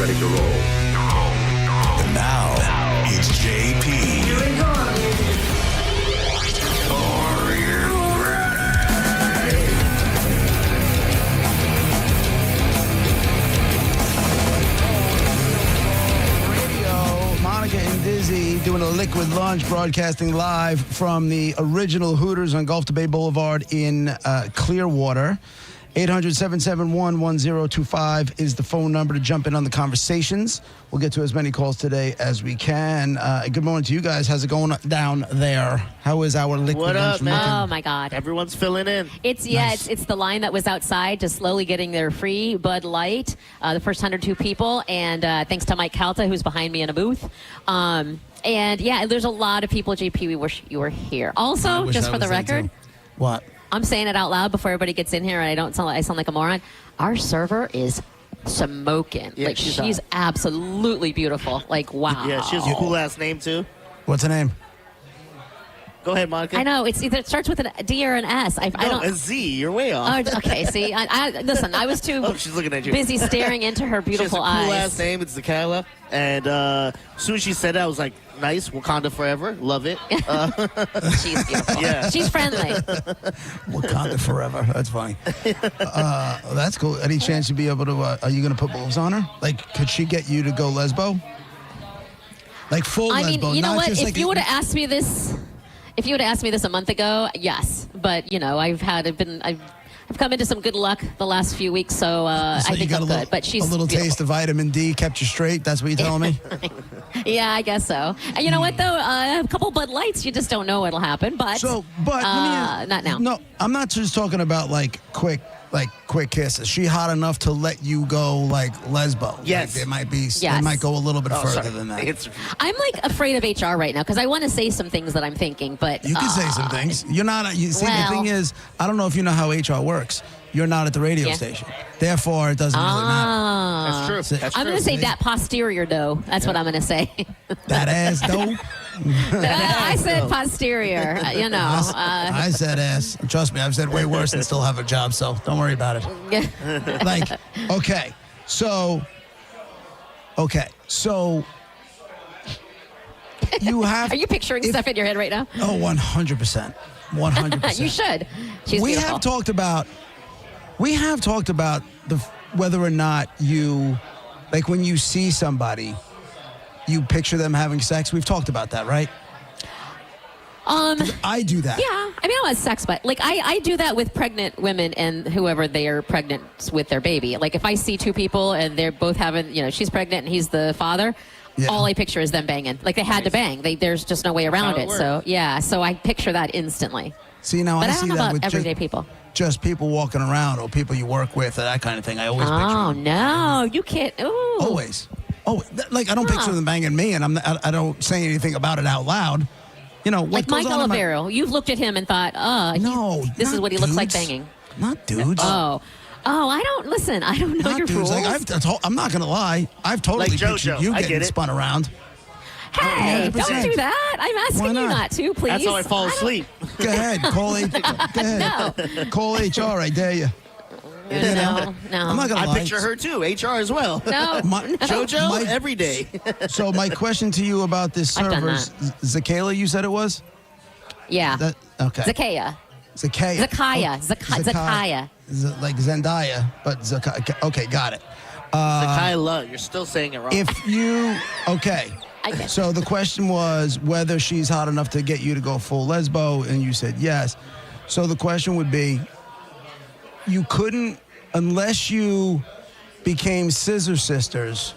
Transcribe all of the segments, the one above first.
ready to roll. And now, it's JP. Here we go. Are you ready? Radio, Monica and Dizzy doing a liquid lunch, broadcasting live from the original Hooters on Gulf to Bay Boulevard in Clearwater. 800-771-1025 is the phone number to jump in on the conversations. We'll get to as many calls today as we can. Good morning to you guys. How's it going down there? How is our liquid What lunch up, man? looking? Oh my God! Everyone's filling in. It's it's the line that was outside, just slowly getting their free Bud Light. The first 102 people, and thanks to Mike Calta, who's behind me in a booth. And yeah, there's a lot of people. JP, we wish you were here. I Also, wish just I for the was there, record, too. What? I'm saying it out loud before everybody gets in here, and I sound like a moron. Our server is smoking. Yeah, like she's she's hot. absolutely beautiful. Like wow. Yeah, she has a cool ass name too. What's her name? Go ahead, Monica. I know it starts with a D or an S. I No, don't. a Z. You're way off. Oh, okay. See, listen. I was too Oh, she's looking at you. busy staring into her She has a beautiful cool eyes. ass name. It's Zakayla. And as soon as she said that, I was like, nice. Wakanda forever. Love it. She's beautiful. Yeah. She's friendly. Wakanda forever. That's funny. That's cool. Any chance you'd be able to, are you going to put moves on her? Like, could she get you to go lesbo? Like full I mean, lesbo, you know not what? just If like you would have asked me this, a month ago, yes. But you know, I've come into some good luck the last few weeks, so I you think got I'm a little, good. But she's a little beautiful. taste of vitamin D kept you straight. That's what you're telling me. Yeah, I guess so. And you know what though? A couple Bud Lights, you just don't know what'll happen. But So, but let me ask, not now. No, I'm not just talking about like quick kisses. She hot enough to let you go like lesbo? Yes. Like, it might be. Yes. It might go a little bit Oh, further sorry. than that. I'm like afraid of HR right now because I want to say some things that I'm thinking, but You can say some things. You're not. You see, the well- thing is, I don't know if you know how HR works. You're not at the radio Yeah. station. Therefore, it doesn't really matter. That's true. So- That's I'm true. going to say that posterior dough. That's what I'm going to say. That ass though. I said posterior. You know. I said ass. Trust me, I've said way worse and still have a job. So don't worry about it. Like, okay, so you have. Are you picturing stuff in your head right now? Oh, 100%. 100%. You should. She's we beautiful. have talked about whether or not you, like when you see somebody, you picture them having sex. We've talked about that, right? I do that. Yeah, I mean, I don't have sex, but like I do that with pregnant women and whoever they are pregnant with their baby. Like if I see two people and they're both having, she's pregnant and he's the father, Yeah. all I picture is them banging. Like they had to bang. There's just no way around how it it. So yeah, so I picture that instantly. See, now But I I don't see know that about with everyday people. just people walking around or people you work with or that kind of thing. I always picture Oh them. no, you can't. Ooh. Always. Oh, like I don't picture Huh. them banging me, and I don't say anything about it out loud. What Like goes Mike on in my- Olivero, you've looked at him and thought, No, this is not what he looks like dudes. banging. Not dudes. Oh, I don't listen. I don't know Not your dudes. rules. Like I'm not gonna lie. I've totally Like pictured JoJo. you I getting get it. spun around. Hey, 100%. don't do that. I'm Why asking you not? not to, please. That's how I fall don't- asleep. Go ahead, call H. Go ahead, No. call HR. I dare you. No. I'm not gonna I lie. picture her too. HR as well. No. JoJo My- every day. So my question to you about this I've done server, Zakayla, you said it was? Yeah. That okay. Zakaya. Zakaya. Zakaya. Oh, Zakaya. Like Zendaya, but Zakaya. Okay, got it. Zakayla. You're still saying it wrong. If you okay. I get it. So the question was whether she's hot enough to get you to go full lesbo, and you said yes. So the question would be, you couldn't, unless you became Scissor Sisters.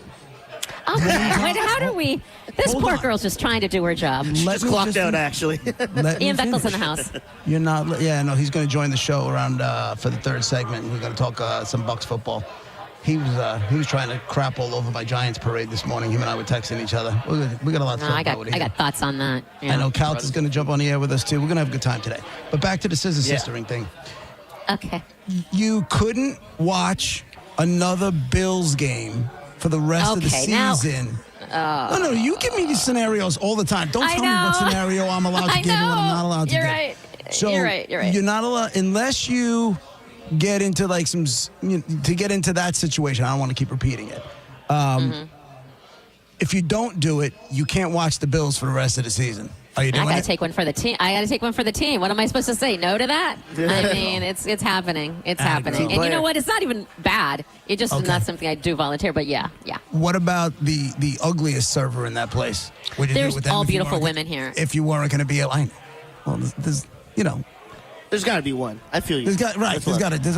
Okay. Wait, how do we? This Hold poor on. girl's just trying to do her job. Let Just me clocked out, actually. let me Ian Beckles in the finish. house. You're not. Yeah, no. He's going to join the show around for the third segment. We're going to talk some Bucks football. He was trying to crap all over my Giants parade this morning. Him and I were texting each other. We got a lot to No, talk I about with got him. thoughts on that. Yeah. I know Couch is going to jump on the air with us too. We're going to have a good time today. But back to the scissor Yeah. sistering thing. Okay. You couldn't watch another Bills game for the rest of the Okay, now- season. No, you give me these scenarios all the time. Don't I tell me what know. scenario I'm allowed to I give and what I'm know. not allowed to You're give. right. So You're right. You're not allowed unless you get into like to get into that situation. I don't want to keep repeating it. If you don't do it, you can't watch the Bills for the rest of the season. Are you I doing gotta it? take one for the team. I gotta take one for the team. What am I supposed to say? No to that? I mean, it's happening. It's happening. And you know what? It's not even bad. It just is Okay. not something I do volunteer. But yeah. What about the ugliest server in that place? Would you do it There's with them all if you beautiful weren't- women here. If you weren't going to be a line, well, there's There's got to be one. I feel you. there's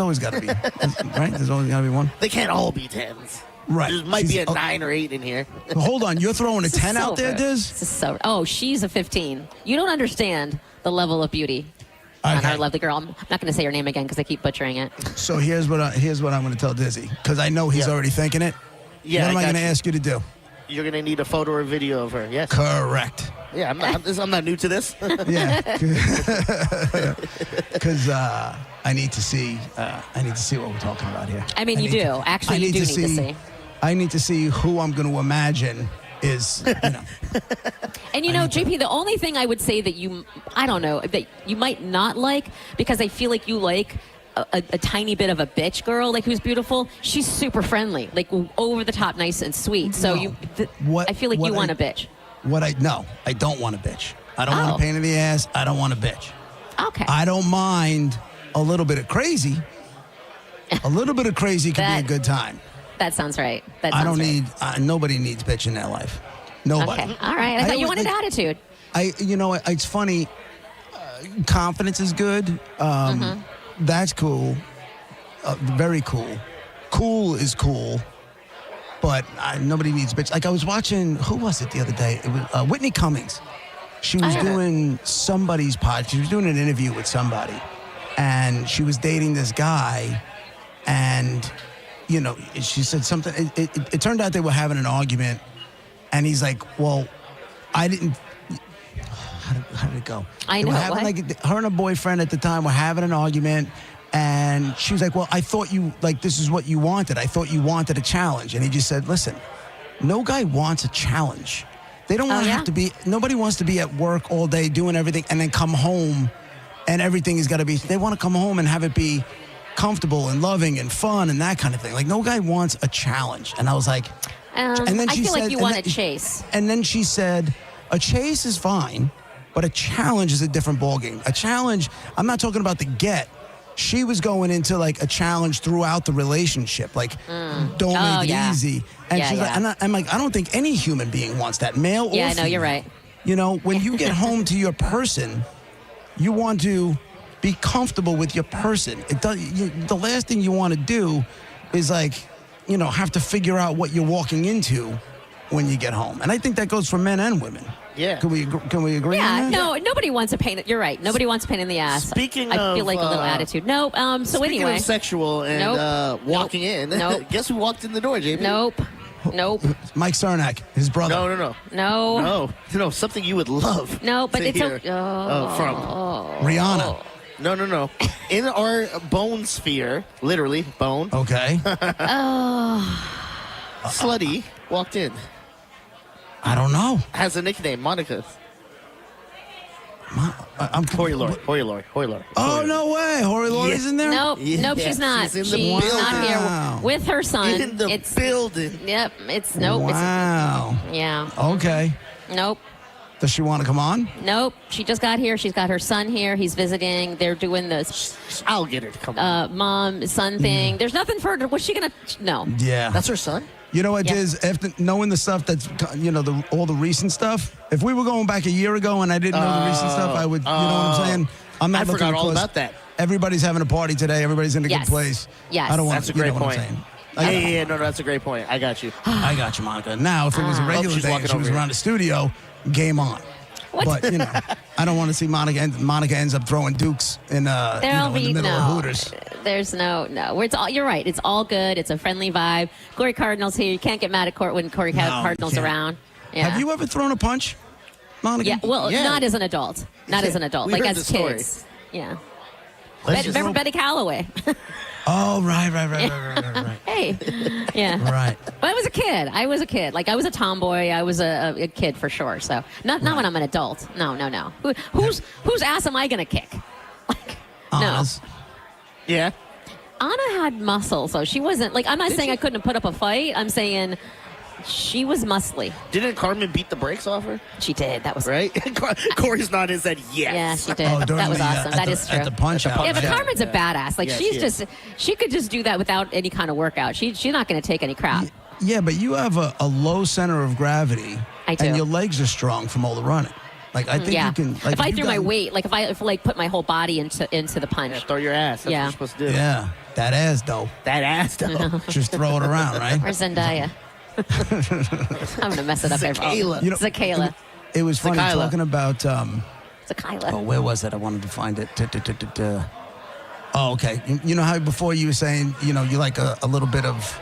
always got to be right. There's always got to be one. They can't all be 10s. Right. There might be a She's- 9 or 8 in here. Hold on, you're throwing a 10 out there, Diz? This is so. Oh, she's a 15. You don't understand the level of beauty on Okay. our lovely girl. I'm not going to say her name again because I keep butchering it. So here's what I'm going to tell Dizzy because I know he's Yeah. already thinking it. Yeah, What am I got going to you. ask you to do? You're gonna need a photo or video of her. Yes. Correct. Yeah, I'm not new to this. Yeah. Because I need to see. I need to see what we're talking about here. I mean, you need do. to- Actually, I you do need to see. I need to see who I'm going to imagine is. And you know, JP, the only thing I would say that I don't know, that you might not like, because I feel like you like a tiny bit of a bitch girl, like who's beautiful. She's super friendly, like over the top, nice and sweet. So No. I feel like you want a bitch. No, I don't want a bitch. I don't want Oh. a pain in the ass. I don't want a bitch. Okay. I don't mind a little bit of crazy. A little bit of crazy could be a That- good time. That sounds right. That I sounds don't right. need. Nobody needs bitch in their life. Nobody. Okay. All right. I thought you always- wanted attitude. It's funny. Confidence is good. That's cool. Very cool. Cool is cool. But nobody needs bitch. Like I was watching. Who was it the other day? It was Whitney Cummings. She was doing somebody's pod. She was doing an interview with somebody, and she was dating this guy, and she said something. It turned out they were having an argument, and he's like, "Well, I didn't." How did it go? I They were know, having, what? like, her and her boyfriend at the time were having an argument, and she was like, "Well, I thought this is what you wanted. I thought you wanted a challenge." And he just said, "Listen, no guy wants a challenge. They don't want to have to be. Nobody wants to be at work all day doing everything and then come home, and everything has got to be. They want to come home and have it be comfortable and loving and fun and that kind of thing. Like no guy wants a challenge." And I was like, and then I she feel like said- you and want then- to chase. And then she said, "A chase is fine, but a challenge is a different ballgame. A challenge, I'm not talking about the get." She was going into like a challenge throughout the relationship, like don't Oh, make it yeah. easy. And Yeah, she's like, yeah. I'm like, I don't think any human being wants that, male or Yeah, no, you're female. right. When you get home to your person, you want to be comfortable with your person. The last thing you want to do is have to figure out what you're walking into when you get home. And I think that goes for men and women. Yeah. Can we agree Yeah, on that? no, nobody wants a pain. You're right. Nobody wants a pain in the ass. Speaking I feel of, like a little attitude. No. So Speaking anyway. of sexual and Nope. walking in, Nope. guess who walked in the door, JP? Nope. Mike Cernak, his brother. No. Something you would love. No, but to it's hear, from. Rihanna. No. In our bone sphere, literally bone, Okay. Slutty walked in. I don't know. Has a nickname, Monica. I'm Hori Lori. Oh, no way. Hori Lori's in there? Nope. Yeah, Nope. She's not. she's in the She's not building. here with her son. In the it's building. Yep. It's nope. Wow. Yeah. Okay. Nope. Does she want to come on? Nope. She just got here. She's got her son here. He's visiting. They're doing this I'll get her to come on. mom son thing. There's nothing for her. Was she gonna? No. Yeah. That's her son? You know what, Yeah. Diz? After knowing the stuff that's, all the recent stuff, if we were going back a year ago and I didn't know the recent stuff, I would, you know what I'm saying? I'm not I looking forgot all because about that. Everybody's having a party today. Everybody's in a Yes. good place. Yes. I don't want That's a great what point. I'm saying. Yeah, no, that's a great point. I got you. I got you, Monica. Now, if it was a regular she's day and walking she was over around here. the studio, game on. What? But, I don't want to see Monica. Monica ends up throwing dukes in, in There'll the be middle of no. Hooters. There's no. Where it's all. You're right. It's all good. It's a friendly vibe. Corey Cardinal's here. You can't get mad at Court when Corey No, you Cardinal's can't. around. Yeah. Have you ever thrown a punch, Monica? Yeah. Well, Yeah. not as an adult. Not as an adult. We like heard as the story. kids. Yeah. Let's just- Remember Betty Calloway? Oh, right. Hey. Yeah. Right. But I was a kid. Like I was a tomboy. I was a kid for sure. So not when I'm an adult. No. Whose ass am I gonna kick? Like, no. Honest. Yeah. Anna had muscle, so she wasn't like. I'm not saying I couldn't have put up a fight. I'm saying she was muscly. Didn't Carmen beat the brakes off her? She did. That was Right? Corey's nodded and said yes. Yeah, she did. Oh, during That was the, awesome. at That the- is true. At the punch out. Yeah, but yeah. Carmen's a badass. Like Yeah, she's she is. she could just do that without any kind of workout. She's not going to take any crap. Yeah, but you have a low center of gravity. I do. And your legs are strong from all the running. Like, I think Yeah. you can. Like, if I you threw my got- weight, like if I put my whole body into the punch. Yeah, throw your ass. That's Yeah. what you're supposed to do. Yeah, that ass, though. That ass, though. Just throw it around, right? Or Zendaya. I'm gonna mess it up. Zakayla. You know, Zakayla. It was funny Zakayla. talking about. Zakayla. Oh, where was it? I wanted to find it. Oh, okay. You know how before you were saying, you like a little bit of,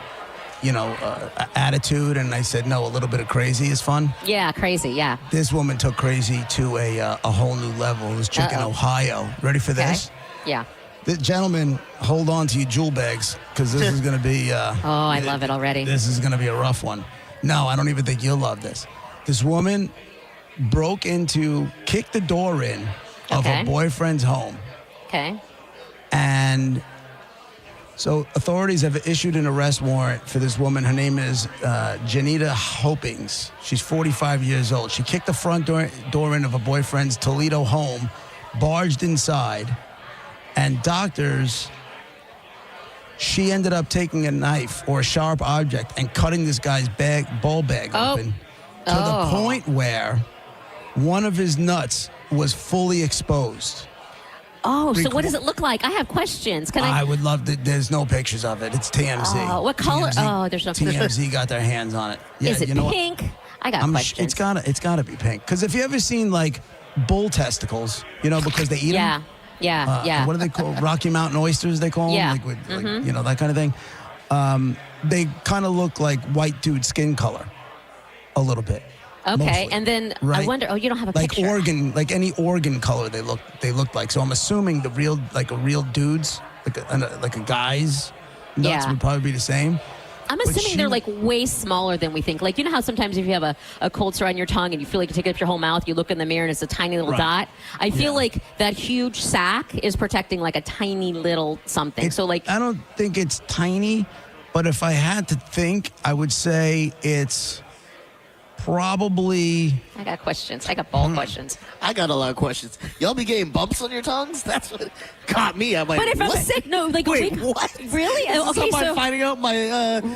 attitude, and I said no, a little bit of crazy is fun. Yeah, crazy. Yeah. This woman took crazy to a whole new level. It was chick in Uh-oh. Ohio. Ready for Okay. this? Yeah. The gentlemen, hold on to your jewel bags because this is going to be. Oh, I love it already. This is going to be a rough one. No, I don't even think you'll love this. This woman kicked the door in of Okay. her boyfriend's home. Okay. And so authorities have issued an arrest warrant for this woman. Her name is Janita Hopings. She's 45 years old. She kicked the front door in of her boyfriend's Toledo home, barged inside, and she ended up taking a knife or a sharp object and cutting this guy's ball bag Oh. open to the point where one of his nuts was fully exposed. Oh, so Pretty what cool. does it look like? I have questions. Can I I? would love to. There's no pictures of it. It's TMZ. Oh, what color? Oh, there's no pictures. TMZ got their hands on it. Yeah, Is it you know pink? I got What? questions. It's gotta be pink. Because if you ever seen like bull testicles, because they eat Yeah. them. Yeah. Yeah. What do they call Rocky Mountain oysters? They call Yeah. them, that kind of thing. They kind of look like white dude skin color, a little bit. Okay, mostly, and then I right? wonder. Oh, you don't have a Like picture. like any organ color they looked like. So I'm assuming a real dude's, like a guy's nuts Yeah. would probably be the same. I'm but assuming she- they're like way smaller than we think. Like, you know how sometimes if you have a cold sore on your tongue and you feel like you take up your whole mouth, you look in the mirror and it's a tiny little Right. dot. I feel Yeah. like that huge sack is protecting like a tiny little something. So like, I don't think it's tiny, but if I had to think, I would say it's probably. I got questions. I got Hmm. ball questions. I got a lot of questions. Y'all be getting bumps on your tongues? That's what caught me. I'm like, But if what? I'm sick, no, like Wait, we- what? Really? Is Okay, somebody so finding out my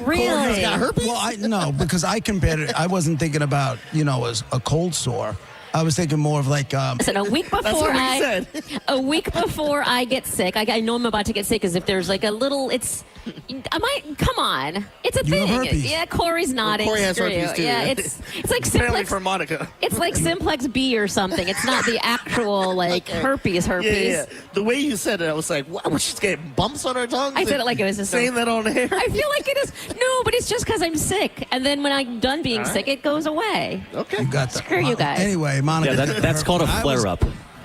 Really? coworker's got herpes? Well, no, because I compared it. I wasn't thinking about as a cold sore. I was thinking more of like. listen, a week That's before what we said. a week before I get sick, I know I'm about to get sick. Is if there's like a little, come on, it's a You have thing. herpes. Yeah, Corey's nodding. Corey has Screw herpes you. too. Yeah, it's like Apparently simplex. for Monica. It's like simplex B or something. It's not the actual like herpes. Yeah. The way you said it, I was like, what? She's getting bumps on her tongue? I said it like it was just saying that on air. I feel like it is. No, but it's just because I'm sick, and then when I'm done being sick, it goes away. Okay. You got the, Screw you guys. Anyway, Monica. Yeah, that's called a I was- flare up.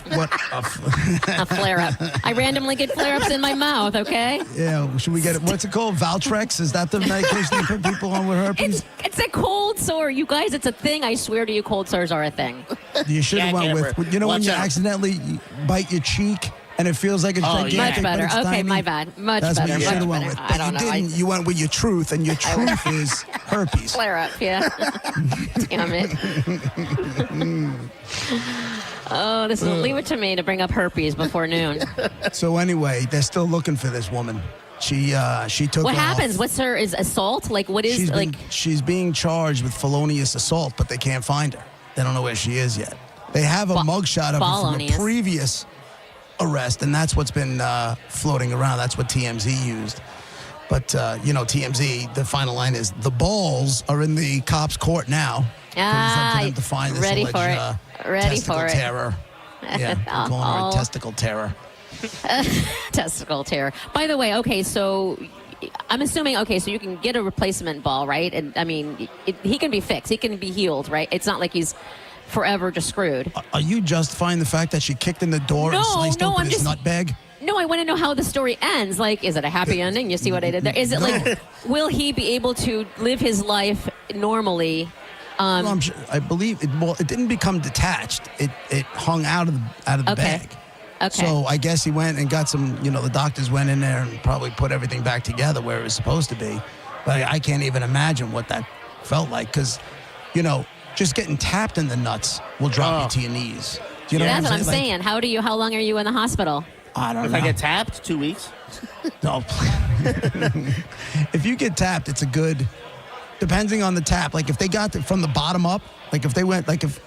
What? A flare up. I randomly get flare ups in my mouth. Okay. Yeah. Should we get it? What's it called? Valtrex? Is that the medication they put people on with herpes? It's a cold sore, you guys. It's a thing. I swear to you, cold sores are a thing. You should have went Jackhammer. with. When Watch you out. accidentally bite your cheek and it feels like it's Oh, yeah. gigantic, Much better. but it's Okay, tiny. my bad. Much That's better. what you Much should have went better. with. I But don't you know. didn't. You went with your truth, and your truth is herpes. Flare up, yeah. Damn it. Oh, this will leave it to me to bring up herpes before noon. So anyway, they're still looking for this woman. She took What off. happens? What's her is assault? Like what is She's being charged with felonious assault, but they can't find her. They don't know where she is yet. They have a mugshot of her from a Felonious. previous arrest, and that's what's been floating around. That's what TMZ used. But TMZ, the final line is the balls are in the cops' court now. It's up to them to find this ready alleged, for it. Ready testicle for it. terror. Yeah, I'm calling her Oh. a testicle terror. Testicle tear. By the way, okay, so I'm assuming, okay, so you can get a replacement ball, right? And I mean, he can be fixed. He can be healed, right? It's not like he's forever just screwed. Are you justifying the fact that she kicked in the door and No, sliced no, open I'm his just- nut bag? No, I want to know how the story ends. Like, is it a happy ending? You see what I did there? Is it like, will he be able to live his life normally? Well, I believe it. Well, it didn't become detached. It hung out of the Okay. bag. Okay. So I guess he went and got some, the doctors went in there and probably put everything back together where it was supposed to be. But I can't even imagine what that felt like because, just getting tapped in the nuts will drop you to your knees. Do you know That's what I'm Like, saying. How long are you in the hospital? I don't If know. I get tapped, 2 weeks. No. If you get tapped, it's a good, depending on the tap. Like if they got it from the bottom up, like if they went, like if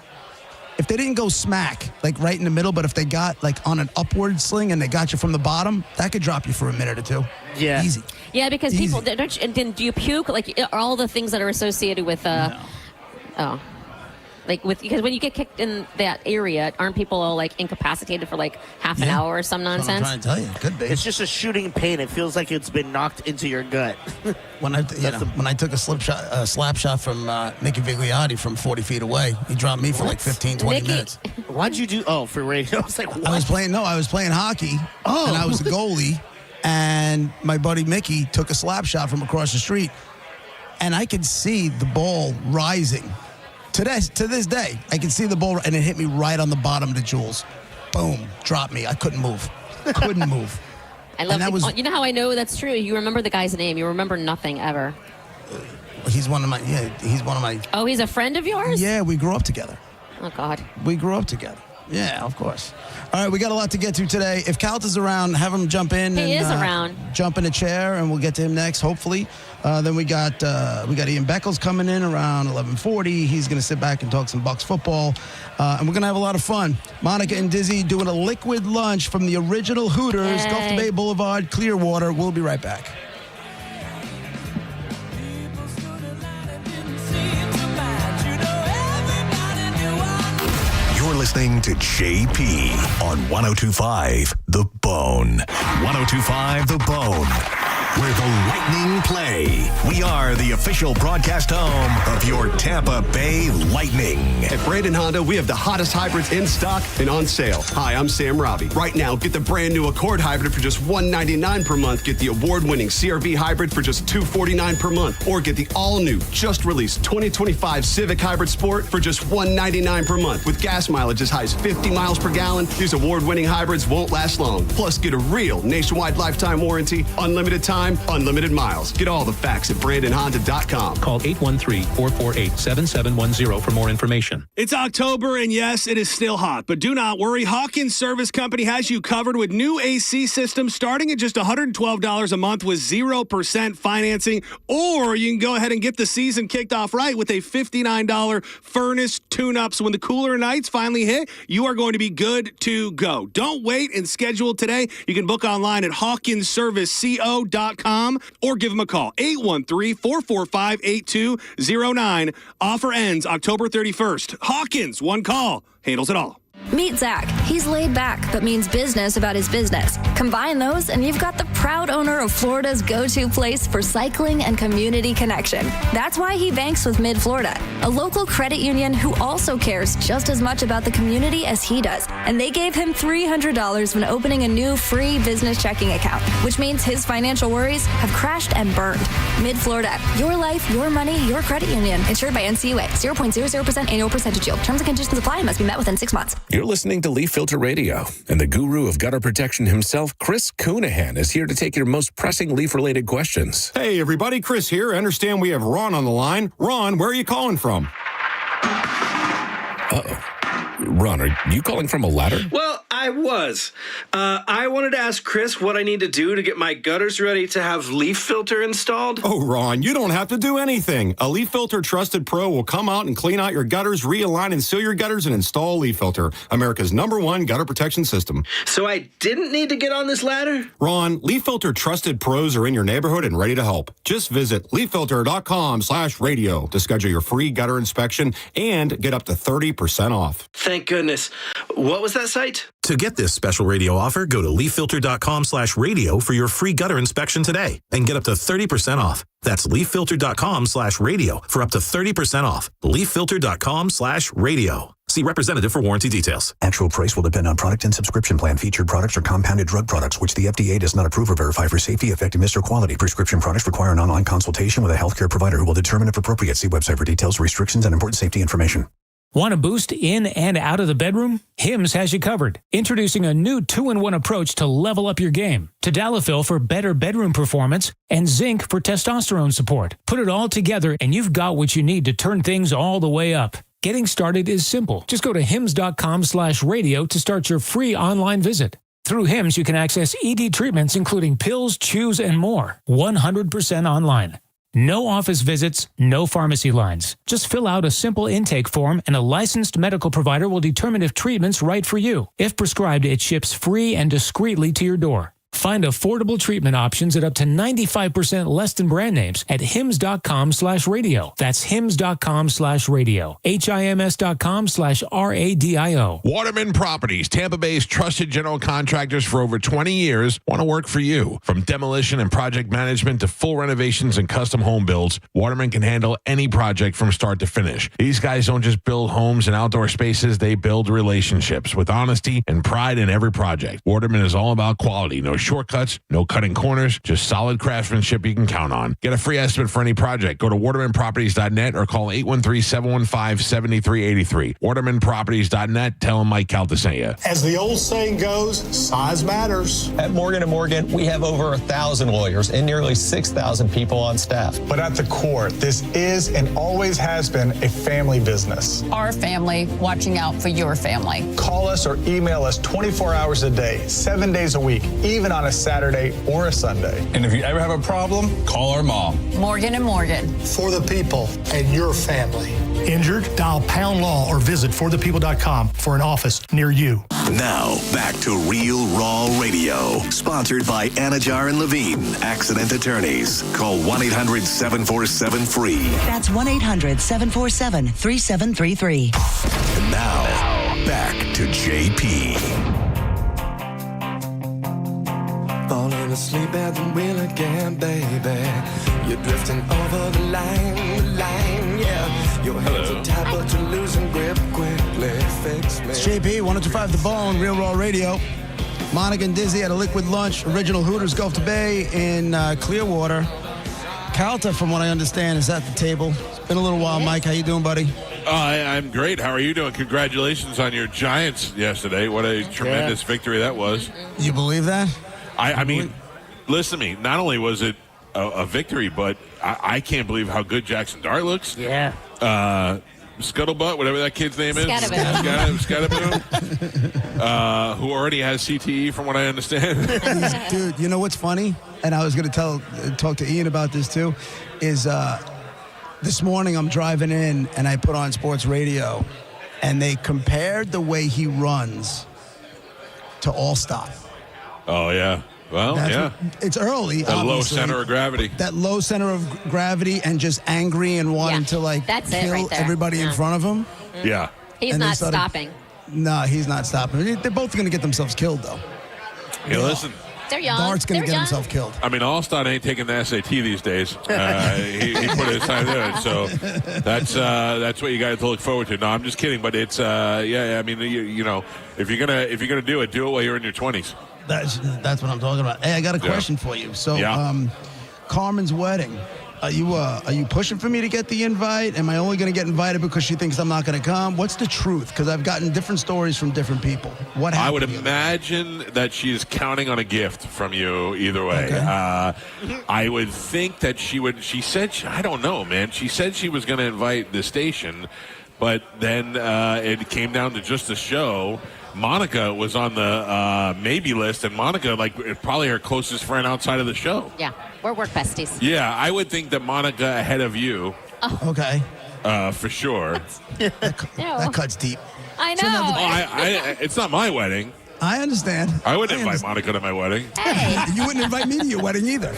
they didn't go smack, like right in the middle, but if they got like on an upward sling and they got you from the bottom, that could drop you for a minute or two. Yeah. Easy. Yeah, because Easy. people, do you puke? Like all the things that are associated with, because when you get kicked in that area, aren't people all like incapacitated for like half an hour or some That's what I'm nonsense? trying to tell you. Could be. It's just a shooting pain. It feels like it's been knocked into your gut. When I took a slap shot from Nicky Vigliotti from 40 feet away, he dropped me for like 15, 20 Nicky- minutes. Why'd you do? Oh, for radio. I was like, what? I was playing hockey, and I was the goalie, and my buddy Mickey took a slap shot from across the street, and I could see the ball rising. To this day, I can see the ball, and it hit me right on the bottom of the jewels. Boom, dropped me. I couldn't move. Couldn't move. I love And that was- you know how I know that's true? You remember the guy's name. You remember nothing ever. He's one of my. Oh, he's a friend of yours? Yeah, we grew up together. Oh, God. We grew up together. Yeah, of course. All right, we got a lot to get to today. If Calta's around, have him jump in. He and, is around. Jump in a chair, and we'll get to him next, hopefully. Then we got Ian Beckles coming in around 11:40. He's going to sit back and talk some Bucks football, and we're going to have a lot of fun. Monica and Dizzy doing a liquid lunch from the original Hooters, Hey. Gulf to Bay Boulevard, Clearwater. We'll be right back. You're listening to JP on 1025 The Bone. 1025 The Bone, where the Lightning play. We are the official broadcast home of your Tampa Bay Lightning. At Brandon Honda, we have the hottest hybrids in stock and on sale. Hi, I'm Sam Robbie. Right now, get the brand new Accord hybrid for just $199 per month. Get the award-winning CRV hybrid for just $249 per month. Or get the all-new, just released 2025 Civic Hybrid Sport for just $199 per month. With gas mileage as high as 50 miles per gallon, these award-winning hybrids won't last long. Plus, get a real nationwide lifetime warranty, unlimited time, unlimited miles. Get all the facts at BrandonHonda.com. Call 813-448-7710 for more information. It's October, and yes, it is still hot, but do not worry. Hawkins Service Company has you covered with new AC systems starting at just $112 a month with 0% financing, or you can go ahead and get the season kicked off right with a $59 furnace tune-up. So when the cooler nights finally hit, you are going to be good to go. Don't wait and schedule today. You can book online at HawkinsServiceCO.com or give them a call, 813-445-8209. Offer ends October 31st. Hawkins, one call, handles it all. Meet Zach. He's laid back, but means business about his business. Combine those, and you've got the proud owner of Florida's go-to place for cycling and community connection. That's why he banks with Mid-Florida, a local credit union who also cares just as much about the community as he does. And they gave him $300 when opening a new free business checking account, which means his financial worries have crashed and burned. Mid-Florida, your life, your money, your credit union. Insured by NCUA. 0.00% annual percentage yield. Terms and conditions apply and must be met within 6 months. You're listening to Leaf Filter Radio, and the guru of gutter protection himself, Chris Coonahan, is here to take your most pressing leaf-related questions. Hey, everybody, Chris here. I understand we have Ron on the line. Ron, where are you calling from? Uh-oh. Ron, are you calling from a ladder? Well, I was. I wanted to ask Chris what I need to do to get my gutters ready to have leaf filter installed. Oh, Ron, you don't have to do anything. A Leaf Filter Trusted Pro will come out and clean out your gutters, realign and seal your gutters, and install Leaf Filter, America's #1 gutter protection system. So I didn't need to get on this ladder? Ron, Leaf Filter Trusted Pros are in your neighborhood and ready to help. Just visit leaffilter.com/radio to schedule your free gutter inspection and get up to 30% off. Thank goodness. What was that site? To get this special radio offer, go to leaffilter.com/radio for your free gutter inspection today and get up to 30% off. That's leaffilter.com/radio for up to 30% off. leaffilter.com/radio. See representative for warranty details. Actual price will depend on product and subscription plan. Featured products are compounded drug products, which the FDA does not approve or verify for safety, effectiveness, or quality. Prescription products require an online consultation with a healthcare provider who will determine if appropriate. See website for details, restrictions, and important safety information. Want a boost in and out of the bedroom? Hims has you covered. Introducing a new 2-in-1 approach to level up your game. Tadalafil for better bedroom performance and zinc for testosterone support. Put it all together and you've got what you need to turn things all the way up. Getting started is simple. Just go to hims.com/radio to start your free online visit. Through Hims, you can access ED treatments including pills, chews, and more. 100% online. No office visits, no pharmacy lines. Just fill out a simple intake form and a licensed medical provider will determine if treatment's right for you. If prescribed, it ships free and discreetly to your door. Find affordable treatment options at up to 95% less than brand names at hims.com/radio. That's hims.com/radio. HIMS.com/RADIO. Waterman Properties, Tampa Bay's trusted general contractors for over 20 years, want to work for you. From demolition and project management to full renovations and custom home builds, Waterman can handle any project from start to finish. These guys don't just build homes and outdoor spaces, they build relationships with honesty and pride in every project. Waterman is all about quality. No shortcuts, no cutting corners, just solid craftsmanship you can count on. Get a free estimate for any project. Go to watermanproperties.net or call 813-715-7383. Watermanproperties.net. Tell them Mike Calta sent you. As the old saying goes, size matters. At Morgan & Morgan, we have over 1,000 lawyers and nearly 6,000 people on staff. But at the core, this is and always has been a family business. Our family watching out for your family. Call us or email us 24 hours a day, 7 days a week, even on a Saturday or a Sunday. And if you ever have a problem, call our mom. Morgan & Morgan. For the people and your family. Injured? Dial Pound Law or visit forthepeople.com for an office near you. Now, back to Real Raw Radio. Sponsored by Anajar and Levine, accident attorneys. Call 1-800-747-FREE. That's 1-800-747-3733. And now, back to JP. Falling asleep at the wheel again, baby. You're drifting over the line, yeah. Your hands are tied, but you're losing grip quickly. Fix me. It's JP, 102.5 The Bone, Real Raw Radio. Monica and Dizzy at a liquid lunch, original Hooters Gulf to Bay in Clearwater. Calta, from what I understand, is at the table. It's been a little while, Mike. How you doing, buddy? I'm great. How are you doing? Congratulations on your Giants yesterday. What a tremendous victory that was. You believe that? I mean, listen to me. Not only was it a victory, but I can't believe how good Jackson Dart looks. Yeah. Scuttlebutt, whatever that kid's name is. Scatterboom. Who already has CTE, from what I understand. Dude, you know what's funny? And I was going to talk to Ian about this too, is this morning I'm driving in and I put on sports radio and they compared the way he runs to All-Star. Oh, yeah. Well, yeah. It's early, That low obviously. center of gravity. That low center of gravity and just angry and wanting to, That's it kill right there. everybody in front of him. Yeah. He's And they not started- stopping. No, he's not stopping. They're both going to get themselves killed, though. Hey, listen. They're young. Dart's going They're to get young. himself killed. I mean, All-Star ain't taking the SAT these days. He put his time there, so that's what you got to look forward to. No, I'm just kidding, but it's I mean, you know, if you're gonna do it while you're in your 20s. That's what I'm talking about. Hey, I got a question for you. So, Carmen's wedding. Are you pushing for me to get the invite? Am I only going to get invited because she thinks I'm not going to come? What's the truth? Because I've gotten different stories from different people. What happened? I would imagine that she's counting on a gift from you either way. Okay. I would think that she would. She said, I don't know, man. She said she was going to invite the station, but then it came down to just the show. Monica was on the maybe list, and Monica, probably her closest friend outside of the show. Yeah, we're work besties. Yeah, I would think that Monica ahead of you. Oh. Okay. For sure. That cuts deep. I know. So now I it's not my wedding. I understand. I wouldn't invite Monica to my wedding. You wouldn't invite me to your wedding either.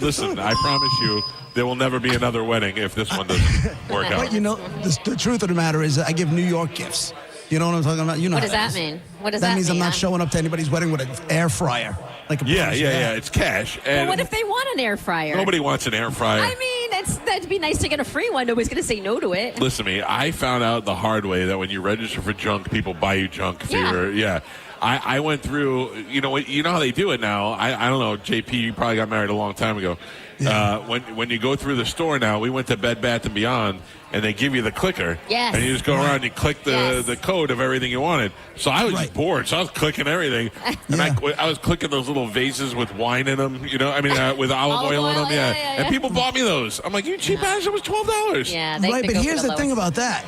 Listen, I promise you, there will never be another wedding if this one doesn't work out. But you know, the truth of the matter is I give New York gifts. You know what I'm talking about? You know What does how that is. mean? What does that that means mean? I'm not showing up to anybody's wedding with an air fryer. Like a Yeah, British yeah. It's cash. Well, And what if they want an air fryer? nobody wants an air fryer. I mean, that'd be nice to get a free one. Nobody's going to say no to it. Listen to me. I found out the hard way that when you register for junk, people buy you junk for Yeah. your I went through, you know how they do it now. I don't know, JP, you probably got married a long time ago. When you go through the store now, we went to Bed Bath & Beyond, and they give you the clicker. Yes. And you just go around and you click the code of everything you wanted. So I was just bored, so I was clicking everything. And I was clicking those little vases with wine in them, with olive oil in them. Yeah. And people bought me those. I'm like, you cheap ass, it was $12. Yeah, Right, but here's the thing about that.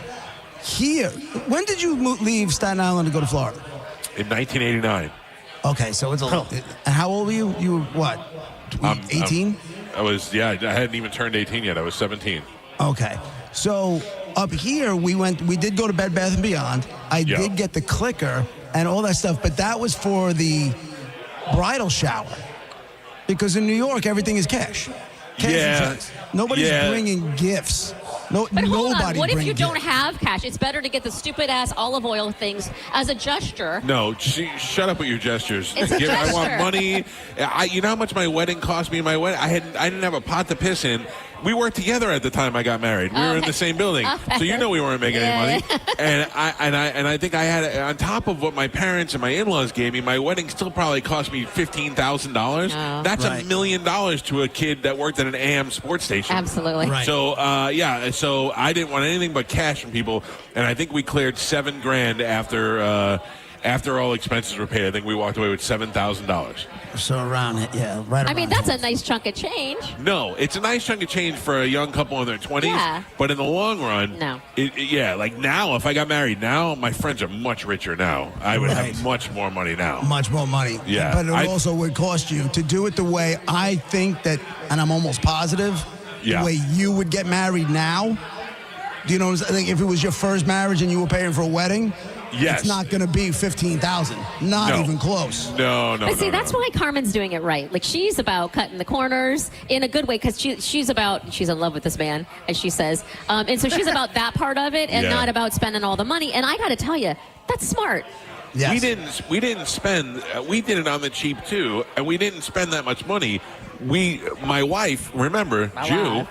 Here, when did you leave Staten Island to go to Florida? In 1989. Okay, so it's a little. And how old were you? You were what? 18? I hadn't even turned 18 yet. I was 17. Okay. So up here, we did go to Bed Bath & Beyond. I did get the clicker and all that stuff, but that was for the bridal shower. Because in New York, everything is cash. Cash and checks. Nobody's bringing gifts. But hold on, what if you gifts. don't have cash? It's better to get the stupid ass olive oil things as a gesture. No, shut up with your gestures. It's a gesture. I want money. You know how much my wedding cost me? I didn't have a pot to piss in. We worked together at the time I got married. We were in the same building, so you know we weren't making any money. And I think I had, on top of what my parents and my in-laws gave me, my wedding still probably cost me $15,000. That's $1 million to a kid that worked at an AM sports station. Absolutely. Right. So so I didn't want anything but cash from people, and I think we cleared $7,000 after all expenses were paid. I think we walked away with $7,000. So around it, right around. I mean, that's a nice chunk of change. No, it's a nice chunk of change for a young couple in their 20s. Yeah. But in the long run, no. Like now, if I got married now, my friends are much richer now. I would have much more money now. Much more money. Yeah. But it also would cost you to do it the way I think that, and I'm almost positive, the way you would get married now. Do you know what I'm saying? If it was your first marriage and you were paying for a wedding, yes, it's not going to be $15,000. Not even close. No. But see, that's why Carmen's doing it right. Like, she's about cutting the corners in a good way, because she's in love with this man, as she says. And so she's about that part of it and not about spending all the money. And I got to tell you, that's smart. Yes. We didn't spend. We did it on the cheap too, and we didn't spend that much money. My wife, remember, Jew.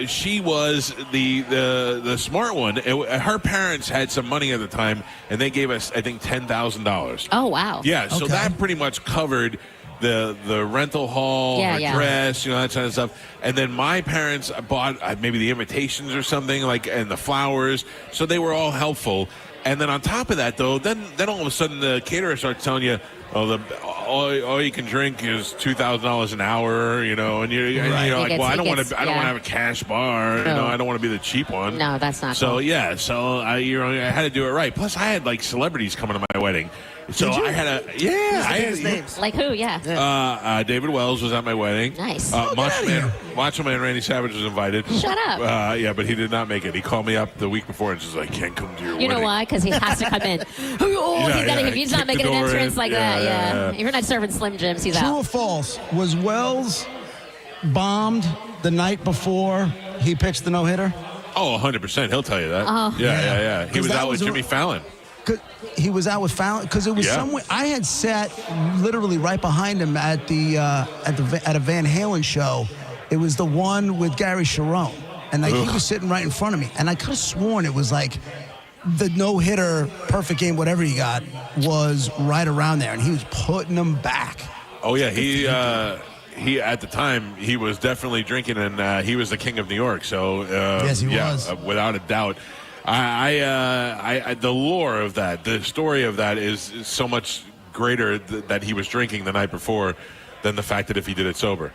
She was the smart one. Her parents had some money at the time, and they gave us, I think, $10,000. Oh, wow. Yeah, so that pretty much covered the rental hall, dress, that kind of stuff. And then my parents bought maybe the invitations or something, and the flowers. So they were all helpful. And then on top of that, though, then all of a sudden the caterer starts telling you, all you can drink is $2,000 an hour, and you're like, well, I don't want to have a cash bar, I don't want to be the cheap one. No, that's not. So cool. so I had to do it right. Plus, I had celebrities coming to my wedding. So I had names. Like who? Yeah. David Wells was at my wedding. Nice. Macho Man Randy Savage was invited. Shut up. But he did not make it. He called me up the week before and just like, can't come to your wedding. You know why? Because he has to come in. If he's not making an entrance like that, If you're not serving Slim Jims, he's out. True or false? Was Wells bombed the night before he pitched the no-hitter? Oh, 100%. He'll tell you that. Oh. Yeah. He was out with Jimmy Fallon. He was out with Fallon because it was somewhere. I had sat literally right behind him at a Van Halen show. It was the one with Gary Sharon, and he was sitting right in front of me, and I could have sworn it was like the no-hitter, perfect game, whatever he got, was right around there, and he was putting them back. Oh yeah, he at the time he was definitely drinking, and he was the king of New York. So yes, he was without a doubt. The lore of that, the story of that is so much greater that he was drinking the night before than the fact that if he did it sober.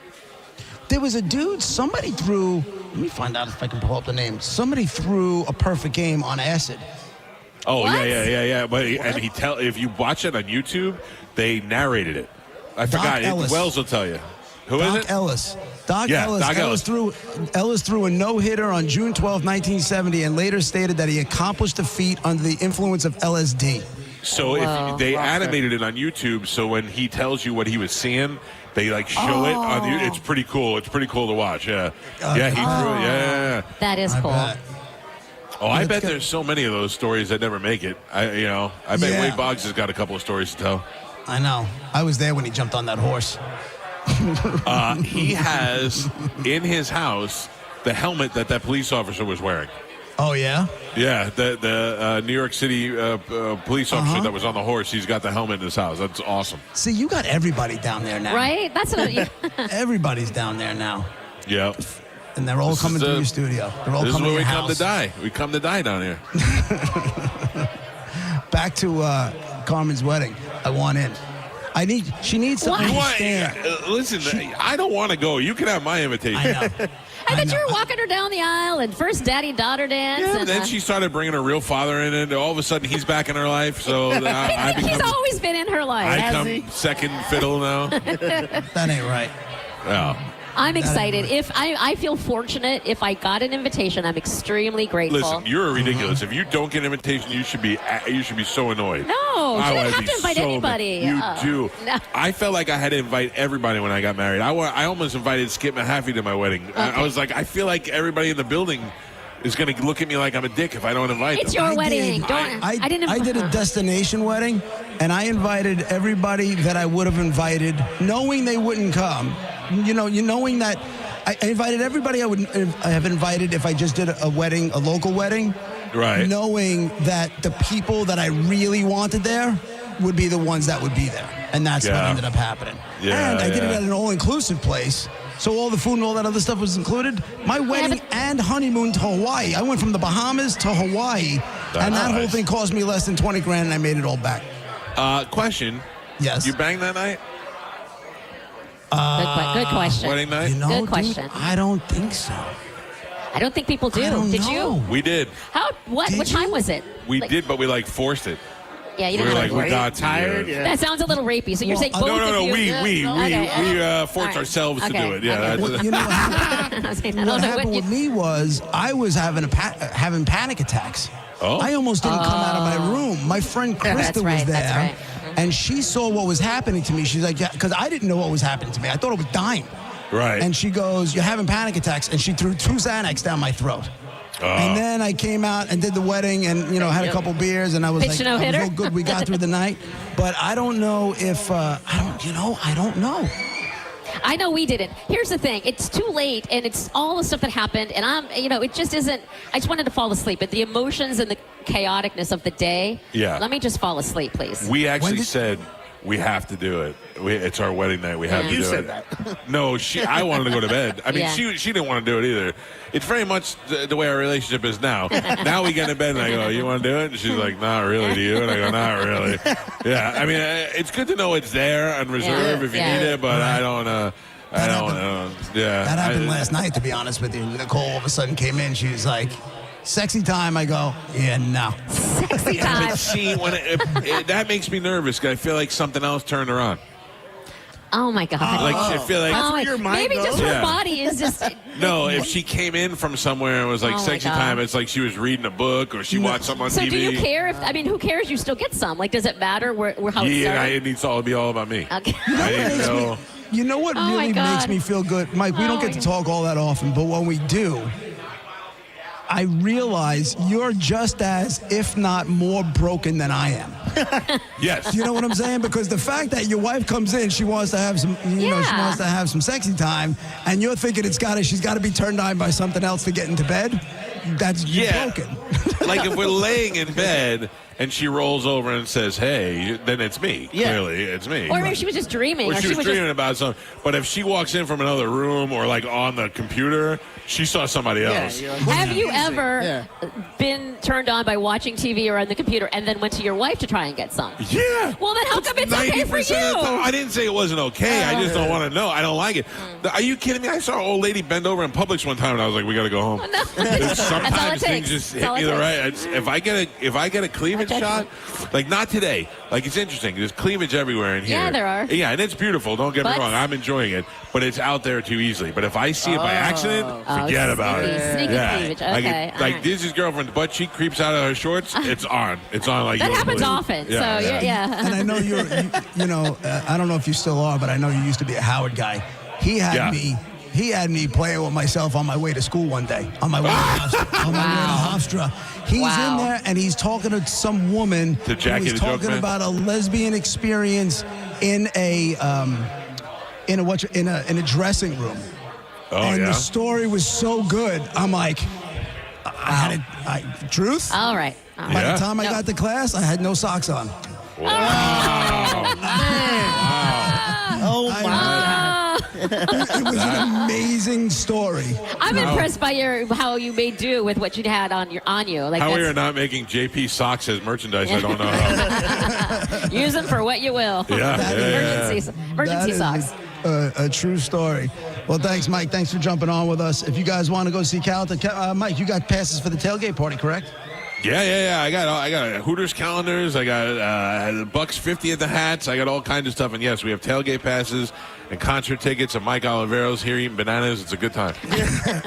There was a dude, somebody threw, let me find out if I can pull up the name. Somebody threw a perfect game on acid. Oh, what? Yeah. But if you watch it on YouTube, they narrated it. I forgot. Wells will tell you. Who is it? Ellis. Doc Ellis threw a no-hitter on June 12, 1970, and later stated that he accomplished the feat under the influence of LSD. So if they animated it on YouTube, so when he tells you what he was seeing, they show it on the. It's pretty cool. It's pretty cool to watch. Yeah, he threw it. Yeah, that is cool. I bet there's so many of those stories that never make it. I bet Wade Boggs has got a couple of stories to tell. I know. I was there when he jumped on that horse. He has in his house the helmet that police officer was wearing. Oh, yeah? Yeah, the New York City police officer that was on the horse, he's got the helmet in his house. That's awesome. See, you got everybody down there now. Right? That's what Everybody's down there now. Yeah. And they're all coming through your studio. They're all This is coming where to we your come to house. die. We come to die down here. Back to Carmen's wedding. I want in. She needs to understand. Listen, I don't want to go. You can have my invitation. I know. I bet you were walking her down the aisle and first daddy and daughter dance. Yeah, and then she started bringing her real father in, and all of a sudden he's back in her life. So I he's become, always been in her life. I has come he? second fiddle now. That ain't right. Yeah. I'm excited. If I feel fortunate if I got an invitation, I'm extremely grateful. Listen, you're ridiculous. If you don't get an invitation, you should be so annoyed. No, you I don't would have be to invite so anybody. mad. You do. No. I felt like I had to invite everybody when I got married. I almost invited Skip Mahaffey to my wedding. I was like, I feel like everybody in the building is going to look at me like I'm a dick if I don't invite It's them. your wedding. I didn't. I did a destination wedding, and I invited everybody that I would have invited, knowing they wouldn't come. Knowing that I invited everybody I would have invited if I just did a wedding, a local wedding. Right. Knowing that the people that I really wanted there would be the ones that would be there. And that's what ended up happening. Yeah, and I did it at an all-inclusive place. So all the food and all that other stuff was included. My wedding and honeymoon to Hawaii. I went from the Bahamas to Hawaii. And that whole thing cost me less than $20,000, and I made it all back. Question. Yes. You banged that night? Good question. Wedding night? Good question. Dude, I don't think so. I don't think people do. I don't Did know. you? We did. How? What? What time was it? We did, but we forced it. Yeah, you We didn't were have like, to we got tired. Yeah. That sounds a little rapey. So you're saying both No, of you? we forced All right. ourselves to do it. Yeah. Okay. You know what happened? I was saying, I don't What know happened what with me was I was having panic attacks. Oh. I almost didn't come out of my room. My friend That's Krista right, was there, that's right. and she saw what was happening to me. She's like, yeah, because I didn't know what was happening to me. I thought I was dying. Right. And she goes, you're having panic attacks. And she threw 2 Xanax down my throat. And then I came out and did the wedding and, had a couple beers. And I was Pitch like, a no-hitter? I was all good. We got through the night. But I don't know if, I don't know. I know we didn't. Here's the thing. It's too late, and it's all the stuff that happened, and it just isn't. I just wanted to fall asleep. But the emotions and the chaoticness of the day. Yeah. Let me just fall asleep, please. We actually said we have to do it. It's our wedding night. We have to do it. You said that. No, I wanted to go to bed. I mean, Yeah. she didn't want to do it either. It's very much the way our relationship is now. Now we get in bed and I go, you want to do it? And she's like, not really, do you? And I go, not really. Yeah, I mean, it's good to know it's there on reserve if you need it, but I don't know. Yeah. That happened last night, to be honest with you. Nicole all of a sudden came in. She was like, sexy time. I go, yeah, no. Sexy Yeah, time. but see, when that makes me nervous because I feel like something else turned her on. Oh my God. I feel like Oh my- maybe just her body is just. No, if she came in from somewhere and was like Oh, my sexy God. time, it's like she was reading a book or she watched something on So TV. do you care if? I mean, who cares? You still get some. Like, does it matter how it Yeah, started? it needs to all be all about me. Okay. I didn't know. You know what Oh, my really God. makes me feel good? Mike, we Oh, don't get my to talk all that often, but when we do, I realize you're just as, if not more broken than I am. Yes. You know what I'm saying? Because the fact that your wife comes in, she wants to have some, she wants to have some sexy time, and you're thinking she's got to be turned on by something else to get into bed. That's broken. Like if we're laying in bed and she rolls over and says, "Hey," then it's me. Yeah. Clearly, it's me. Or maybe she was just dreaming. Or she was dreaming about something. But if she walks in from another room or like on the computer, she saw somebody else. Have you ever been turned on by watching TV or on the computer and then went to your wife to try and get some? Yeah. Well, then how come it's okay for 90% of the time- you? I didn't say it wasn't okay. I just don't want to know. I don't like it. Are you kidding me? I saw an old lady bend over in Publix one time, and I was like, "We got to go home." Sometimes things just hit me the right. If I get a cleavage shot, like not today. Like it's interesting. There's cleavage everywhere in here. Yeah, there are. Yeah, and it's beautiful. Don't get me wrong. I'm enjoying it, but it's out there too easily. But if I see it by accident, forget about it. Sneaky cleavage. Like, Okay, all like right. this is girlfriend's butt cheek creeps out of her shorts. It's on. It's on like That you wouldn't happens believe. often. So yeah. And I know I don't know if you still are, but I know you used to be a Howard guy. He had me playing with myself on my way to school one day. On my way to Hofstra. He's in there and he's talking to some woman To Jackie who the is Joke talking Man? about a lesbian experience in a dressing room. Oh, and yeah? the story was so good. I'm like, I had it. Truth? All right. All By right. the time I got to class, I had no socks on. Oh my God. It was an amazing story. I'm impressed by how you made do with what you had on you. Like How we that's- are not making JP socks as merchandise, I don't know how. use them for what you will. Emergency That is socks. A true story. Well, thanks, Mike. Thanks for jumping on with us. If you guys want to go see Calta, Mike, you got passes for the tailgate party, correct? Yeah. I got Hooters calendars. I got Bucks 50 at the hats. I got all kinds of stuff. And yes, we have tailgate passes and concert tickets. And Mike Oliveros here eating bananas. It's a good time.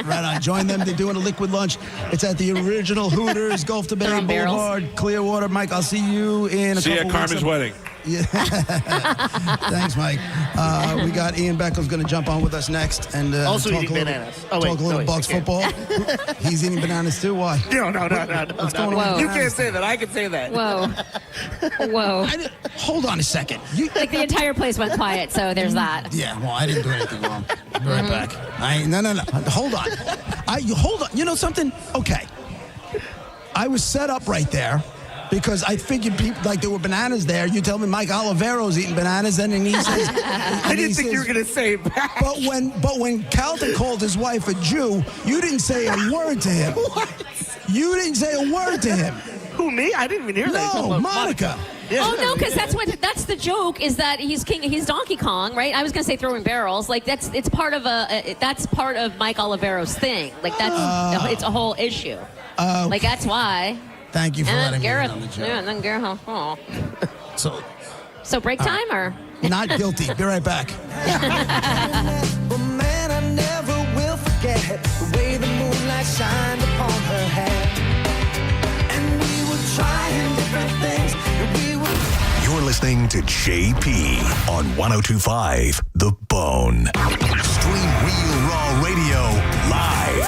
Right on. Join them. They're doing a liquid lunch. It's at the original Hooters, Gulf to Bay Boulevard, Clearwater. Mike, I'll see you in a See you couple at Carmen's weeks. wedding. Yeah. Thanks, Mike. We got Ian Beckles going to jump on with us next and Also talk eating a little, bananas. talk a little wait, Bucks I can't. football. He's eating bananas too. Why? No. What's going Whoa. on? You can't say that. I can say that. Whoa. Hold on a second. Like the entire place went quiet, so there's that. Yeah, well, I didn't do anything wrong. I'll be right back. No. Hold on. Hold on. You know something? Okay. I was set up right there because I figured people, like there were bananas there. You tell me Mike Oliveros eating bananas, and he says, I didn't think you were going to say that. But when Calton called his wife a Jew, you didn't say a word to him. What? You didn't say a word to him. Who, me? I didn't even hear that. No, Monica. Yeah. Oh no, because that's the joke is that he's Donkey Kong, right? I was gonna say throwing barrels, like that's part of Mike Olivero's thing, like that's it's a whole issue, like that's why. Thank you for letting Gareth, me in on the joke. yeah, and then Gareth. Oh. So break time or not guilty. Be right back. Well, man, I never will forget the way the moonlight shined upon her head. And we were trying different things. And we were. You're listening to JP on 102.5 The Bone. Stream Real Raw Radio live.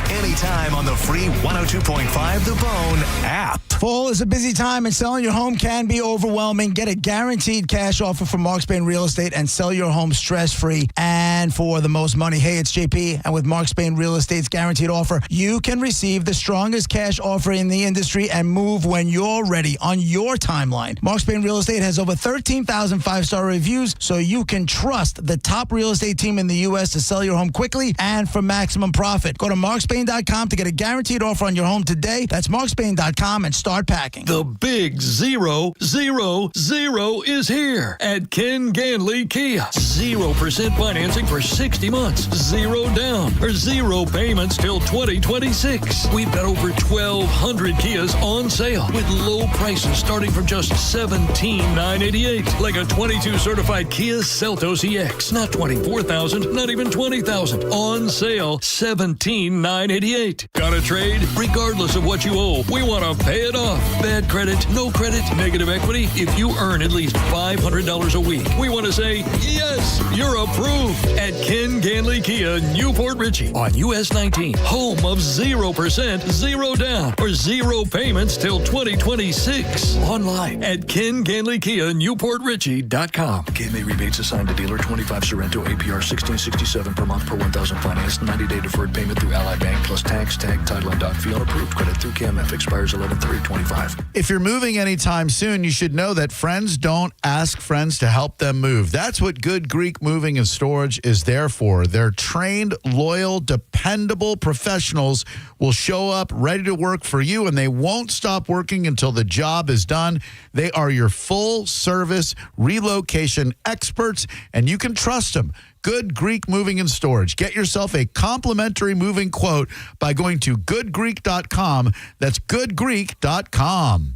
Anytime on the free 102.5 The Bone app. Fall is a busy time and selling your home can be overwhelming. Get a guaranteed cash offer from Mark Spain Real Estate and sell your home stress-free and for the most money. Hey, it's JP, and with Mark Spain Real Estate's guaranteed offer, you can receive the strongest cash offer in the industry and move when you're ready on your timeline. Mark Spain Real Estate has over 13,000 five-star reviews, so you can trust the top real estate team in the U.S. to sell your home quickly and for maximum profit. Go to markspain.com to get a guaranteed offer on your home today. That's markspain.com and start packing. The big 000 is here at Ken Ganley Kia. 0% financing for 60 months, 0 down, or 0 payments till 2026. We've got over 1,200 Kias on sale with low prices starting from just $17,988. Like a 22 certified Kia Seltos EX. Not $24,000, not even $20,000. On sale, $17,988. Got a trade? Regardless of what you owe, we want to pay it off. Bad credit, no credit, negative equity. If you earn at least $500 a week, we want to say, yes, you're approved at Ken Ganley Kia, Newport Richey on US 19. Home of 0%, 0 down, or 0 payments till 2026. Online at KenGanleyKia, NewportRichey.com. KMA rebates assigned to dealer 25 Sorrento APR 1667 per month per 1,000 financed. 90-day deferred payment through Ally Bank plus tax, tag, title, and doc fee on approved credit through KMF expires 11/3/25. If you're moving anytime soon, you should know that friends don't ask friends to help them move. That's what Good Greek Moving and Storage is there for. Their trained, loyal, dependable professionals will show up ready to work for you, and they won't stop working until the job is done. They are your full-service relocation experts, and you can trust them. Good Greek Moving and Storage. Get yourself a complimentary moving quote by going to goodgreek.com. That's goodgreek.com.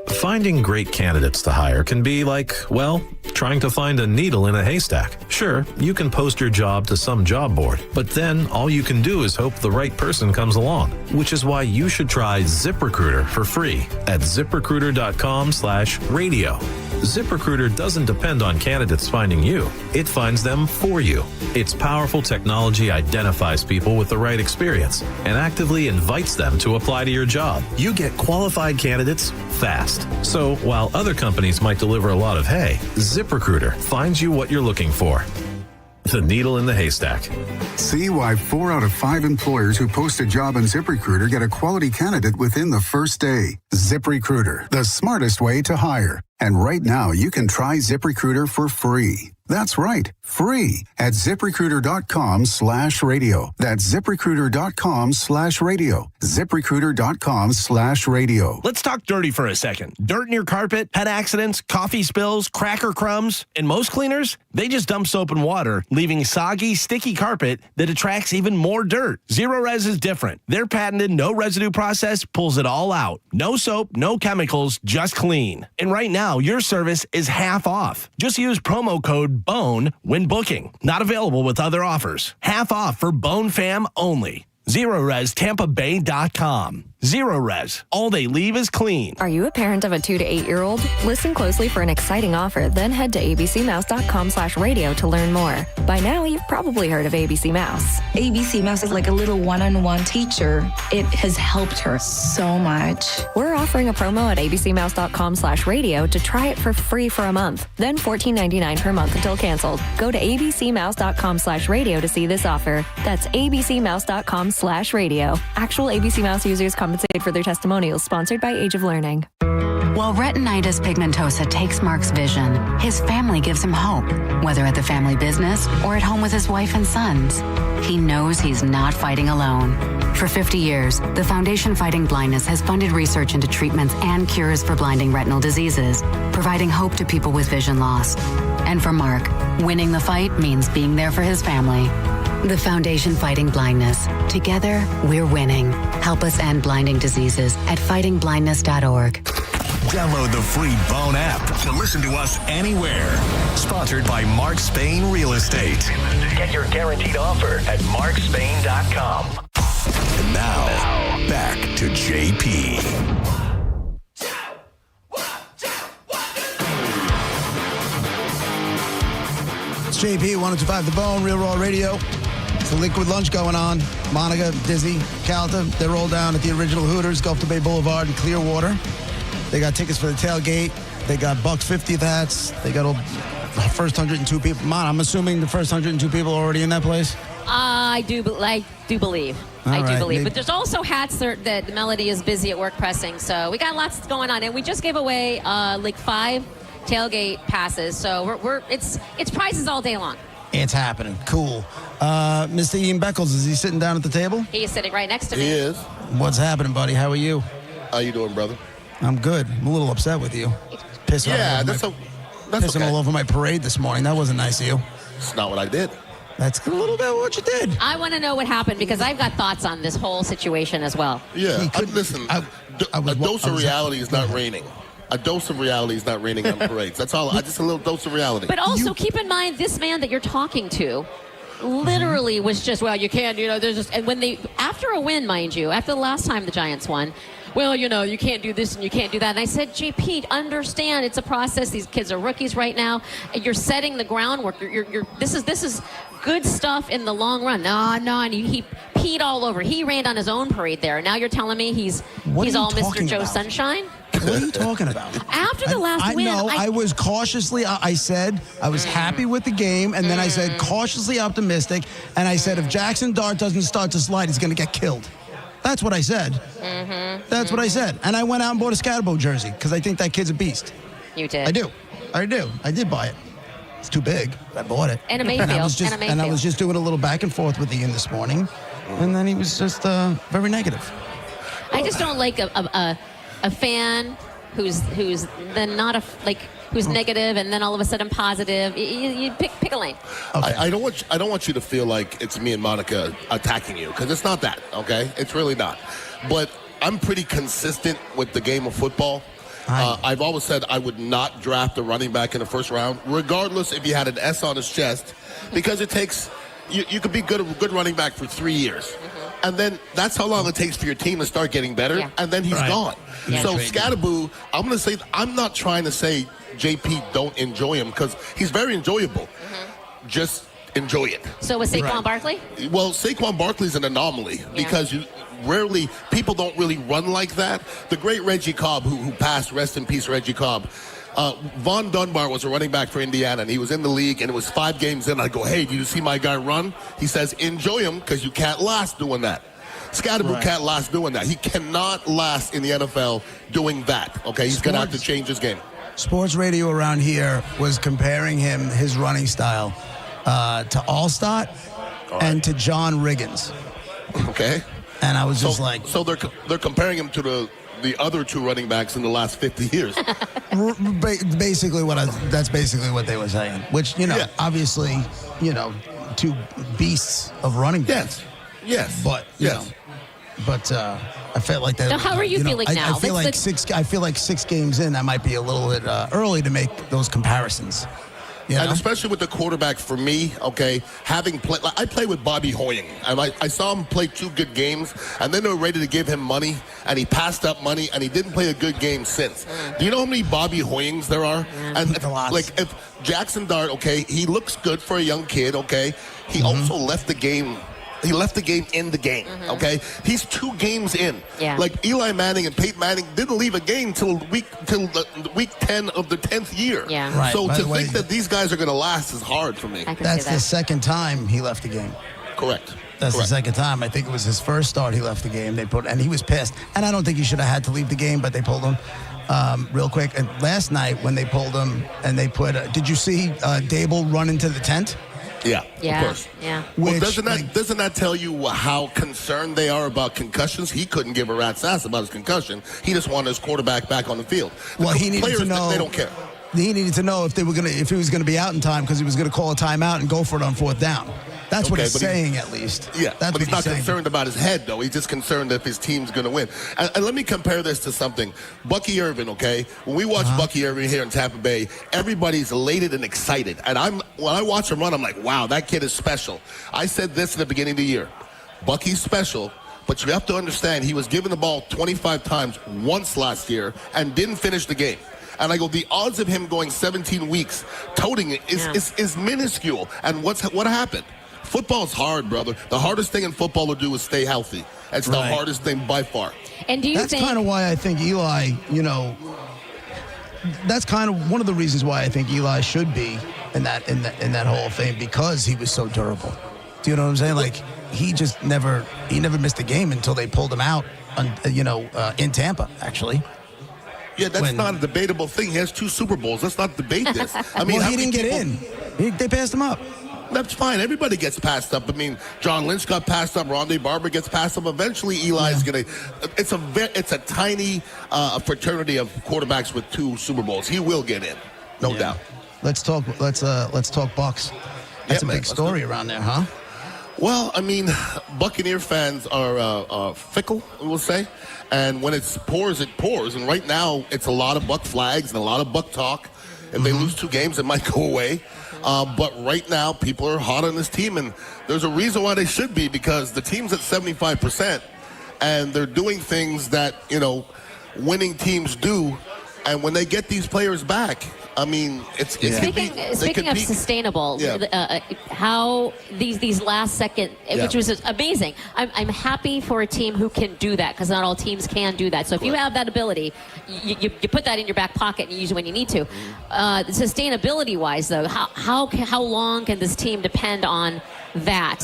Finding great candidates to hire can be like, well, trying to find a needle in a haystack. Sure, you can post your job to some job board, but then all you can do is hope the right person comes along, which is why you should try ZipRecruiter for free at ZipRecruiter.com/radio. ZipRecruiter doesn't depend on candidates finding you. It finds them for you. Its powerful technology identifies people with the right experience and actively invites them to apply to your job. You get qualified candidates fast. So while other companies might deliver a lot of hay, ZipRecruiter finds you what you're looking for. the needle in the haystack. See why 4 out of 5 employers who post a job on ZipRecruiter get a quality candidate within the first day. ZipRecruiter, the smartest way to hire. And right now, you can try ZipRecruiter for free. That's right, free at ZipRecruiter.com/radio. That's ZipRecruiter.com/radio. ZipRecruiter.com/radio. Let's talk dirty for a second. Dirt in your carpet, pet accidents, coffee spills, cracker crumbs. And most cleaners, they just dump soap and water, leaving soggy, sticky carpet that attracts even more dirt. Zero Res is different. Their patented no residue process pulls it all out. No soap, no chemicals, just clean. And right now, your service is half off. Just use promo code BONE when booking. Not available with other offers. Half off for Bone Fam only. ZeroResTampaBay.com. Zero Res. All they leave is clean. Are you a parent of a 2 to 8 year old? Listen closely for an exciting offer, then head to abcmouse.com/radio to learn more. By now, you've probably heard of ABC Mouse. ABC Mouse is like a little one-on-one teacher. It has helped her so much. We're offering a promo at abcmouse.com/radio to try it for free for a month, then $14.99 per month until canceled. Go to abcmouse.com/radio to see this offer. That's abcmouse.com/radio. Actual ABC Mouse users compensated for their testimonials, sponsored by Age of Learning. While retinitis pigmentosa takes Mark's vision, his family gives him hope, whether at the family business or at home with his wife and sons. He knows he's not fighting alone. For 50 years, the Foundation Fighting Blindness has funded research into treatments and cures for blinding retinal diseases, providing hope to people with vision loss. And for Mark, winning the fight means being there for his family. The Foundation Fighting Blindness. Together, we're winning. Help us end blinding diseases at fightingblindness.org. Download the free Bone app to listen to us anywhere. Sponsored by Mark Spain Real Estate. Get your guaranteed offer at markspain.com. And now, back to JP. It's JP, 102.5 The Bone, Real Raw Radio. It's a liquid lunch going on. Monica, Dizzy, Calta, they're all down at the original Hooters, Gulf to Bay Boulevard in Clearwater. They got tickets for the tailgate. They got $1.50 hats. They got all the first 102 people. I'm assuming the first 102 people are already in that place? I do believe. All right, maybe. But there's also hats that Melody is busy at work pressing. So we got lots going on. And we just gave away like 5 tailgate passes. So it's prizes all day long. It's happening. Cool. Mr. Ian Beckles, is he sitting down at the table? He is sitting right next to me. He is. What's happening, buddy? How are you? How you doing, brother? I'm good. I'm a little upset with you. Pissing all over my parade this morning. That wasn't nice of you. It's not what I did. That's a little bit what you did. I want to know what happened because I've got thoughts on this whole situation as well. Yeah, listen, a dose of reality is not raining. A dose of reality is not raining on parades. That's all. Just a little dose of reality. But also keep in mind, this man that you're talking to literally was just, well, you can't, there's just, and when after a win, mind you, after the last time the Giants won, well, you can't do this and you can't do that. And I said, JP, understand, it's a process. These kids are rookies right now. And you're setting the groundwork. This is good stuff in the long run. No, and he peed all over. He ran on his own parade there. Now you're telling me he's all Mr. Joe Sunshine? What are you talking about? After the last win. I was cautiously, I said I was happy with the game, and then I said cautiously optimistic, and I said if Jackson Dart doesn't start to slide, he's going to get killed. That's what I said. That's what I said. And I went out and bought a Scatterbo jersey because I think that kid's a beast. You did. I do. I did buy it. It's too big. I bought it. And a Mayfield. And I was just doing a little back and forth with Ian this morning, and then he was just very negative. I just don't like a fan who's then not who's negative and then all of a sudden positive. You pick a lane. Okay. I don't want you to feel like it's me and Monica attacking you because it's not that. Okay, it's really not. But I'm pretty consistent with the game of football. I've always said I would not draft a running back in the first round, regardless if he had an S on his chest, because it takes you could be a good running back for 3 years. And then that's how long it takes for your team to start getting better, and then he's gone. Yeah. So Scatterboo, I'm not trying to say JP don't enjoy him because he's very enjoyable. Just enjoy it. So was Saquon Barkley? Well, Saquon Barkley's an anomaly because people don't really run like that. The great Reggie Cobb, who passed, rest in peace, Reggie Cobb, Von Dunbar was a running back for Indiana, and he was in the league, and it was 5 games in. I go, hey, do you see my guy run? He says, enjoy him because you can't last doing that. Scatterboo can't last doing that. He cannot last in the NFL doing that, okay? He's going to have to change his game. Sports radio around here was comparing his running style, to Allstott and to John Riggins. Okay. And I was just like... So they're comparing him to the other 2 running backs in the last 50 years. That's basically what they were saying. Which, obviously, 2 beasts of running backs. Yes. But, I felt like that. So how are you feeling now? I feel like 6 games in, that might be a little bit early to make those comparisons. And especially with the quarterback, for me, okay, having played, I played with Bobby Hoying, and I saw him play 2 good games, and then they were ready to give him money, and he passed up money, and he didn't play a good game since. Do you know how many Bobby Hoyings there are? And if Jackson Dart, okay, he looks good for a young kid, okay, he also left the game. He left the game in the game, okay? He's 2 games in. Yeah. Like Eli Manning and Peyton Manning didn't leave a game till week 10 of the 10th year. Yeah. Right. So By to the way, think that these guys are going to last is hard for me. That's the second time he left the game. Correct. That's the second time. I think it was his first start he left the game. And he was pissed. And I don't think he should have had to leave the game, but they pulled him real quick. And last night when they pulled him and they put, did you see Dable run into the tent? Yeah, of course. Yeah. Well, doesn't that tell you how concerned they are about concussions? He couldn't give a rat's ass about his concussion. He just wanted his quarterback back on the field. Well, he needed to know. They don't care. He needed to know if he was going to be out in time because he was going to call a timeout and go for it on 4th down. That's what he's saying, at least. Yeah, that's but he's not saying. concerned about his head, though. He's just concerned if his team's going to win. And let me compare this to something. Bucky Irvin, okay? When we watch Bucky Irvin here in Tampa Bay, everybody's elated and excited. And when I watch him run, I'm like, wow, that kid is special. I said this in the beginning of the year. Bucky's special, but you have to understand he was given the ball 25 times once last year and didn't finish the game. And I go, the odds of him going 17 weeks toting it is minuscule. And what happened? Football's hard, brother. The hardest thing in football to do is stay healthy. It's the hardest thing by far. And do you That's kind of why I think Eli, that's kind of one of the reasons why I think Eli should be in that Hall of Fame, because he was so durable. Do you know what I'm saying? Like he never missed a game until they pulled him out, in Tampa, actually. Yeah, that's not a debatable thing. He has 2 Super Bowls. Let's not debate this. I mean, he didn't get in. They passed him up. That's fine. Everybody gets passed up. I mean, John Lynch got passed up. Rondé Barber gets passed up. Eventually, Eli's going to. It's a tiny fraternity of quarterbacks with 2 Super Bowls. He will get in, no doubt. Let's talk Bucks. That's a big story around there, huh? Well, I mean, Buccaneer fans are fickle, we'll say. And when it pours, it pours. And right now, it's a lot of Buck flags and a lot of Buck talk. If they lose 2 games, it might go away. But right now, people are hot on this team, and there's a reason why they should be, because the team's at 75%, and they're doing things that, winning teams do. And when they get these players back, I mean, Speaking of sustainable, how these last second, which was amazing. I'm happy for a team who can do that, because not all teams can do that. So if you have that ability, you put that in your back pocket and you use it when you need to. Sustainability-wise, though, how long can this team depend on that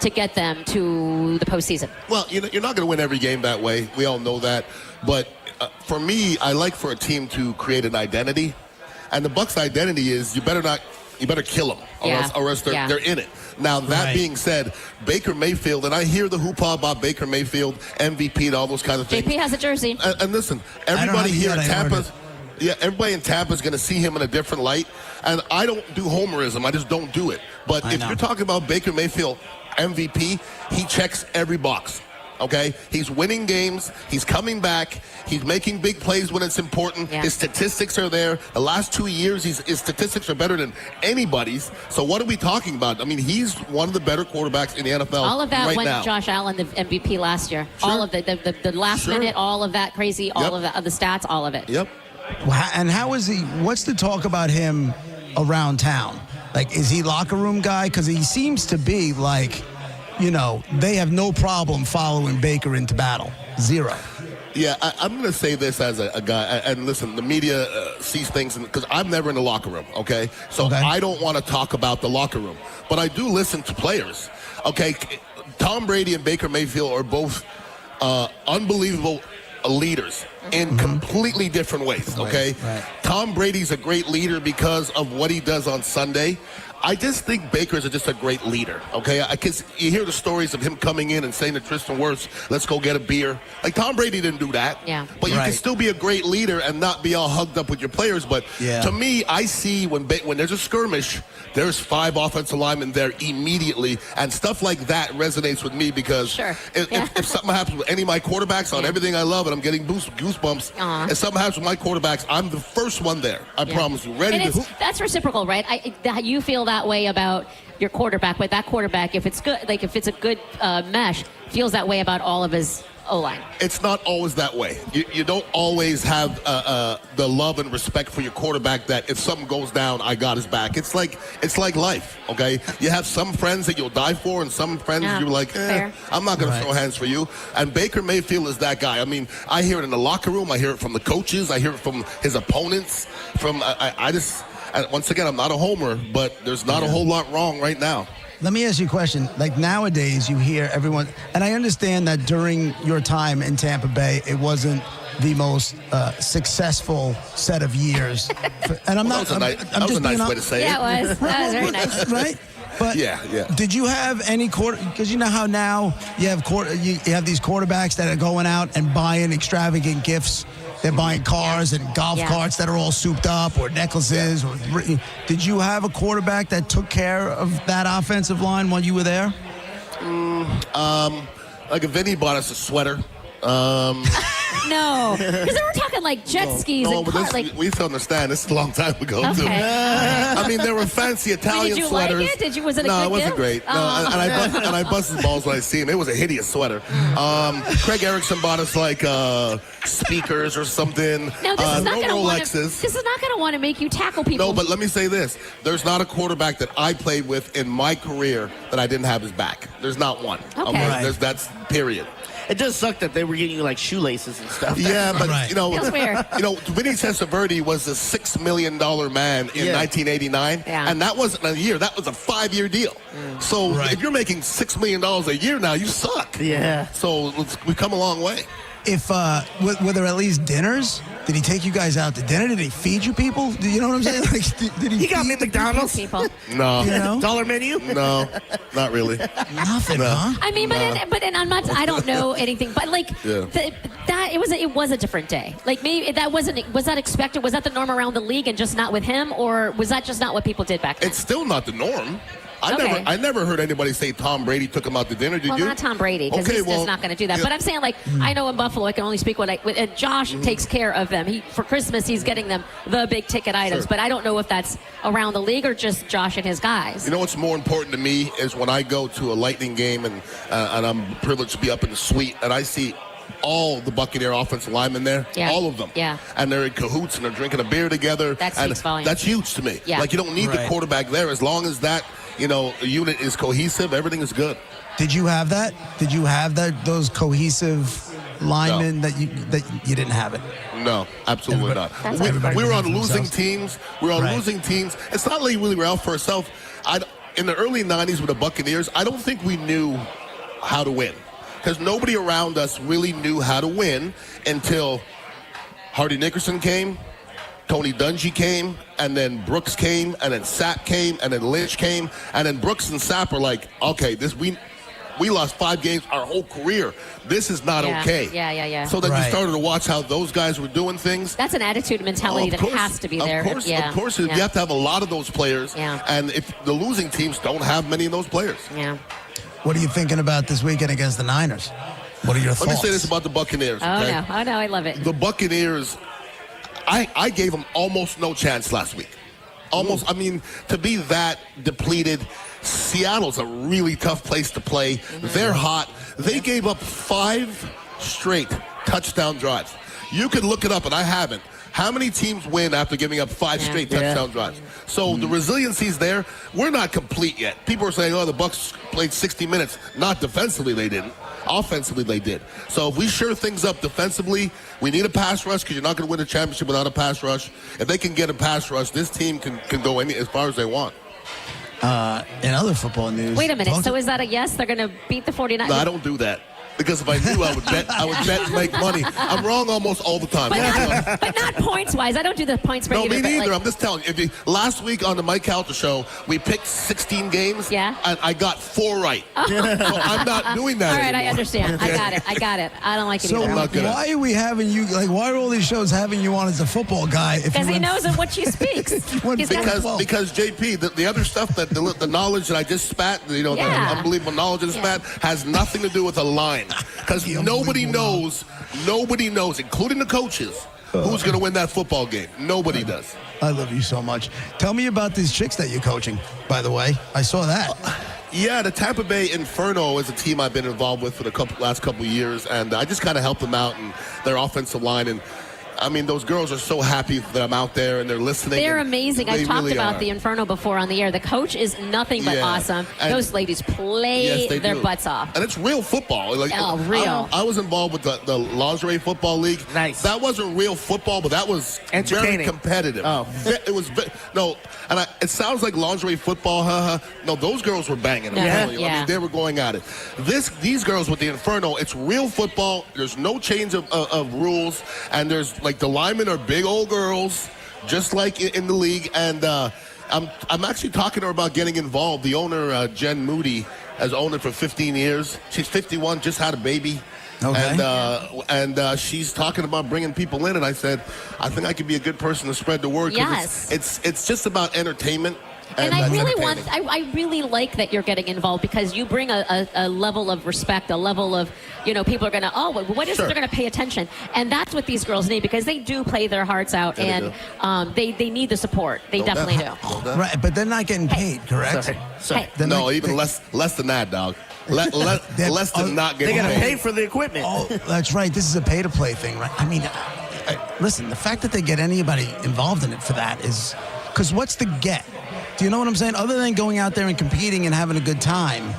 to get them to the postseason? Well, you're not going to win every game that way. We all know that. But for me, I like for a team to create an identity. And the Bucs' identity is you better kill them, or else they're in it. Now, that being said, Baker Mayfield, and I hear the hoopla about Baker Mayfield, MVP, and all those kinds of things. JP has a jersey. And listen, everybody here in Tampa, everybody in Tampa is going to see him in a different light. And I don't do homerism. I just don't do it. But if you're talking about Baker Mayfield, MVP, he checks every box. Okay, he's winning games. He's coming back. He's making big plays when it's important. His statistics are there. The last 2 years, his statistics are better than anybody's. So what are we talking about? I mean, he's one of the better quarterbacks in the NFL. All of that right went now. Josh Allen, the MVP last year. Sure. All of the last minute, all of that crazy, all of the stats, all of it. Yep. And how is he? What's the talk about him around town? Like, is he locker room guy? Because he seems to be like, they have no problem following Baker into battle. Zero. Yeah, I'm going to say this as a guy, and listen, the media sees things because I'm never in the locker room. Okay, so I don't want to talk about the locker room, but I do listen to players. Okay, Tom Brady and Baker Mayfield are both unbelievable leaders in completely different ways. Okay, Tom Brady's a great leader because of what he does on Sunday. I just think Baker's just a great leader, okay? Because you hear the stories of him coming in and saying to Tristan Wirfs, let's go get a beer. Like, Tom Brady didn't do that. Yeah. But you can still be a great leader and not be all hugged up with your players. But to me, I see when there's a skirmish, there's 5 offensive linemen there immediately. And stuff like that resonates with me because if something happens with any of my quarterbacks on everything I love and I'm getting goosebumps, if something happens with my quarterbacks, I'm the first one there. I promise you. That's reciprocal, right? You feel that way about your quarterback, but that quarterback, if it's good, like if it's a good mesh, feels that way about all of his O-line. It's not always that way. You don't always have the love and respect for your quarterback that if something goes down, I got his back. It's like life, okay? You have some friends that you'll die for and some friends you're like, I'm not going to throw hands for you. And Baker Mayfield is that guy. I mean, I hear it in the locker room. I hear it from the coaches. I hear it from his opponents. Once again, I'm not a homer, but there's not a whole lot wrong right now. Let me ask you a question. Like nowadays, you hear everyone, and I understand that during your time in Tampa Bay, it wasn't the most successful set of years. And I'm not. That was a nice way to say it. Yeah, it was. That was very nice. Right? But did you have any because you know how now you have you have these quarterbacks that are going out and buying extravagant gifts. They're buying cars and golf carts that are all souped up, or necklaces. Did you have a quarterback that took care of that offensive line while you were there? Like if Vinny bought us a sweater. No, because they were talking like jet skis and cars. We have to understand. This is a long time ago, too. Okay. I mean, there were fancy Italian sweaters. Did you like it? Was it a No, good it wasn't gift? great. No, and I bust his balls when I see him. It was a hideous sweater. Craig Erickson bought us like speakers or something. Now, this is not going to want Rolexes. to. This is not going to want to make you tackle people. No, but let me say this: there's not a quarterback that I played with in my career that I didn't have his back. There's not one. Okay. Right. That's period. It does suck that they were getting you like shoelaces and stuff. Yeah, but Feels weird. Vinny Testaverde was a $6 million man in 1989, and that wasn't a year. That was a 5-year deal. So if you're making $6 million a year now, you suck. Yeah. So we've come a long way. If were there at least dinners? Did he take you guys out to dinner? Did he feed you people? Do you know what I'm saying? Like, did he got me at McDonald's? People. No. You know? $1 menu? No, not really. Nothing, huh? I mean, but I'm not. I don't know anything. But like it was a different day. Like maybe that wasn't. Was that expected? Was that the norm around the league and just not with him, or was that just not what people did back then? It's still not the norm. I never heard anybody say Tom Brady took him out to dinner. Did you? Well, not Tom Brady, because he's just not going to do that. But I'm saying, like, I know in Buffalo, I can only speak and Josh takes care of them. For Christmas, he's getting them the big ticket items. But I don't know if that's around the league or just Josh and his guys. You know what's more important to me is when I go to a Lightning game and I'm privileged to be up in the suite and I see all the Buccaneer offensive linemen there, all of them. Yeah. And they're in cahoots and they're drinking a beer together. That speaks volumes. That's huge to me. Yeah. Like, you don't need the quarterback there as long as that, unit is cohesive, everything is good. Did you have that? Did you have those cohesive linemen that you didn't have it? No, absolutely not. We were on losing teams. We were on losing teams. It's not like we were out for ourselves. In the early 90s with the Buccaneers, I don't think we knew how to win. Because nobody around us really knew how to win until Hardy Nickerson came, Tony Dungy came, and then Brooks came, and then Sapp came, and then Lynch came, and then Brooks and Sapp were like, okay, we lost 5 games our whole career. This is not okay. Yeah. So then you started to watch how those guys were doing things. That's an attitude and mentality that has to be there. Of course. You have to have a lot of those players. Yeah. And if the losing teams don't have many of those players. Yeah. What are you thinking about this weekend against the Niners? What are your thoughts? Let me say this about the Buccaneers. Oh, no, I love it. The Buccaneers, I gave them almost no chance last week. Almost. I mean, to be that depleted, Seattle's a really tough place to play. They're hot. They gave up 5 straight touchdown drives. You could look it up, and I haven't. How many teams win after giving up 5 straight touchdown drives? So the resiliency's there. We're not complete yet. People are saying, the Bucs played 60 minutes. Not defensively, they didn't. Offensively, they did. So if we shore things up defensively, we need a pass rush because you're not going to win a championship without a pass rush. If they can get a pass rush, this team can go as far as they want. In other football news. Wait a minute. So is that a yes? They're going to beat the 49ers? No, I don't do that. Because if I knew, I would bet and make money. I'm wrong almost all the time. But not points-wise. I don't do the points for No, either. me neither. I'm just telling you. Last week on the Mike Calta show, we picked 16 games. Yeah. And I got 4 right. So I'm not doing that All right, anymore. I understand. I got it. I don't like it So either. why are we having you, why are all these shows having you on as a football guy? Because he knows what she speaks. Because JP, the other stuff, that the knowledge that I just spat, the unbelievable knowledge I just spat, has nothing to do with a line. Because nobody knows, including the coaches, who's going to win that football game. Nobody does. I love you so much. Tell me about these chicks that you're coaching, by the way. I saw that. Yeah, the Tampa Bay Inferno is a team I've been involved with for the last couple of years, and I just kind of help them out in their offensive line. And I mean, those girls are so happy that I'm out there and they're listening. They're amazing. I've talked about the Inferno before on the air. The coach is nothing but awesome. And those ladies play their butts off. And it's real football. Real. I was involved with the Lingerie Football League. Nice. That wasn't real football, but that was very competitive. Oh. It was, it sounds like lingerie football, No, those girls were banging. I'm telling you. I mean, they were going at it. These girls with the Inferno, it's real football. There's no change of rules, and there's the linemen are big old girls, just like in the league. And I'm actually talking to her about getting involved. The owner, Jen Moody, has owned it for 15 years. She's 51, just had a baby. Okay. And she's talking about bringing people in. And I said, I think I could be a good person to spread the word. Yes. It's just about entertainment. And I really like that you're getting involved because you bring a level of respect, a level of, people are going to, what is it? They're going to pay attention. And that's what these girls need because they do play their hearts out and they need the support. They definitely do. Right, but they're not getting paid, correct? Sorry. No, even less than that, dog. Less than not getting paid. They got to pay for the equipment. Oh, that's right. This is a pay-to-play thing, right? I mean, listen, the fact that they get anybody involved in it for that is because what's the get? Do you know what I'm saying? Other than going out there and competing and having a good time,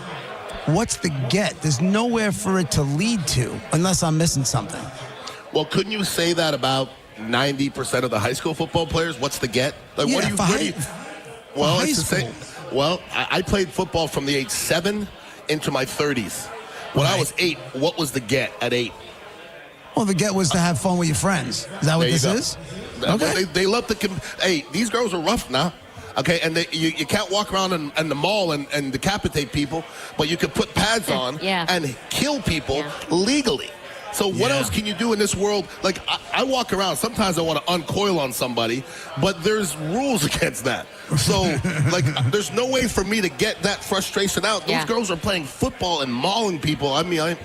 what's the get? There's nowhere for it to lead to unless I'm missing something. Well, couldn't you say that about 90% of the high school football players? What's the get? Well, it's the same. Well, I played football from the age 7 into my 30s. When I was 8, what was the get at 8? Well, the get was to have fun with your friends. Is that what this is? Okay. They love to hey, these girls are rough now. Okay, and you can't walk around in the mall and decapitate people, but you can put pads on and kill people legally. So what else can you do in this world? Like, I walk around, sometimes I want to uncoil on somebody, but there's rules against that. So, there's no way for me to get that frustration out. Those girls are playing football and mauling people. I mean, I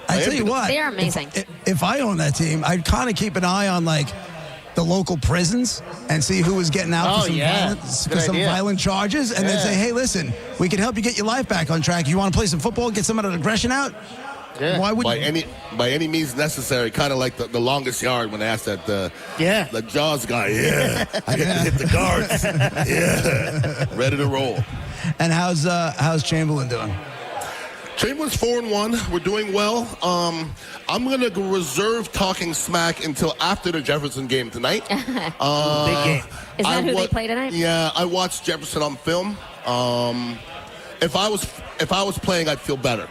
tell you what. They are amazing. If I own that team, I'd kind of keep an eye on, the local prisons and see who was getting out for some violent charges and then say, hey, listen, we can help you get your life back on track. You want to play some football, get some of that aggression out? Yeah. Why would by any means necessary, kind of like the longest yard when they asked that the Jaws guy, I get to hit the guards. Ready to roll. And how's Chamberlain doing? Chamberlain's 4-1. We're doing well. I'm going to reserve talking smack until after the Jefferson game tonight. Big game. Is that who they play tonight? Yeah, I watched Jefferson on film. If I was playing, I'd feel better.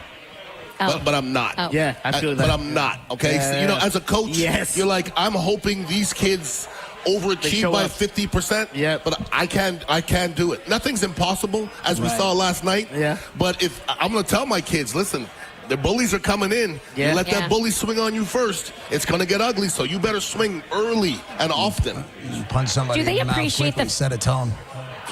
But I'm not. Oh. Yeah, I feel that. But I'm not. Okay, so, as a coach, you're like, I'm hoping these kids overachieve by 50%. Yeah, but I can't do it. Nothing's impossible, as we saw last night. Yeah. But if I'm going to tell my kids, listen, the bullies are coming in. Yeah. You let that bully swing on you first. It's going to get ugly. So you better swing early and often. You punch somebody. Do they appreciate the set a tone?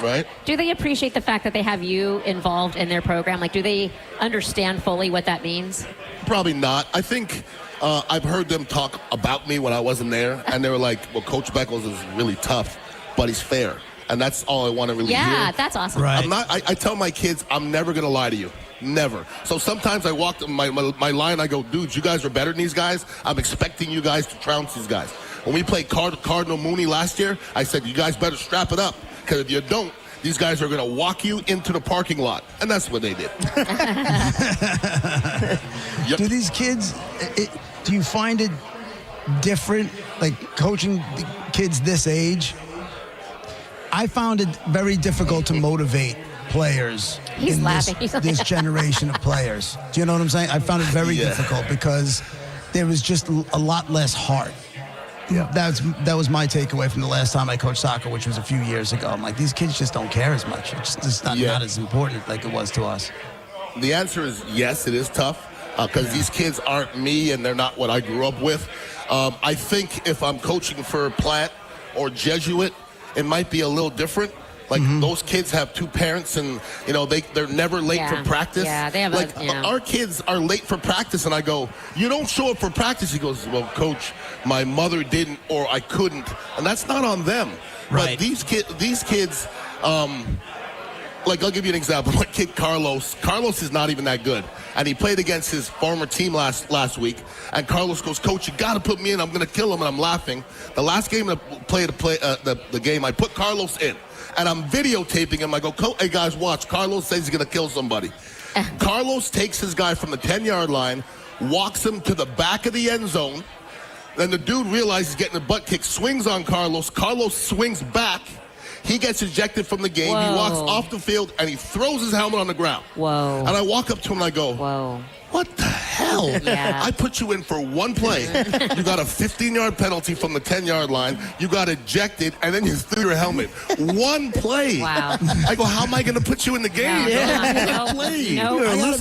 Right. Do they appreciate the fact that they have you involved in their program? Do they understand fully what that means? Probably not. I think I've heard them talk about me when I wasn't there, and they were like, well, Coach Beckles is really tough, but he's fair. And that's all I want to really hear. Yeah, that's awesome. Right. I tell my kids, I'm never going to lie to you. Never. So sometimes I walk to my line, I go, dudes, you guys are better than these guys. I'm expecting you guys to trounce these guys. When we played Cardinal Mooney last year, I said, you guys better strap it up. Because if you don't, these guys are going to walk you into the parking lot. And that's what they did. Yep. Do these kids, do you find it different, like coaching the kids this age? I found it very difficult to motivate players He's in laughing. this generation of players. Do you know what I'm saying? I found it very difficult because there was just a lot less heart. Yeah. That was my takeaway from the last time I coached soccer, which was a few years ago. I'm like, these kids just don't care as much. It's just not as important like it was to us. The answer is yes, it is tough because these kids aren't me and they're not what I grew up with. I think if I'm coaching for Platt or Jesuit, it might be a little different. Like those kids have two parents, and they're never late for practice. Yeah, they have our kids are late for practice, and I go, "You don't show up for practice." He goes, "Well, coach, my mother didn't, or I couldn't," and that's not on them. Right. But these kids, like I'll give you an example. My kid Carlos is not even that good, and he played against his former team last week. And Carlos goes, "Coach, you got to put me in. I'm going to kill him." And I'm laughing. The last game I played, the game I put Carlos in. And I'm videotaping him. I go, "Hey, guys, watch. Carlos says he's going to kill somebody." Carlos takes his guy from the 10-yard line, walks him to the back of the end zone. Then the dude realizes he's getting a butt kick, swings on Carlos. Carlos swings back. He gets ejected from the game. Whoa. He walks off the field, and he throws his helmet on the ground. Whoa. And I walk up to him, and I go, whoa. What the hell? Yeah. I put you in for one play. You got a 15-yard penalty from the 10-yard line. You got ejected, and then you threw your helmet. One play. Wow. I go, how am I going to put you in the game? Yeah. One play. No. I gotta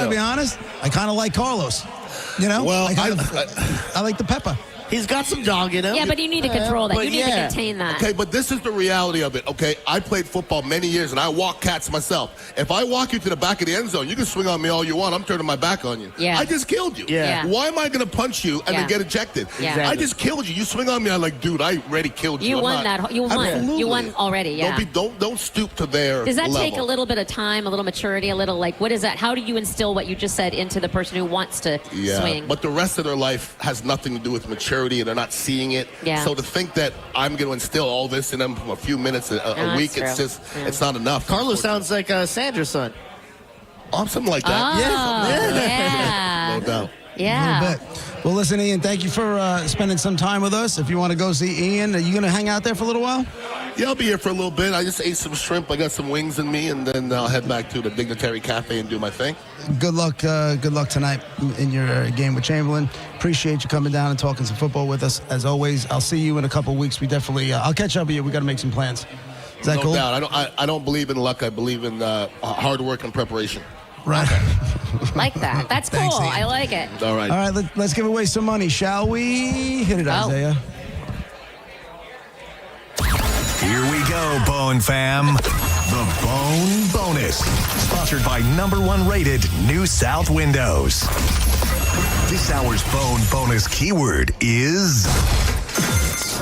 be honest. I kind of like Carlos. Well, I like the pepper. He's got some dog in him. Yeah, but you need to control that. You need to contain that. Okay, but this is the reality of it, okay? I played football many years, and I walk cats myself. If I walk you to the back of the end zone, you can swing on me all you want. I'm turning my back on you. Yeah. I just killed you. Yeah. Why am I going to punch you and then get ejected? Yeah. I just killed you. You swing on me, I'm like, dude, I already killed you. You I'm won not- that. You won. Absolutely. You won already. Yeah. Don't stoop to their Does that level. take a little bit of time, a little maturity, a little what is that? How do you instill what you just said into the person who wants to swing? But the rest of their life has nothing to do with maturity, and they're not seeing it. Yeah. So to think that I'm going to instill all this in them from a few minutes a week, it's true. just it's not enough. Carlos sounds like Sandra's son. Oh, something like that. Yeah. No doubt. Yeah. A little bit. Well, listen, Ian, thank you for spending some time with us. If you want to go see Ian, are you going to hang out there for a little while? Yeah, I'll be here for a little bit. I just ate some shrimp. I got some wings in me, and then I'll head back to the Dignitary Cafe and do my thing. Good luck tonight in your game with Chamberlain. Appreciate you coming down and talking some football with us. As always, I'll see you in a couple weeks. We definitely, I'll catch up with you. We got to make some plans. Is that cool? No doubt. I don't believe in luck. I believe in hard work and preparation. Right. Like that. That's cool. Thanks, Ian. I like it. All right. All right, let's give away some money, shall we? Hit it, Isaiah. Here we go, Bone fam. The Bone Bonus. Sponsored by #1 rated New South Windows. This hour's Bone Bonus keyword is...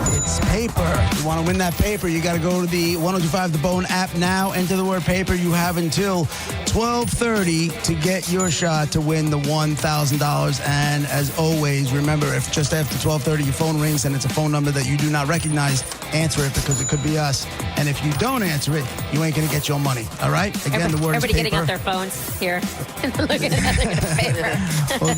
It's paper. You want to win that paper, you got to go to the 1025 The Bone app now. Enter the word paper. You have until 12:30 to get your shot to win the $1,000. And as always, remember, if just after 12:30 your phone rings and it's a phone number that you do not recognize, answer it because it could be us. And if you don't answer it, you ain't going to get your money. All right? Again, the word is Everybody paper. getting out their phones here. Looking at the paper. Well,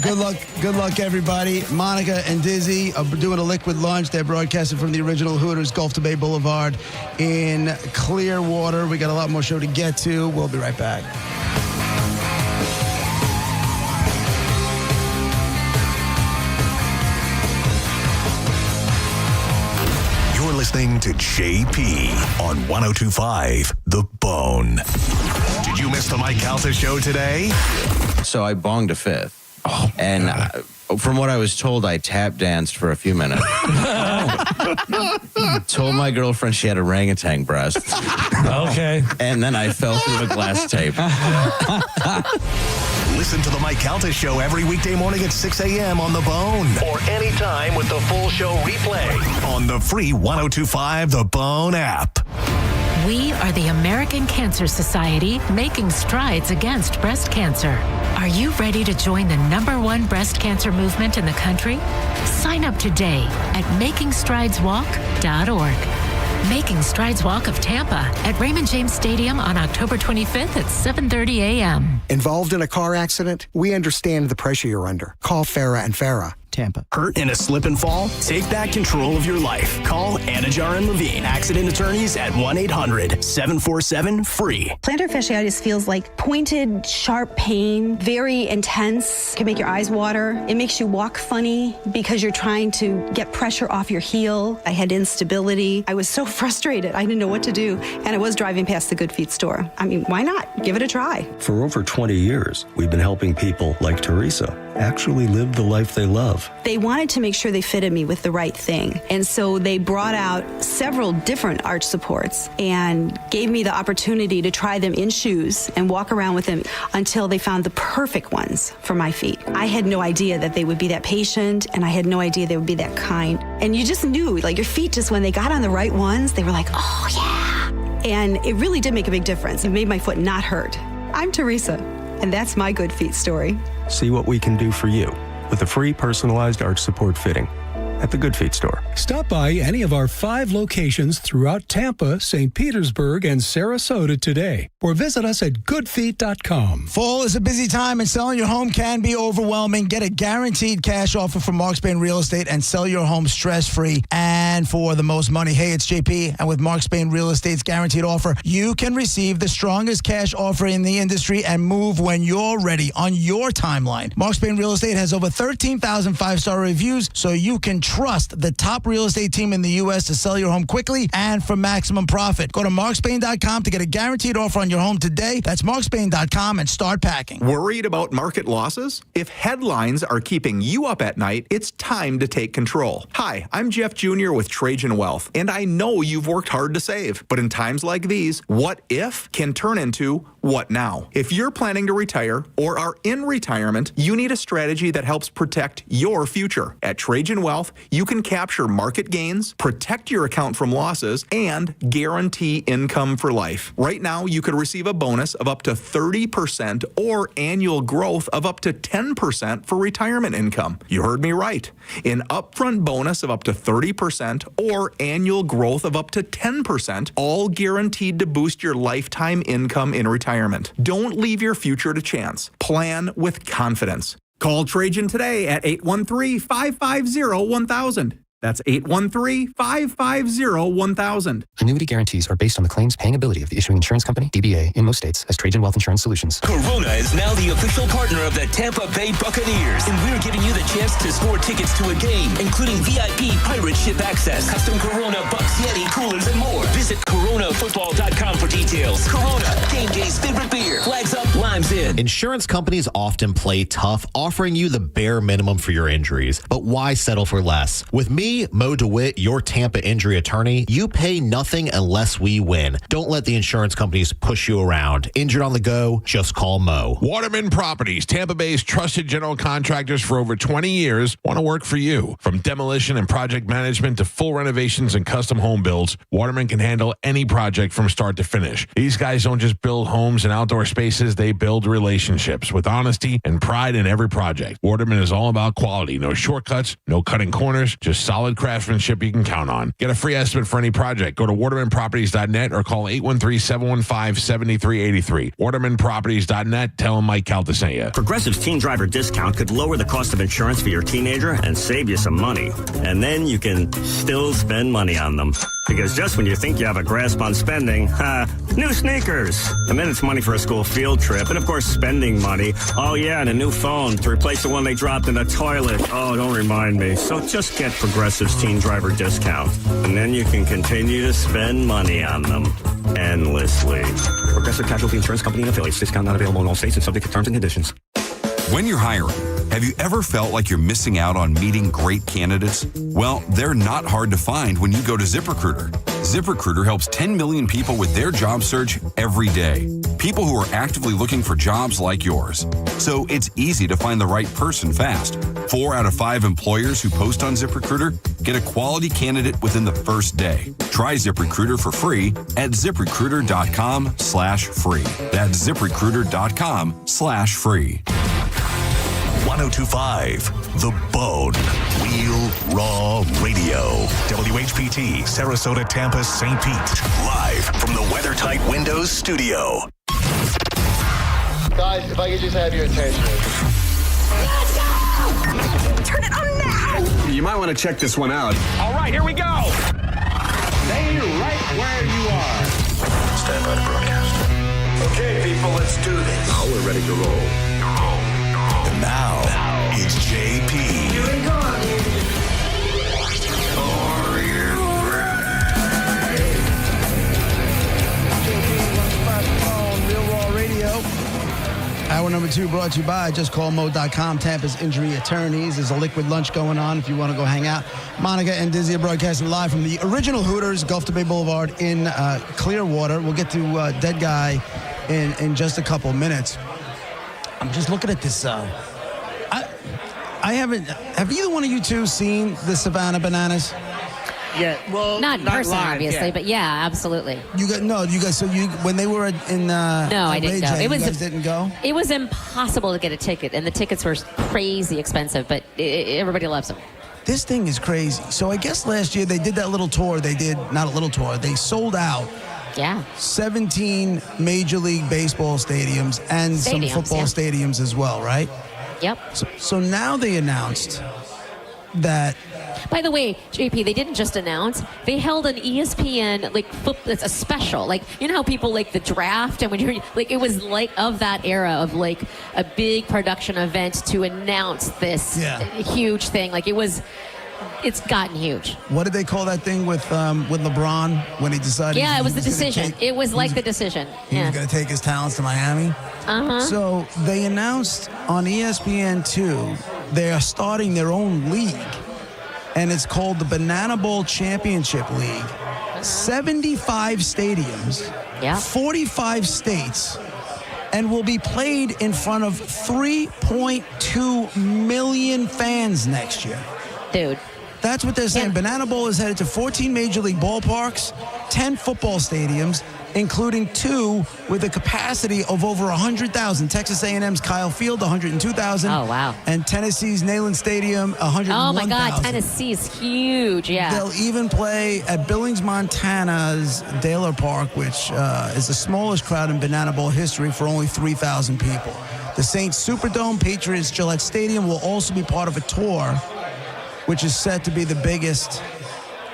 good luck, everybody. Monica and Dizzy are doing a liquid lunch. They're broadcasting from the original Hooters, Gulf to Bay Boulevard in Clearwater. We got a lot more show to get to. We'll be right back. You're listening to JP on 1025 The Bone. Did you miss the Mike Calta show today? So I bonged a fifth. And from what I was told, I tap danced for a few minutes. Told my girlfriend she had orangutan breasts. Okay. And then I fell through the glass tape. Listen to the Mike Calta show every weekday morning at 6 a.m. on The Bone. Or anytime with the full show replay on the free 1025 The Bone app. We are the American Cancer Society, making strides against breast cancer. Are you ready to join the #1 breast cancer movement in the country? Sign up today at makingstrideswalk.org. Making Strides Walk of Tampa at Raymond James Stadium on October 25th at 7:30 a.m. Involved in a car accident? We understand the pressure you're under. Call Farah and Farah. Tampa. Hurt in a slip and fall? Take back control of your life. Call Anajar and Levine, accident attorneys at 1-800-747-FREE. Plantar fasciitis feels like pointed, sharp pain, very intense. It can make your eyes water. It makes you walk funny because you're trying to get pressure off your heel. I had instability. I was so frustrated. I didn't know what to do. And I was driving past the Good Feet store. I mean, why not? Give it a try. For over 20 years, we've been helping people like Teresa actually live the life they love. They wanted to make sure they fitted me with the right thing. And so they brought out several different arch supports and gave me the opportunity to try them in shoes and walk around with them until they found the perfect ones for my feet. I had no idea that they would be that patient, and I had no idea they would be that kind. And you just knew, like, your feet just, when they got on the right ones, they were like, oh yeah. And it really did make a big difference. It made my foot not hurt. I'm Teresa, and that's my Good Feet story. See what we can do for you with a free personalized arch support fitting at the Good Feet store. Stop by any of our 5 locations throughout Tampa, St. Petersburg, and Sarasota today, or visit us at goodfeet.com. Fall is a busy time, and selling your home can be overwhelming. Get a guaranteed cash offer from Mark Spain Real Estate and sell your home stress-free and for the most money. Hey, it's JP, and with Mark Spain Real Estate's guaranteed offer, you can receive the strongest cash offer in the industry and move when you're ready on your timeline. Mark Spain Real Estate has over 13,000 5-star reviews, so you can trust the top real estate team in the U.S. to sell your home quickly and for maximum profit. Go to markspain.com to get a guaranteed offer on your home today. That's markspain.com and start packing. Worried about market losses? If headlines are keeping you up at night, it's time to take control. Hi, I'm Jeff Jr. with Trajan Wealth, and I know you've worked hard to save. But in times like these, what if can turn into what now? If you're planning to retire or are in retirement, you need a strategy that helps protect your future. At Trajan Wealth, you can capture market gains, protect your account from losses, and guarantee income for life. Right now, you could receive a bonus of up to 30% or annual growth of up to 10% for retirement income. You heard me right. An upfront bonus of up to 30% or annual growth of up to 10%, all guaranteed to boost your lifetime income in retirement. Don't leave your future to chance. Plan with confidence. Call Trajan today at 813-550-1000. That's 813-550-1000. Annuity guarantees are based on the claims paying ability of the issuing insurance company, DBA, in most states as Trajan Wealth Insurance Solutions. Corona is now the official partner of the Tampa Bay Buccaneers, and we're giving you the chance to score tickets to a game, including VIP pirate ship access, custom Corona Bucks Yeti coolers, and more. Visit coronafootball.com for details. Corona, game day's favorite beer. Flags up, limes in. Insurance companies often play tough, offering you the bare minimum for your injuries. But why settle for less? With me, Mo DeWitt, your Tampa injury attorney, you pay nothing unless we win. Don't let the insurance companies push you around. Injured on the go, just call Mo. Waterman Properties, Tampa Bay's trusted general contractors for over 20 years, want to work for you. From demolition and project management to full renovations and custom home builds, Waterman can handle any project from start to finish. These guys don't just build homes and outdoor spaces, they build relationships with honesty and pride in every project. Waterman is all about quality. No shortcuts, no cutting corners, just solid craftsmanship you can count on. Get a free estimate for any project. Go to watermanproperties.net or call 813-715-7383. watermanproperties.net. Tell them Mike Calta sent you. Progressive's Teen Driver discount could lower the cost of insurance for your teenager and save you some money. And then you can still spend money on them. Because just when you think you have a grasp on spending, new sneakers. And then it's money for a school field trip. And of course, spending money. Oh yeah, and a new phone to replace the one they dropped in the toilet. Oh, don't remind me. So just get Progressive's Teen Driver discount. And then you can continue to spend money on them endlessly. Progressive Casualty Insurance Company and affiliates. Discount not available in all states and subject to terms and conditions. When you're hiring, have you ever felt like you're missing out on meeting great candidates? Well, they're not hard to find when you go to ZipRecruiter. ZipRecruiter helps 10 million people with their job search every day. People who are actively looking for jobs like yours. So it's easy to find the right person fast. 4 out of 5 employers who post on ZipRecruiter get a quality candidate within the first day. Try ZipRecruiter for free at ZipRecruiter.com/free. That's ZipRecruiter.com/free. 1025 The Bone. Real Raw Radio. WHPT, Sarasota, Tampa, St. Pete. Live from the WeatherTight Windows studio. Guys, if I could just have your attention. Turn it on now! You might want to check this one out. All right, here we go! Stay right where you are. Stand by to broadcast. Okay, people, let's do this. Now we're ready to roll. And now, it's JP. Here we go. Are you Real Raw Radio. Hour number 2 brought to you by JustCallMo.com, Tampa's injury attorneys. There's a liquid lunch going on if you want to go hang out. Monica and Dizzy are broadcasting live from the original Hooters, Gulf to Bay Boulevard in Clearwater. We'll get to Dead Guy in just a couple minutes. I'm just looking at this. I haven't. Have either one of you two seen the Savannah Bananas? Yeah, well, not in person, live, obviously, yeah. but yeah, absolutely. You guys. So when they were in No, I didn't go. You guys didn't go. It was impossible to get a ticket, and the tickets were crazy expensive. But everybody loves them. This thing is crazy. So I guess last year they did that little tour. They did not a little tour. They sold out. Yeah. 17 Major League Baseball stadiums and some football stadiums as well, right? Yep. So now they announced that. By the way, JP, they didn't just announce. They held an ESPN it's a special. Like, you know how people like the draft, and when you're like, it was like of that era of like a big production event to announce this huge thing. Like it's gotten huge. What did they call that thing with LeBron when he decided? Yeah, it was the decision. It was like the decision. He was going to take his talents to Miami. Uh-huh. So they announced on ESPN2 they are starting their own league. And it's called the Banana Bowl Championship League. 75 stadiums, 45 states, and will be played in front of 3.2 million fans next year. Dude. That's what they're saying. Banana Bowl is headed to 14 Major League ballparks, 10 football stadiums, including 2 with a capacity of over 100,000. Texas A&M's Kyle Field, 102,000. Oh, wow. And Tennessee's Neyland Stadium, 101,000. Oh, my God. Tennessee's huge, yeah. They'll even play at Billings, Montana's Daler Park, which is the smallest crowd in Banana Bowl history for only 3,000 people. The Saints Superdome, Patriots Gillette Stadium will also be part of a tour, which is set to be the biggest.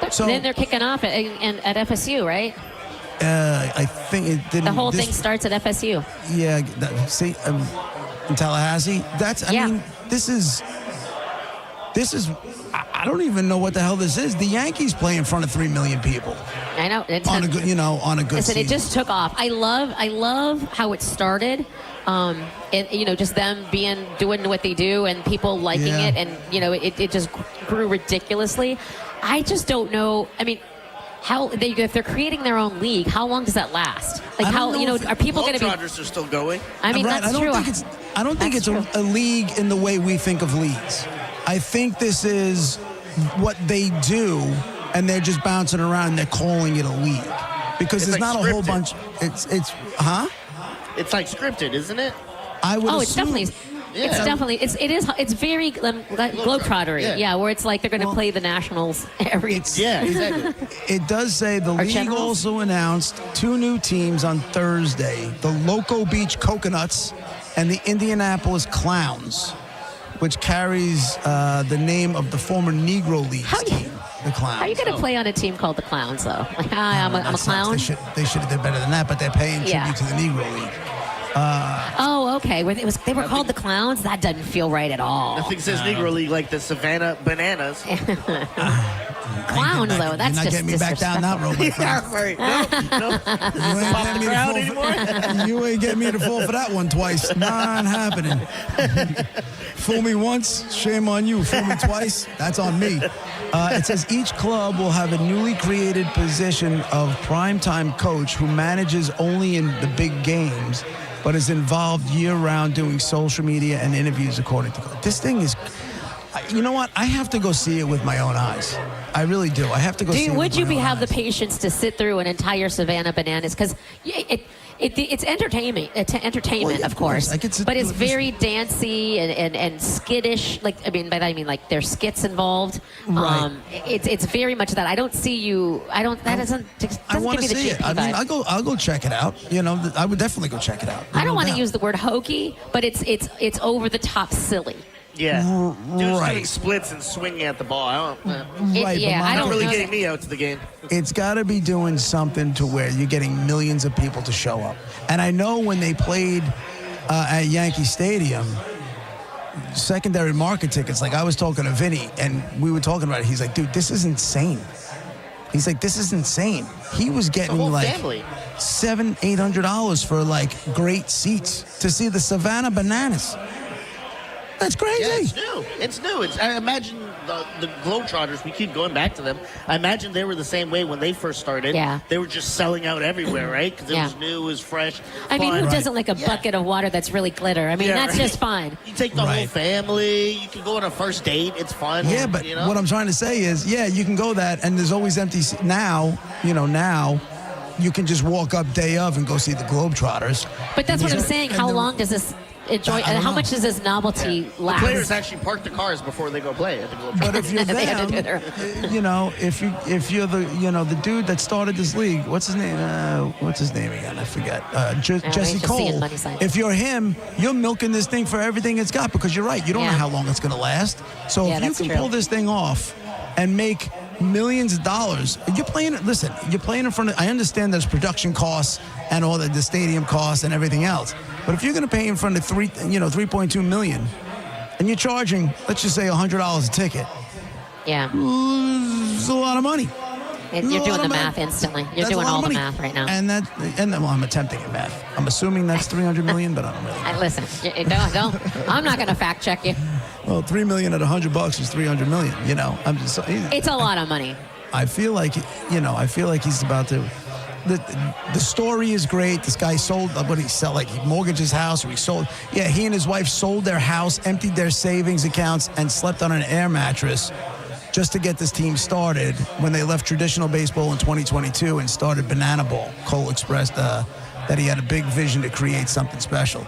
So then they're kicking off at FSU, right? I think it didn't. The whole thing starts at FSU. Yeah, in Tallahassee. I mean, this is. I don't even know what the hell this is. The Yankees play in front of 3 million people. I know. On a good Listen, season. it just took off. I love how it started. And just them doing what they do and people liking it, and it just grew ridiculously. I just don't know. I mean, if they're creating their own league, how long does that last? Like, are people going to be? Globetrotters are still going. I mean, right, that's true. I don't think it's a league in the way we think of leagues. I think this is what they do, and they're just bouncing around and they're calling it a league because there's not a whole bunch. It's It's like scripted, isn't it? I would. It's definitely. It's very globetrottery. Yeah, where it's like they're going to play the Nationals every. Exactly. It does say the league also announced 2 new teams on Thursday: the Loco Beach Coconuts and the Indianapolis Clowns, which carries the name of the former Negro League team, the Clowns. How are you going to play on a team called the Clowns, though? Like, hi, I'm a clown. They should have done better than that, but they're paying tribute to the Negro League. Okay. They were called the Clowns? That doesn't feel right at all. Nothing says Negro League like the Savannah Bananas. Clowns, though. That's you're not just getting me back down that road, my friend. You ain't getting me to fall for that one twice. Not happening. Fool me once, shame on you. Fool me twice, that's on me. It says each club will have a newly created position of primetime coach who manages only in the big games, but is involved year-round doing social media and interviews, according to coach. This thing is... You know what? I have to go see it with my own eyes. I really do. I have to go see it with my own eyes. Would you have the patience to sit through an entire Savannah Bananas? Because It's entertainment. It's entertainment, Well, of course. Like but it's very dancey and skittish. Like, I mean, by that I mean like there's skits involved. Right. It's very much that. I don't see you. I don't. That doesn't I want give to me the see JP it. I mean, vibe. I'll go check it out. You know, I would definitely go check it out. I don't want to doubt. use the word hokey, but it's over the top silly. Yeah. Dude's Right. doing splits and swinging at the ball. Right, but I don't really know getting that. me out to the game. It's got to be doing something to where you're getting millions of people to show up. And I know when they played at Yankee Stadium, secondary market tickets, like I was talking to Vinny and we were talking about it. He's like, dude, this is insane. He's like, this is insane. He was getting whole like family. $700-800 for like great seats to see the Savannah Bananas. That's crazy. Yeah, it's new. It's new. I imagine the Globetrotters, we keep going back to them. I imagine they were the same way when they first started. Yeah. They were just selling out everywhere, right? Because it was new, it was fresh. I mean, fun. who doesn't like a bucket of water that's really glitter? I mean, Yeah, that's right. just fine. You take the whole family. You can go on a first date. It's fun. Yeah, but you know? what I'm trying to say is, yeah, you can go that, and there's always empty now, now you can just walk up day of and go see the Globetrotters. But that's what I'm So- saying. and How the- long does this enjoy? I don't How know. much does this novelty The last? players actually park the cars before they go play at the Globetrotters. But if you're They had to do them, their- if you're the dude that started this league, what's his name? What's his name again? I forget. Jesse he's just seeing Cole. money signs. If you're him, you're milking this thing for everything it's got because you're right. You don't know how long it's going to last. So Yeah, if you that's can true. pull this thing off and make millions of dollars, you're playing. Listen, you're playing in front of. I understand there's production costs and all the stadium costs and everything else. But if you're going to pay in front of 3.2 million, and you're charging, let's just say $100 a ticket. Yeah. It's a lot of money. You're doing the math instantly. You're That's a doing lot of all the money. math right now. And well, I'm attempting a math. I'm assuming that's 300 million, but I don't really. Listen, don't. I'm not going to fact check you. Well, 3 million at $100 is 300 million. I'm just. It's a lot of money. I feel like he's about to. The story is great. This guy sold. What did he sell? Like he mortgaged his house, or he sold. Yeah, he and his wife sold their house, emptied their savings accounts, and slept on an air mattress just to get this team started when they left traditional baseball in 2022 and started Banana Ball. Cole expressed that he had a big vision to create something special.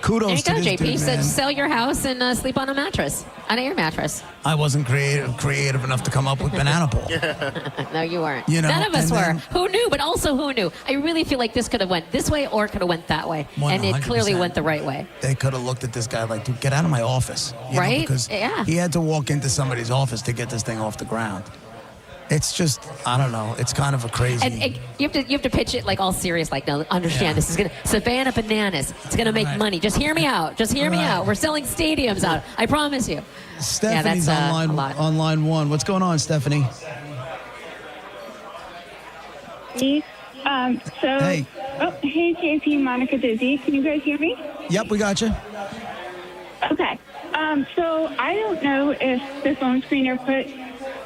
Kudos There you to go, this JP. dude, Said man. sell your house and sleep on a mattress, an air mattress. I wasn't creative enough to come up with Banana Ball. No, you weren't. You know, None of us and were. then- Who knew? But also, who knew? I really feel like this could have went this way or it could have went that way, and it clearly 100%. went the right way. They could have looked at this guy like, dude, get out of my office. You know, Right? because Yeah. he had to walk into somebody's office to get this thing off the ground. It's just, I don't know. It's kind of a crazy. And you have to pitch it like all serious. Like, no, understand this is gonna Savannah Bananas. It's gonna make money. Just hear me out. Just hear me out. We're selling stadiums out. I promise you. Stephanie,'s yeah, that's on a lot. line one. What's going on, Stephanie? Hey. Hey. Oh, hey, JP, Monica Dizzy. Can you guys hear me? Yep, we got you. Okay. So I don't know if the phone screener put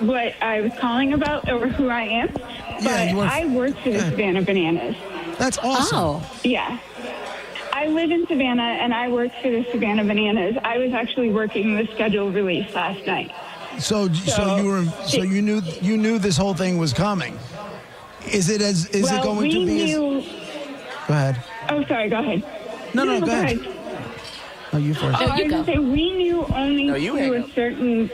what I was calling about or who I am, but I work for the Savannah Bananas. That's awesome. Oh. Yeah. I live in Savannah, and I work for the Savannah Bananas. I was actually working the schedule release last night. So you knew this whole thing was coming. Is it going to be? Go ahead. Oh, sorry. Go ahead. No, go ahead. Oh, you first. I was going to say we knew only to a certain.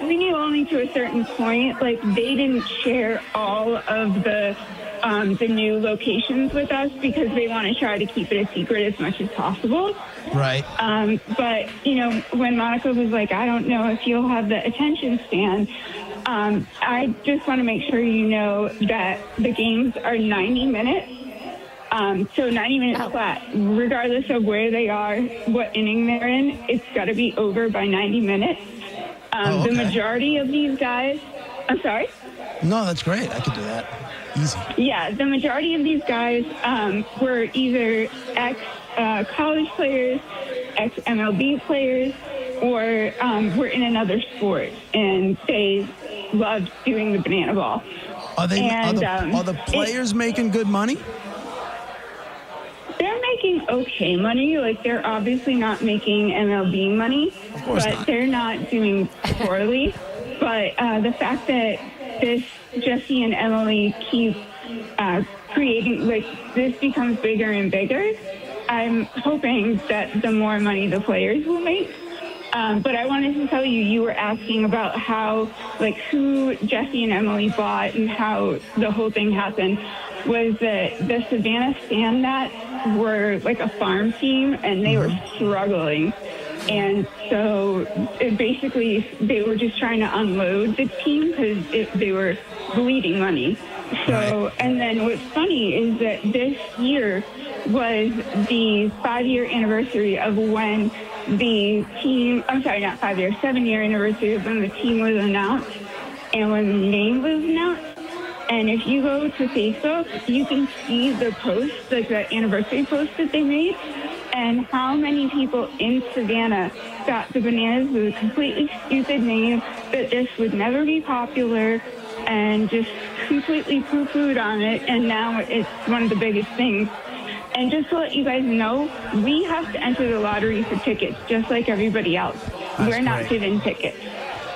We knew only to a certain point. Like they didn't share all of the new locations with us because they want to try to keep it a secret as much as possible. Right. But when Monica was like, I don't know if you'll have the attention span. I just want to make sure you know that the games are 90 minutes. So 90 minutes flat, regardless of where they are, what inning they're in, it's got to be over by 90 minutes. The majority of these guys, I'm sorry? No, that's great. I could do that. Easy. Yeah, the majority of these guys were either ex-college players, ex-MLB players, or were in another sport, and they loved doing the banana ball. Are the players making good money? They're making okay money. Like, they're obviously not making MLB money, but they're not doing poorly. But the fact that Jesse and Emily keep creating, like, this becomes bigger and bigger, I'm hoping that the more money the players will make. But I wanted to tell you, you were asking about how, like, who Jesse and Emily bought and how the whole thing happened. Was that the Savannah Sandnats were like a farm team, and they were struggling. And so basically they were just trying to unload the team because they were bleeding money. So, and then what's funny is that this year was the 5-year anniversary of when the team, I'm sorry, not 5 years, 7-year anniversary of when the team was announced and when the name was announced. And if you go to Facebook, you can see the post, like the anniversary post that they made, and how many people in Savannah got the Bananas with a completely stupid name, that this would never be popular, and just completely poo-pooed on it, and now it's one of the biggest things. And just to let you guys know, we have to enter the lottery for tickets, just like everybody else. We're not given tickets.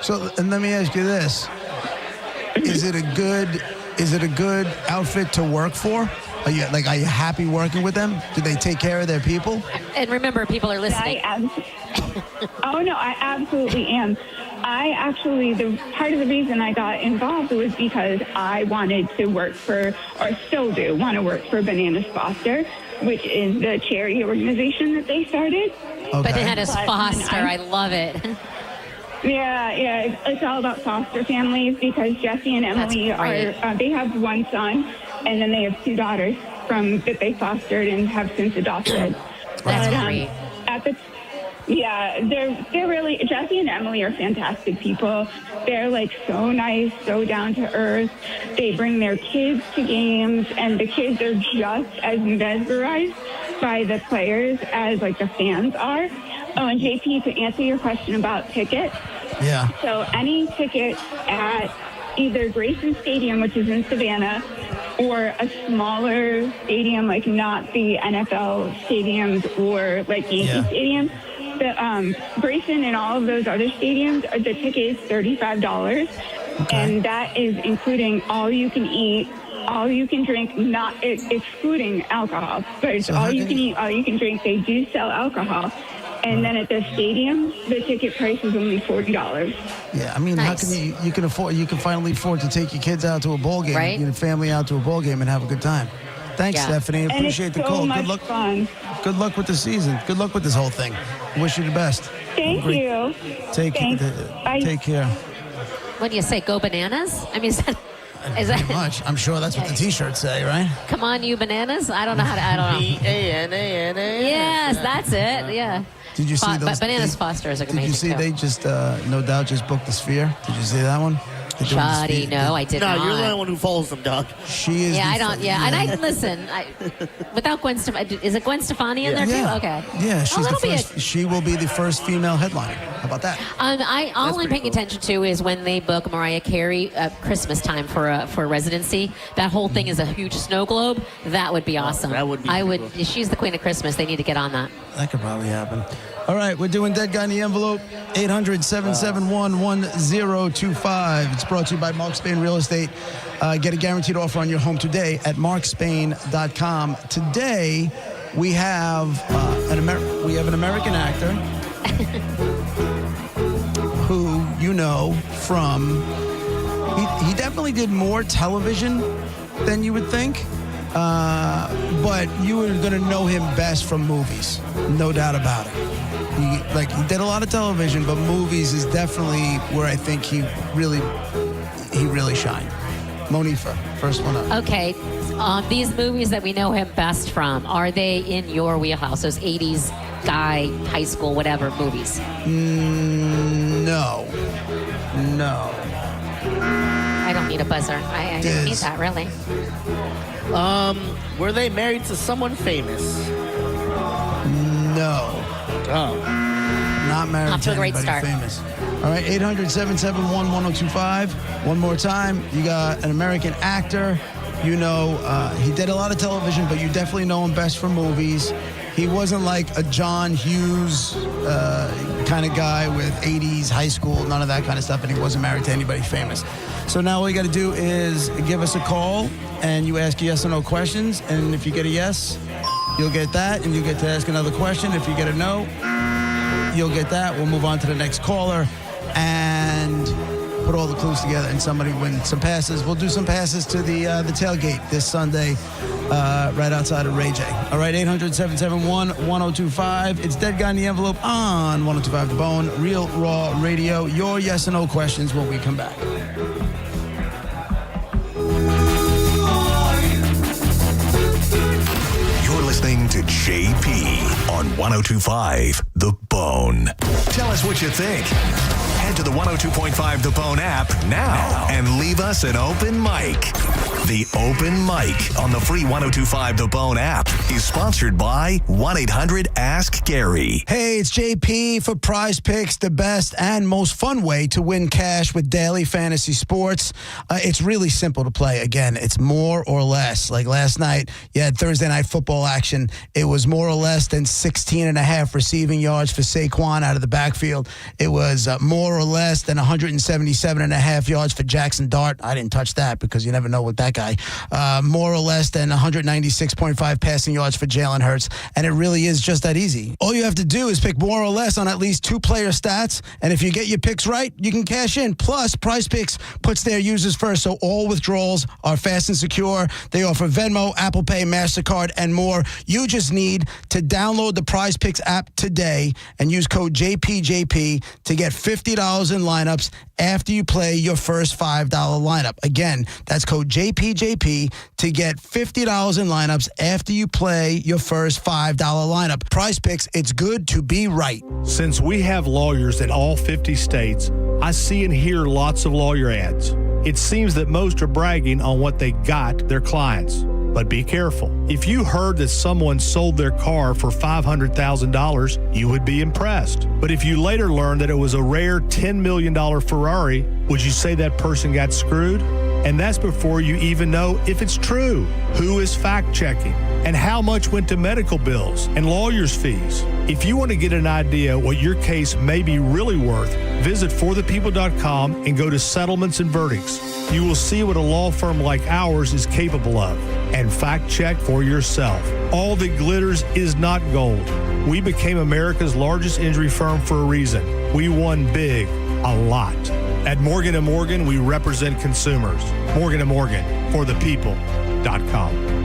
So, and let me ask you this. Is it a good outfit to work for? Are you happy working with them? Do they take care of their people? And remember, people are listening. Oh, no, I absolutely am. The part of the reason I got involved was because I wanted to work for, or still do, want to work for Bananas Foster, which is the charity organization that they started. Okay. Bananas Foster, I love it. Yeah, it's all about foster families because Jesse and Emily are, they have one son, and then they have 2 daughters that they fostered and have since adopted. That's great. They're really, Jesse and Emily are fantastic people. They're like so nice, so down to earth. They bring their kids to games, and the kids are just as mesmerized by the players as like the fans are. Oh, and JP, to answer your question about tickets. Yeah. So any ticket at either Grayson Stadium, which is in Savannah, or a smaller stadium, like not the NFL stadiums or like Yankee Stadium, the Grayson and all of those other stadiums, the ticket is $35, and that is including all you can eat, all you can drink, not excluding alcohol, but it's all you can eat, all you can drink. They do sell alcohol. And then at the stadium, the ticket price is only $40. Yeah, I mean, how can you can finally afford to take your kids out to a ball game, right? Your family out to a ball game and have a good time. Thanks, Stephanie. I appreciate the call. Good luck. Fun. Good luck with the season. Good luck with this whole thing. Wish you the best. Thank you. Take care. What do you say? Go Bananas? I mean, is that much? I'm sure that's what the T-shirts say, right? Come on, you bananas! I don't know how to. I don't know. B-A-N-A-N-A. Yes, that's it. Yeah. Did you see those? Bananas Foster is amazing. Did you see they just no doubt just booked the Sphere? Did you see that one? Shoddy, no, I did not. No, you're the only one who follows them, Doug. She is. Yeah, I don't. Yeah, and I listen. Without Gwen Stefani, is it Gwen Stefani in there too? Okay. Yeah, she's the first. She will be the first female headliner. How about that? All I'm paying attention to is when they book Mariah Carey at Christmas time for a residency. That whole thing is a huge snow globe. That would be awesome. That would be. If she's the queen of Christmas, they need to get on that. That could probably happen. All right, we're doing Dead Guy in the Envelope, 800-771-1025. It's brought to you by Mark Spain Real Estate. Get a guaranteed offer on your home today at markspain.com. Today, we have an American actor who you know from, he definitely did more television than you would think. But you were going to know him best from movies, no doubt about it. He did a lot of television, but movies is definitely where I think he really shined. Monifa, first one up. Okay, these movies that we know him best from, are they in your wheelhouse? Those 80s guy, high school, whatever movies? No. I don't need a buzzer. I didn't need that, really. Were they married to someone famous? No. Oh. Not married Off to a great anybody start. famous. All right, 800-771-1025. One more time. You got an American actor. You know, he did a lot of television, but you definitely know him best from movies. He wasn't like a John Hughes kind of guy with 80s high school, none of that kind of stuff, and he wasn't married to anybody famous. So now all you got to do is give us a call, and you ask yes or no questions, and if you get a yes, you'll get that, and you get to ask another question. If you get a no, you'll get that. We'll move on to the next caller and put all the clues together, and somebody wins some passes. We'll do some passes to the tailgate this Sunday right outside of Ray J. All right, 800-771-1025. It's Dead Guy in the Envelope on 102.5 The Bone, Real Raw Radio. Your yes or no questions when we come back. You're listening to JP on 102.5 The Bone. Tell us what you think. Head to the 102.5 The Bone app now and leave us an open mic. The Open Mic on the free 102.5 The Bone app is sponsored by 1-800-ASK-GARY. Hey, it's JP for Prize Picks, the best and most fun way to win cash with daily fantasy sports. It's really simple to play. Again, it's more or less. Like last night, you had Thursday night football action. It was more or less than 16.5 receiving yards for Saquon out of the backfield. It was more or less than 177.5 yards for Jackson Dart. I didn't touch that because you never know what that guy. More or less than 196.5 passing yards for Jalen Hurts. And it really is just that easy. All you have to do is pick more or less on at least 2 player stats. And if you get your picks right, you can cash in. Plus, Prize Picks puts their users first, so all withdrawals are fast and secure. They offer Venmo, Apple Pay, MasterCard, and more. You just need to download the Prize Picks app today and use code JPJP to get $50 in lineups after you play your first $5 lineup. Again, that's code JPJP to get $50 in lineups after you play your first $5 lineup. Prize Picks, it's good to be right. Since we have lawyers in all 50 states, I see and hear lots of lawyer ads. It seems that most are bragging on what they got their clients. But be careful. If you heard that someone sold their car for $500,000, you would be impressed. But if you later learned that it was a rare $10 million Ferrari, would you say that person got screwed? And that's before you even know if it's true. Who is fact-checking? And how much went to medical bills and lawyers' fees? If you want to get an idea what your case may be really worth, visit forthepeople.com and go to settlements and verdicts. You will see what a law firm like ours is capable of. And fact-check for yourself. All that glitters is not gold. We became America's largest injury firm for a reason. We won big, a lot. At Morgan & Morgan, we represent consumers. Morgan & Morgan, forthepeople.com.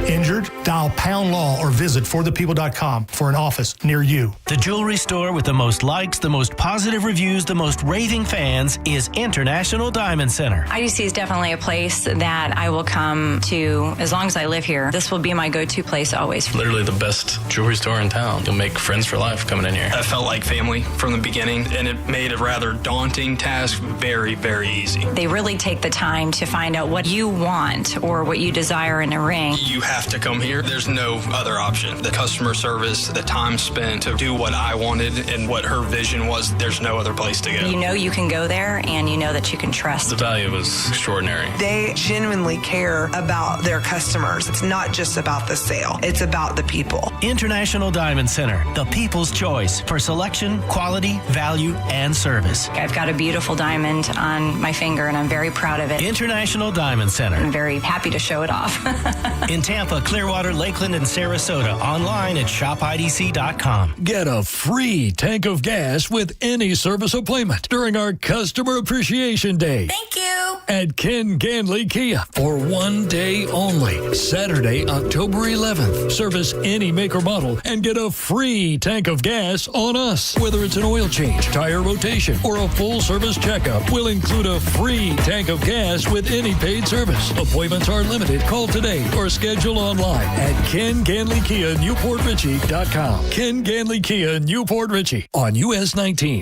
Injured? Dial pound law or visit forthepeople.com for an office near you. The jewelry store with the most likes, the most positive reviews, the most raving fans is International Diamond Center. IDC is definitely a place that I will come to as long as I live here. This will be my go-to place always. Literally the best jewelry store in town. You'll make friends for life coming in here. I felt like family from the beginning, and it made a rather daunting task very, very easy. They really take the time to find out what you want or what you desire in a ring. You have to come here. There's no other option. The customer service, the time spent to do what I wanted and what her vision was, there's no other place to go. You know you can go there, and you know that you can trust. The value was extraordinary. They genuinely care about their customers. It's not just about the sale. It's about the people. International Diamond Center, the people's choice for selection, quality, value, and service. I've got a beautiful diamond on my finger, and I'm very proud of it. International Diamond Center. I'm very happy to show it off. In Tampa, Clearwater, Lakeland, and Sarasota. Online at shopidc.com. Get a free tank of gas with any service appointment during our Customer Appreciation Day. Thank you. At Ken Ganley Kia for one day only. Saturday, October 11th. Service any make or model and get a free tank of gas on us. Whether it's an oil change, tire rotation, or a full service checkup, we'll include a free tank of gas with any paid service. Appointments are limited. Call today or schedule online at KenGanleyKiaNewportRichie.com. Ken Ganley Kia, Newport Richie on US 19.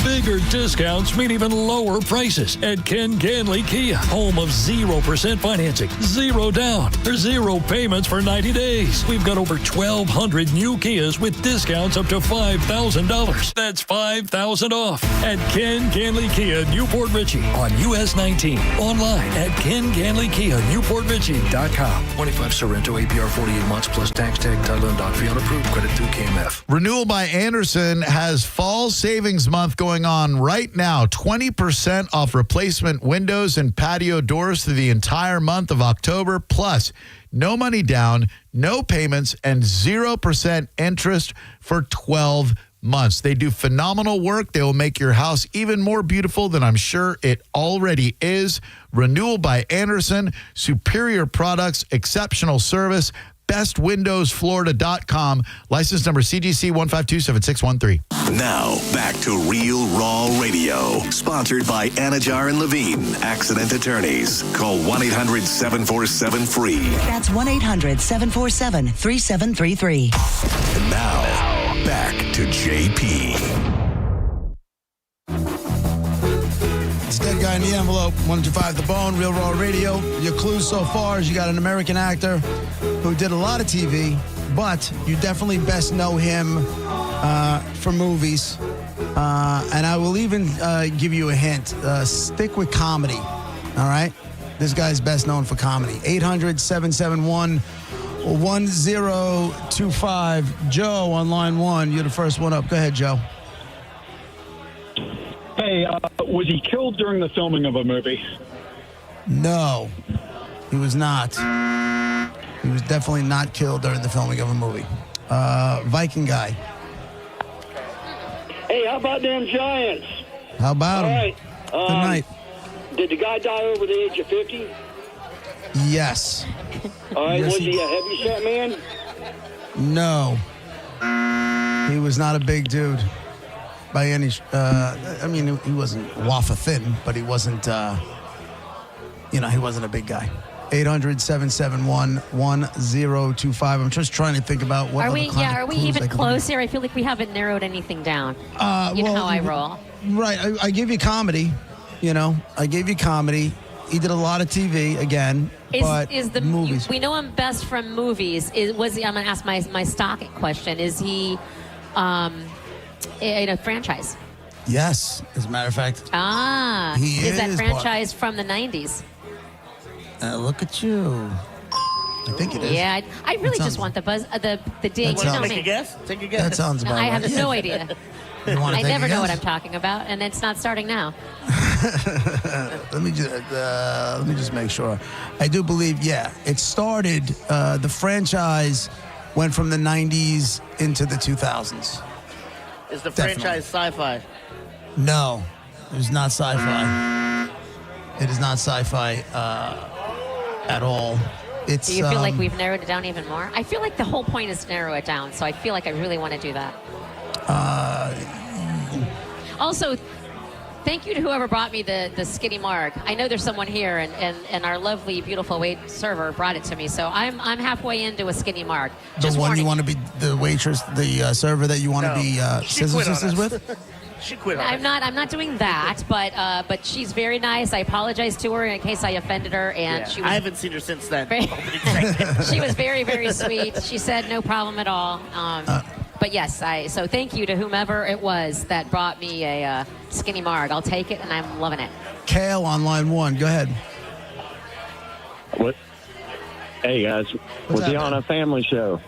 Bigger discounts mean even lower prices at Ken Ganley Kia, home of 0% financing, 0 down, or 0 payments for 90 days. We've got over 1,200 new Kias with discounts up to $5,000. That's $5,000 off at Ken Ganley Kia, Newport Richey on US 19. Online at KenGanleyKia, NewportRichey.com. 25 Sorrento APR 48 months plus tax tag, title and doc fee on approved credit through KMF. Renewal by Anderson has Fall Savings Month going on right now. 20% off replacement windows and patio doors through the entire month of October. Plus, no money down, no payments, and 0% interest for 12 months. They do phenomenal work. They will make your house even more beautiful than I'm sure it already is. Renewal by Anderson, superior products, exceptional service. BestWindowsFlorida.com. License number CGC 1527613. Now, back to Real Raw Radio. Sponsored by Anajar and Levine, accident attorneys. Call 1-800-747-FREE. That's 1-800-747-3733. And now, back to JP. It's Dead Guy in the Envelope, 125 The Bone, Real Raw Radio. Your clues so far is you got an American actor who did a lot of TV, but you definitely best know him for movies. And I will even give you a hint. Stick with comedy, all right? This guy's best known for comedy. 800-771-1025. Joe on line one. You're the first one up. Go ahead, Joe. Hey, was he killed during the filming of a movie? No, he was not. He was definitely not killed during the filming of a movie. Viking guy. Hey, how about them Giants? How about All him? right. Good night. Did the guy die over the age of 50? Yes. All right. Yes, Was he a heavy set man? No. He was not a big dude by any... I mean, he wasn't waffle thin, but he wasn't... he wasn't a big guy. 800-771-1025. I'm just trying to think about what Are we clues even I could close here? I feel like we haven't narrowed anything down. You know how I roll. Right. I give you comedy. I gave you comedy. He did a lot of TV again, but movies. We know him best from movies. I'm going to ask my stock question. Is he in a franchise? Yes, as a matter of fact. He is that is franchise from the 90s? Look at you. I think it is. Yeah, I really just want the buzz, the date. That You sounds- tell me. Take a guess? Take a guess. That sounds about I have right. no idea. You wanna I take a never know what guess? I'm talking about, and it's not starting now. Let me just make sure. I do believe, it started, the franchise went from the 90s into the 2000s. Is the Definitely. franchise sci-fi? No, it is not sci-fi. It is not sci-fi at all. It's, Do you feel like we've narrowed it down even more? I feel like the whole point is to narrow it down, so I feel like I really want to do that. Also, thank you to whoever brought me the Skinny Marg. I know there's someone here, and our lovely, beautiful wait server brought it to me, so I'm halfway into a Skinny Marg. the Just one warning. you want to be the waitress, the server that you want to be She scissor quit on sisters us. with. She quit on I'm not doing that, but she's very nice. I apologize to her in case I offended her, and she was I haven't seen her since then. she was very, very sweet. She said no problem at all. But yes, so thank you to whomever it was that brought me a Skinny Marg. I'll take it, and I'm loving it. Kale on line one. Go ahead. What? Hey guys, was he on a family show?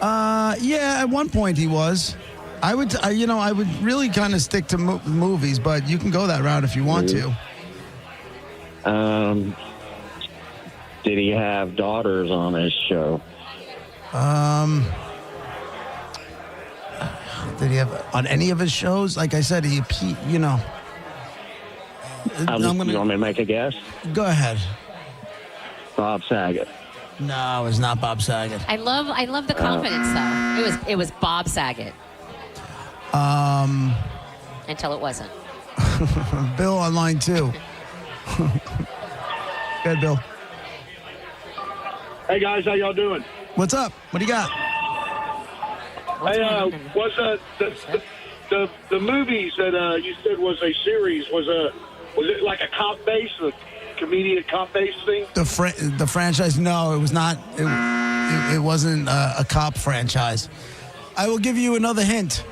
Yeah, at one point he was. I would really kind of stick to movies, but you can go that route if you want to. Did he have daughters on his show? Did he have on any of his shows? Like I said, you know. You want me to make a guess? Go ahead. Bob Saget. No, it's not Bob Saget. I love the confidence though. It was Bob Saget until it wasn't. Bill on line two. Go ahead, Bill. Hey, guys, how y'all doing? What's up? What do you got? Hey, was the movies that you said was a series was it like a comp base, a comedian comp base thing? The franchise? No, it was not. It wasn't a cop franchise. I will give you another hint.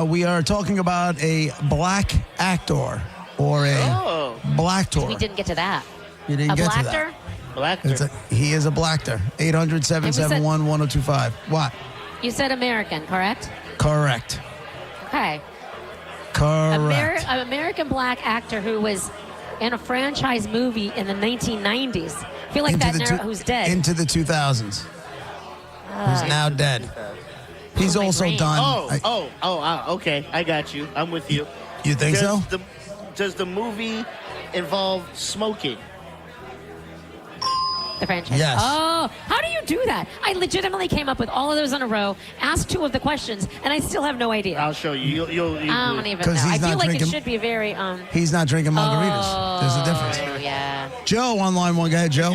We are talking about a black actor or a black tour. We didn't get to that. You didn't get to that. Blackter. He is a blackter. 800-771-1025. What? You said American, correct? Correct. Okay. Correct. An American black actor who was in a franchise movie in the 1990s. I feel like who's dead. Into the 2000s. Who's now dead. He's also done. Okay. I got you. I'm with you. You think so? Does the movie involve smoking? The franchise. Yes. Oh, how do you do that? I legitimately came up with all of those in a row, asked 2 of the questions, and I still have no idea. I'll show you. You'll I don't even know. I feel like it should be very. He's not drinking margaritas. There's a difference. Oh, yeah. Joe on line 1. Go ahead, Joe.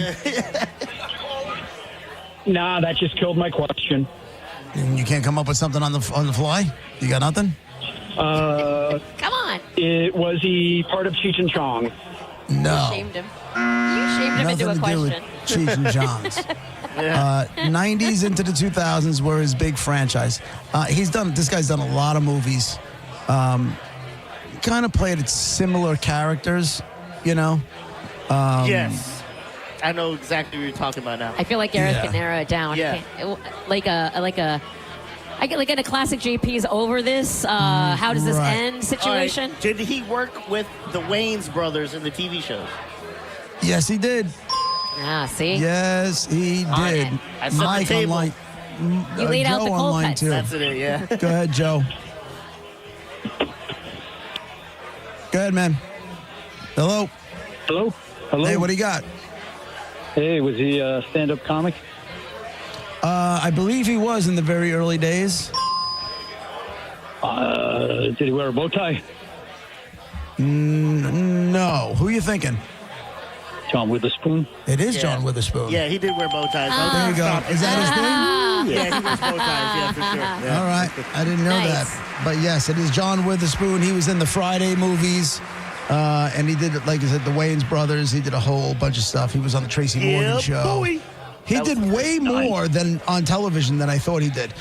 Nah, that just killed my question. And you can't come up with something on the fly? You got nothing? Come on. Was he part of Cheech and Chong? No. You shamed him. You shamed him into a question. Nothing to do with Cheech and Chong's. 90s into the 2000s were his big franchise. This guy's done a lot of movies. Kind of played similar characters, you know? Yes. I know exactly what you're talking about now. I feel like Gareth can narrow it down. Yeah. I get like in a classic JP's over this. How does this end situation? Right. Did he work with the Wayans brothers in the TV shows? Yes, he did. Ah, see? Yes, he did. I set Mike the table. online. You laid out Joe the cold online cuts. too. That's it, yeah. Go ahead, Joe. Go ahead, man. Hello. Hello? Hello? Hey, what do you got? Hey, was he a stand-up comic? I believe he was in the very early days. Did he wear a bow tie? No. Who are you thinking? John Witherspoon? It is John Witherspoon. Yeah, he did wear bow ties. There you go. Is that his thing? Yeah, he wears bow ties. Yeah, for sure. Yeah. All right. I didn't know that. But yes, it is John Witherspoon. He was in the Friday movies. And he did, like I said, the Wayans brothers. He did a whole bunch of stuff. He was on the Tracy Morgan show. Boy. He did way more than on television than I thought he did.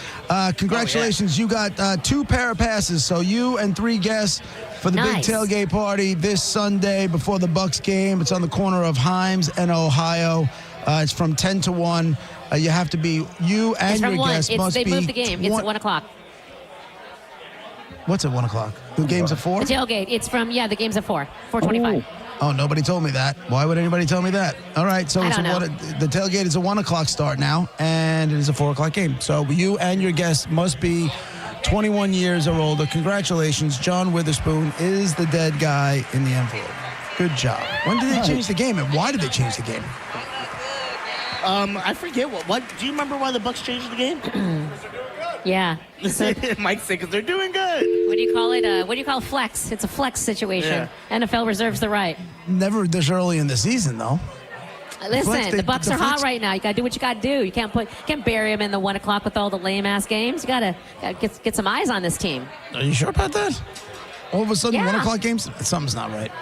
Congratulations. You got 2 pair of passes. So you and 3 guests for the big tailgate party this Sunday before the Bucks game. It's on the corner of Himes and Ohio. It's from 10 to 1. You have to be, you and your guests must they be. moved the game. It's at 1 o'clock. What's at 1 o'clock? The game's at 4? The tailgate. It's from, the game's at 4. 4:25. Oh, nobody told me that. Why would anybody tell me that? All right, so the tailgate is a 1 o'clock start now, and it is a 4 o'clock game. So you and your guests must be 21 years or older. Congratulations. John Witherspoon is the dead guy in the envelope. Good job. When did they change the game, and why did they change the game? I forget what. Do you remember why the Bucks changed the game? Yeah. So, Mike said, because they're doing good. what do you call it? What do you call flex? It's a flex situation. NFL reserves the right. Never this early in the season, though. Listen, the Bucks are hot right now. You got to do what you got to do. You can't bury them in the 1 o'clock with all the lame ass games. You got to get some eyes on this team. Are you sure about that? All of a sudden, 1 o'clock games? Something's not right.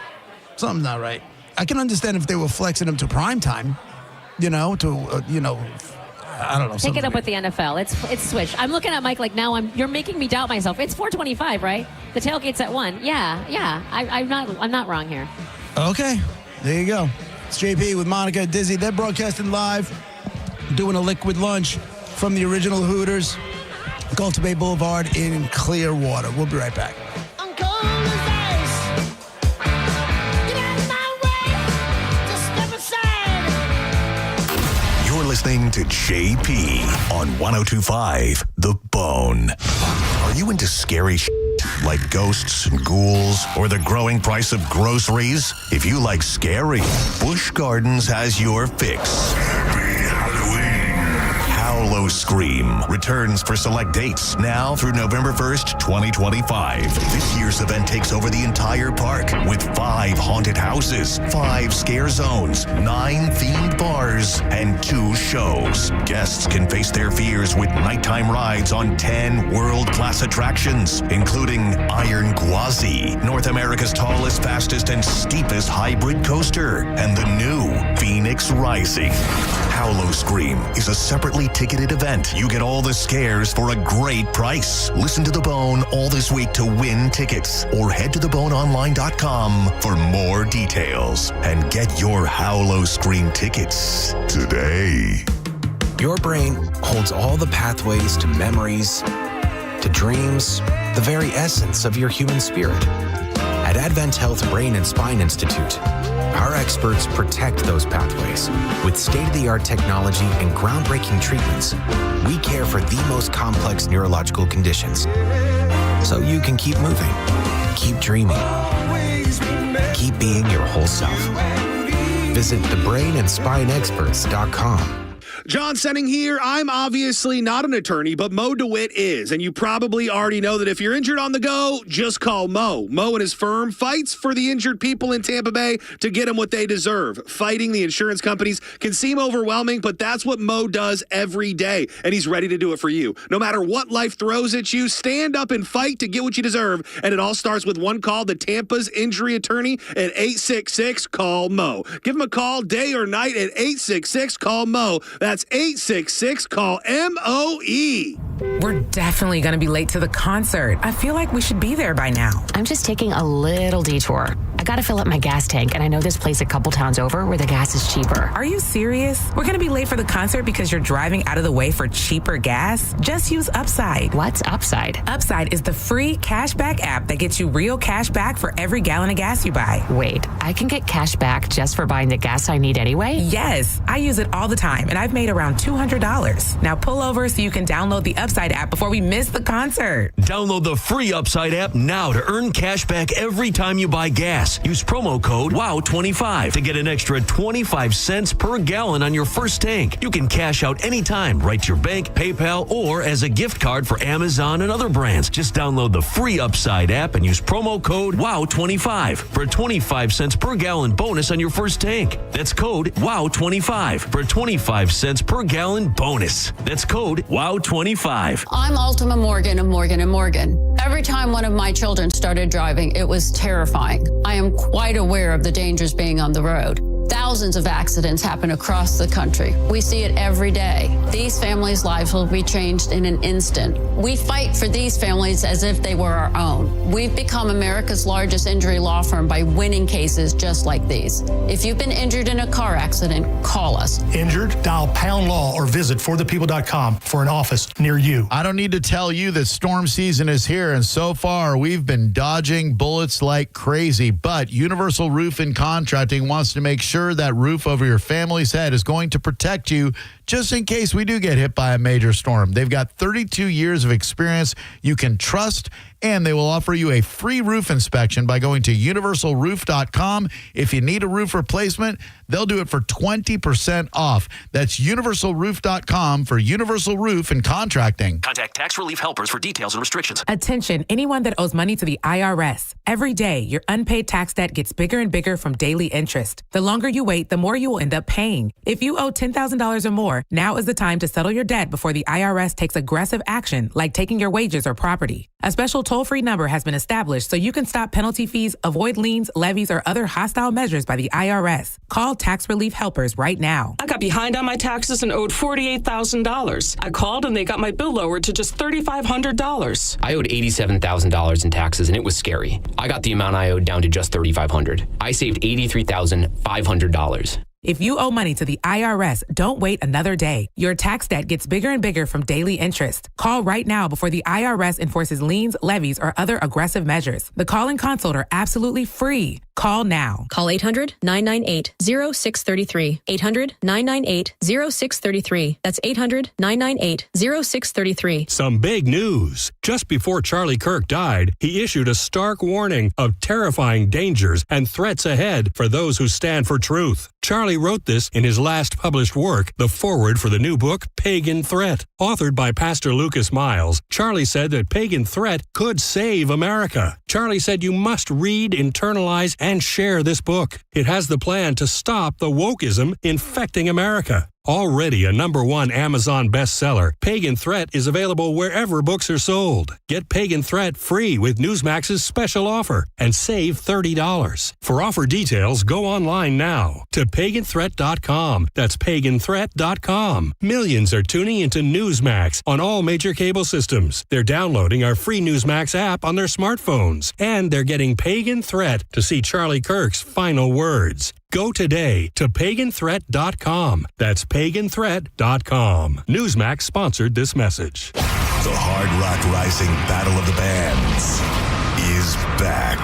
Something's not right. I can understand if they were flexing them to prime time, I don't know. Take it up with the NFL. It's switched. I'm looking at Mike like now you're making me doubt myself. It's 4:25, right? The tailgate's at 1. Yeah. I'm not wrong here. Okay, there you go. It's JP with Monica Dizzy. They're broadcasting live, doing a liquid lunch from the original Hooters, Cultivate Boulevard in Clearwater. We'll be right back. You're listening to JP on 102.5 The Bone. Are you into scary shit like ghosts and ghouls or the growing price of groceries? If you like scary, Busch Gardens has your fix. Happy Halloween. How Howlo Scream returns for select dates now through November 1st, 2025. This year's event takes over the entire park with 5 haunted houses, 5 scare zones, 9 themed bars, and 2 shows. Guests can face their fears with nighttime rides on 10 world-class attractions, including Iron Gwazi, North America's tallest, fastest, and steepest hybrid coaster, and the new Phoenix Rising. Howlo Scream is a separately ticketed event. You get all the scares for a great price. Listen to The Bone all this week to win tickets, or head to theboneonline.com for more details and get your Howlo Scream tickets today. Your brain holds all the pathways to memories, to dreams, the very essence of your human spirit. At Advent Health Brain and Spine Institute, our experts protect those pathways. With state-of-the-art technology and groundbreaking treatments, we care for the most complex neurological conditions. So you can keep moving, keep dreaming, keep being your whole self. Visit thebrainandspineexperts.com. John Senning here. I'm obviously not an attorney, but Mo DeWitt is. And you probably already know that if you're injured on the go, just call Mo. Mo and his firm fights for the injured people in Tampa Bay to get them what they deserve. Fighting the insurance companies can seem overwhelming, but that's what Mo does every day. And he's ready to do it for you. No matter what life throws at you, stand up and fight to get what you deserve. And it all starts with one call to Tampa's injury attorney at 866-CALL-MO. Give him a call day or night at 866-CALL-MO. That's 866-CALL-MOE. We're definitely going to be late to the concert. I feel like we should be there by now. I'm just taking a little detour. I got to fill up my gas tank, and I know this place a couple towns over where the gas is cheaper. Are you serious? We're going to be late for the concert because you're driving out of the way for cheaper gas? Just use Upside. What's Upside? Upside is the free cashback app that gets you real cash back for every gallon of gas you buy. Wait, I can get cash back just for buying the gas I need anyway? Yes, I use it all the time, and I've made around $200. Now pull over so you can download the Upside app before we miss the concert. Download the free Upside app now to earn cash back every time you buy gas. Use promo code WOW25 to get an extra 25 cents per gallon on your first tank. You can cash out anytime, right to your bank, PayPal, or as a gift card for Amazon and other brands. Just download the free Upside app and use promo code WOW25 for a 25 cents per gallon bonus on your first tank. That's code WOW25 for a 25 cents per gallon bonus. That's code WOW25. I'm Ultima Morgan of Morgan & Morgan. Every time one of my children started driving, it was terrifying. I am quite aware of the dangers being on the road. Thousands of accidents happen across the country. We see it every day. These families' lives will be changed in an instant. We fight for these families as if they were our own. We've become America's largest injury law firm by winning cases just like these. If you've been injured in a car accident, call us. Injured? Dial Pound Law or visit forthepeople.com for an office near you. I don't need to tell you that storm season is here, and so far we've been dodging bullets like crazy. But Universal Roof and Contracting wants to make sure that roof over your family's head is going to protect you just in case we do get hit by a major storm. They've got 32 years of experience you can trust, and they will offer you a free roof inspection by going to universalroof.com. If you need a roof replacement, they'll do it for 20% off. That's universalroof.com for Universal Roof and Contracting. Contact Tax Relief Helpers for details and restrictions. Attention, anyone that owes money to the IRS. Every day, your unpaid tax debt gets bigger and bigger from daily interest. The longer you wait, the more you will end up paying. If you owe $10,000 or more, now is the time to settle your debt before the IRS takes aggressive action, like taking your wages or property. A special toll-free number has been established so you can stop penalty fees, avoid liens, levies, or other hostile measures by the IRS. Call Tax Relief Helpers right now. I got behind on my taxes and owed $48,000. I called and they got my bill lowered to just $3,500. I owed $87,000 in taxes and it was scary. I got the amount I owed down to just $3,500. I saved $83,500. If you owe money to the IRS, don't wait another day. Your tax debt gets bigger and bigger from daily interest. Call right now before the IRS enforces liens, levies, or other aggressive measures. The call and consult are absolutely free. Call now. Call 800-998-0633. 800-998-0633. That's 800-998-0633. Some big news. Just before Charlie Kirk died, he issued a stark warning of terrifying dangers and threats ahead for those who stand for truth. Charlie wrote this in his last published work, the foreword for the new book, Pagan Threat. Authored by Pastor Lucas Miles, Charlie said that Pagan Threat could save America. Charlie said you must read, internalize, and share this book. It has the plan to stop the wokeism infecting America. Already a #1 Amazon bestseller, Pagan Threat is available wherever books are sold. Get Pagan Threat free with Newsmax's special offer and save $30. For offer details, go online now to paganthreat.com. That's paganthreat.com. Millions are tuning into Newsmax on all major cable systems. They're downloading our free Newsmax app on their smartphones. And they're getting Pagan Threat to see Charlie Kirk's final words. Go today to paganthreat.com. That's paganthreat.com. Newsmax sponsored this message. The Hard Rock Rising Battle of the Bands is back.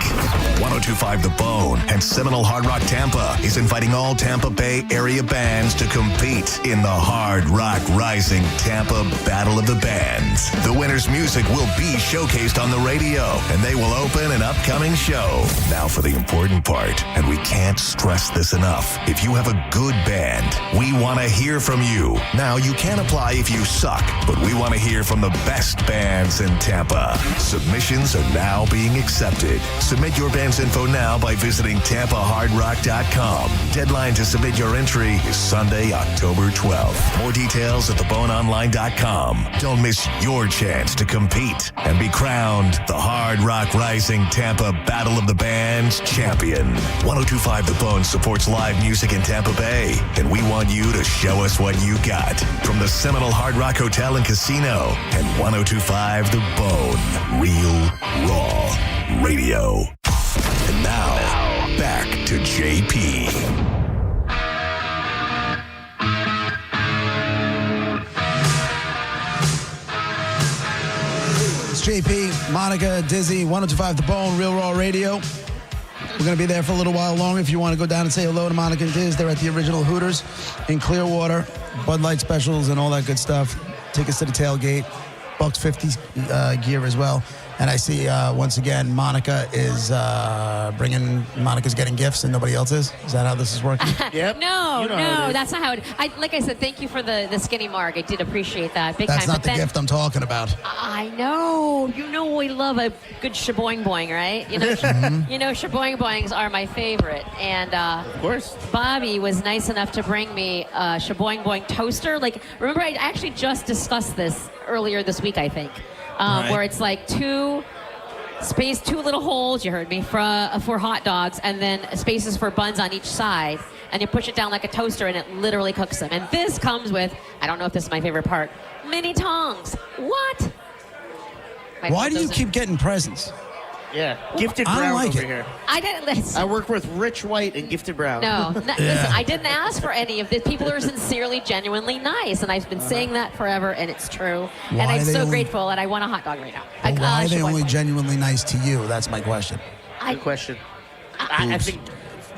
102.5 The Bone and Seminole Hard Rock Tampa is inviting all Tampa Bay area bands to compete in the Hard Rock Rising Tampa Battle of the Bands. The winner's music will be showcased on the radio, and they will open an upcoming show. Now for the important part, and we can't stress this enough. If you have a good band, we want to hear from you. Now, you can apply if you suck, but we want to hear from the best bands in Tampa. Submissions are now being accepted. Submit your band's info now by visiting TampaHardRock.com. Deadline to submit your entry is Sunday, October 12th. More details at theboneonline.com. Don't miss your chance to compete and be crowned the Hard Rock Rising Tampa Battle of the Bands champion. 102.5 The Bone supports live music in Tampa Bay, and we want you to show us what you got. From the Seminole Hard Rock Hotel and Casino and 102.5 The Bone. Real, raw radio. And now, back to JP. It's JP, Monica, Dizzy, 102.5 The Bone, Real Raw Radio. We're going to be there for a little while longer. If you want to go down and say hello to Monica and Diz, they're at the original Hooters in Clearwater. Bud Light specials and all that good stuff. Tickets to the tailgate. $150 gear as well. And I see, once again, Monica's getting gifts and nobody else is? Is that how this is working? Yep. No, that's not how it... like I said, thank you for the skinny mark. I did appreciate that. Big That's time. not the gift I'm talking about. I know. You know we love a good shaboing boing, right? You know, you know shaboing boings are my favorite. And of course, Bobby was nice enough to bring me a shaboing boing toaster. Like, remember, I actually just discussed this earlier this week, I think, where it's like two little holes, you heard me, for hot dogs, and then spaces for buns on each side, and you push it down like a toaster, and it literally cooks them. And this comes with, I don't know if this is my favorite part, mini tongs. What? Why do you keep getting presents? Yeah, Gifted I don't Brown like over it. here. I didn't listen. I work with Rich White and Gifted Brown. No, listen, I didn't ask for any of this. People are sincerely, genuinely nice, and I've been saying that forever, and it's true. Why And I'm are they so only- grateful, and I want a hot dog right now. But why are they shaboing only boing. genuinely nice to you? That's my question. Good question. I think,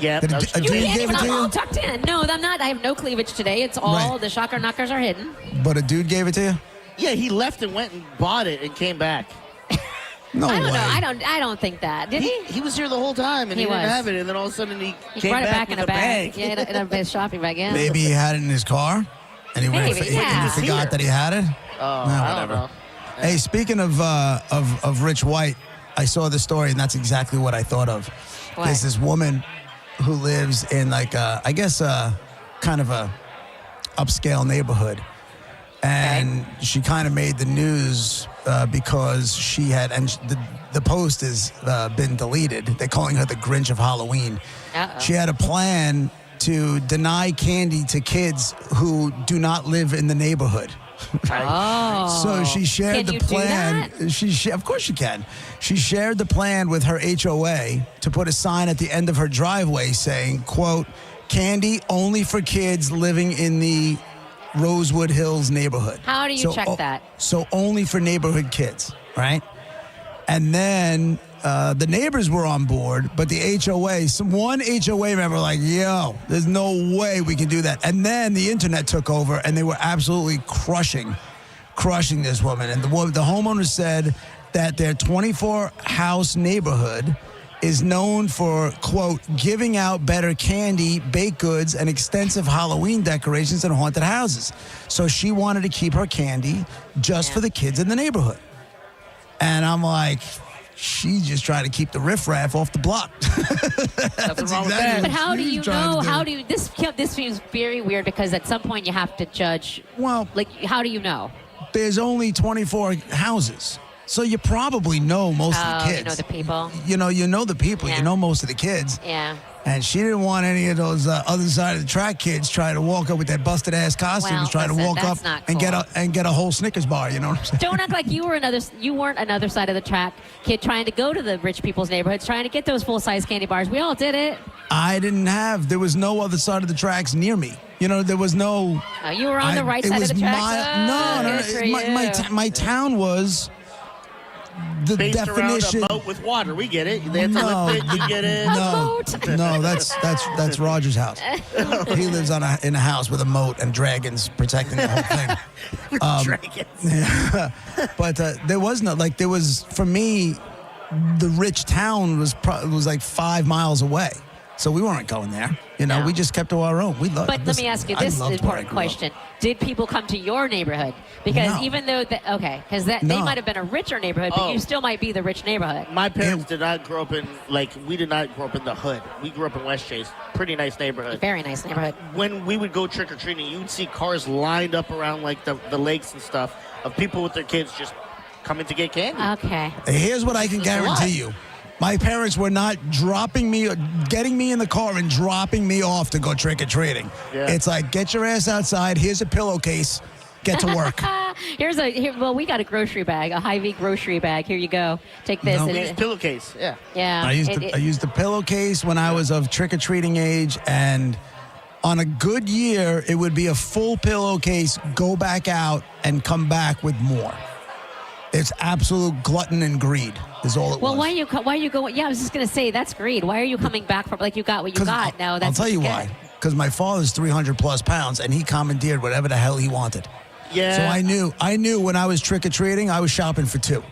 yeah. Did a that's- dude You gave can't it even, to I'm all you? tucked in. No, I'm not. I have no cleavage today. It's all, the shocker knockers are hidden. But a dude gave it to you? Yeah, he left and went and bought it and came back. No I don't way. know. I don't think that. Did he? He was here the whole time and he didn't was. have it, and then all of a sudden he He came brought it back with in a bag. Yeah, in a shopping bag, yeah. Maybe he had it in his car, and he Maybe, and he yeah. forgot that he had it. I don't know. Hey, speaking of Rich White, I saw the story, and that's exactly what I thought of. What? There's this woman who lives in kind of a upscale neighborhood, and she kind of made the news because she had, and the post has been deleted. They're calling her the Grinch of Halloween. Uh-oh. She had a plan to deny candy to kids who do not live in the neighborhood. Oh. So she shared Can the you do plan. Of course she can. She shared the plan with her HOA to put a sign at the end of her driveway saying, quote, "Candy only for kids living in the Rosewood Hills neighborhood." How do you check that? So only for neighborhood kids, right? And then the neighbors were on board, but the HOA, one HOA member like, yo, there's no way we can do that. And then the internet took over, and they were absolutely crushing this woman. And the homeowner said that their 24-house neighborhood is known for, quote, giving out better candy, baked goods, and extensive Halloween decorations than haunted houses. So she wanted to keep her candy just for the kids in the neighborhood. And I'm like, she's just trying to keep the riffraff off the block. Nothing wrong with that. But how do you know? This seems very weird because at some point you have to judge. Well, like, how do you know? There's only 24 houses. So you probably know most of the kids. You know the people. You know the people. Yeah. You know most of the kids. Yeah. And she didn't want any of those other side of the track kids trying to walk up with their busted ass costumes, trying to walk up and get a whole Snickers bar. You know what I'm saying? Don't act like you weren't another side of the track kid trying to go to the rich people's neighborhoods, trying to get those full size candy bars. We all did it. There was no other side of the tracks near me. There was no. You were on the right side of the tracks. My town was. The based definition around a moat with water. We get it. They have to lift it. You get it. No, that's Roger's house. He lives in a house with a moat and dragons protecting the whole thing. Dragons. Yeah. But there was for me, the rich town was like 5 miles away. So we weren't going there. We just kept to our own. We loved it. But let me ask you this important question. Did people come to your neighborhood? Because even though, they might have been a richer neighborhood, but you still might be the rich neighborhood. My parents did not grow up we did not grow up in the hood. We grew up in West Chase. Pretty nice neighborhood. Very nice neighborhood. When we would go trick-or-treating, you would see cars lined up around the lakes and stuff of people with their kids just coming to get candy. Okay. Here's what I can guarantee you. My parents were not getting me in the car and dropping me off to go trick-or-treating. Yeah. It's like, get your ass outside. Here's a pillowcase. Get to work. We got a grocery bag, a Hy-Vee grocery bag. Here you go. Take this. We used pillowcase. Yeah. Yeah. I used the pillowcase when I was of trick-or-treating age, and on a good year, it would be a full pillowcase, go back out, and come back with more. It's absolute glutton and greed is all it was. Well, why are you going? Yeah, I was just going to say, that's greed. Why are you coming back from, you got what you got? Now that's I'll tell you why. Because my father's 300+ pounds, and he commandeered whatever the hell he wanted. Yeah. So I knew when I was trick-or-treating, I was shopping for two.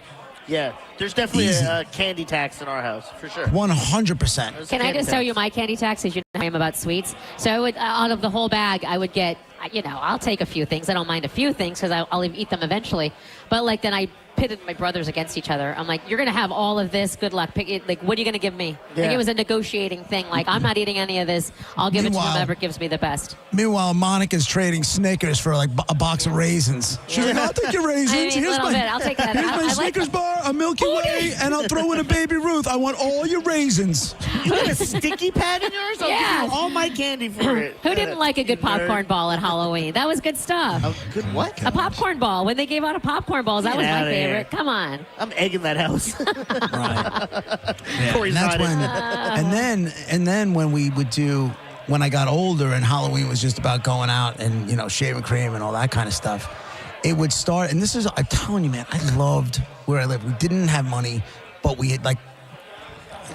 Yeah. There's definitely a candy tax in our house, for sure. 100%. Can I just tell you my candy tax? Because you know I am about sweets. So I would, out of the whole bag, I would get, I'll take a few things. I don't mind a few things because I'll eat them eventually. But then I pitted my brothers against each other. I'm like, you're going to have all of this. Good luck. Pick it. What are you going to give me? Yeah. It was a negotiating thing. I'm not eating any of this. I'll give it to whoever gives me the best. Meanwhile, Monica's trading Snickers for a box of raisins. She's like, I'll take your raisins. Here's I'll take that. Here's my Snickers bar, a Milky Way, and I'll throw in a Baby Ruth. I want all your raisins. You got a sticky pad in yours? I'll give you all my candy for it. Who didn't like a good popcorn ball at Halloween? That was good stuff. A good what? A popcorn ball. When they gave out a popcorn balls, that was my favorite. Come on. I'm egging that house. Right. And that's when, and then when we would do, when I got older and Halloween was just about going out and, shaving cream and all that kind of stuff, it would start, and I'm telling you, man, I loved where I lived. We didn't have money, but we had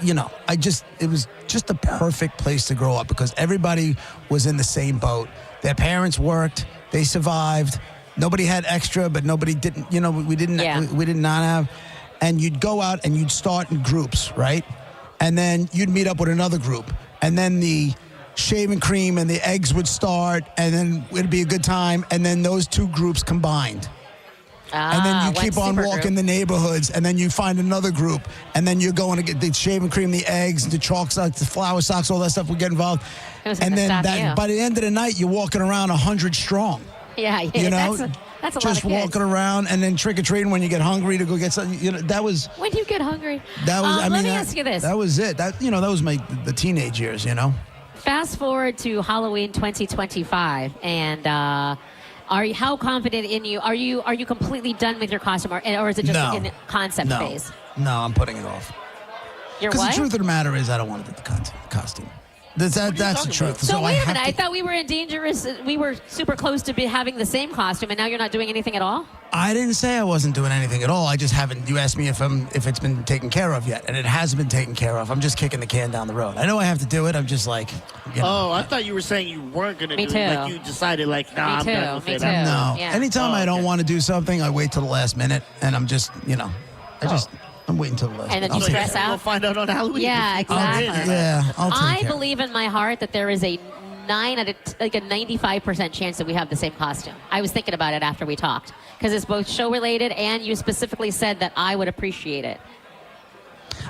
it was just the perfect place to grow up because everybody was in the same boat. Their parents worked, they survived. Nobody had extra, but nobody didn't, we did not have. And you'd go out and you'd start in groups, right? And then you'd meet up with another group. And then the shaving cream and the eggs would start, and then it'd be a good time. And then those two groups combined. And then you keep on walking the neighborhoods, and then you find another group, and then you're going to get the shaving cream, the eggs, the chalk socks, the flour socks, all that stuff would get involved. And then by the end of the night, you're walking around 100 strong. Yeah. That's a just lot of walking around and then trick-or-treating when you get hungry to go get something. That was... When do you get hungry? That was, let me ask you this. That was it. That was the teenage years, Fast forward to Halloween 2025, and how confident in you? Are you completely done with your costume, or is it just in concept phase? No, I'm putting it off. You're what? Because the truth of the matter is I don't want to do the costume. That's the truth. So wait a have minute. to- I thought we were in dangerous. We were super close to having the same costume, and now you're not doing anything at all. I didn't say I wasn't doing anything at all. I just haven't. You asked me if it's been taken care of yet, and it hasn't been taken care of. I'm just kicking the can down the road. I know I have to do it. I'm just like, Oh, I thought you were saying you weren't going to do Me it. too. Like you decided, like, nah, Me I'm too. done with Me it. too. no. Yeah. Anytime I don't okay. want to do something, I wait till the last minute, and I'm just, I'm waiting till the last And then minute. you I'll take stress care of out. We'll find out on Halloween. Yeah, if you call in. exactly. Yeah, I'll take I care. believe in my heart that there is a 95% chance that we have the same costume. I was thinking about it after we talked because it's both show related, and you specifically said that I would appreciate it.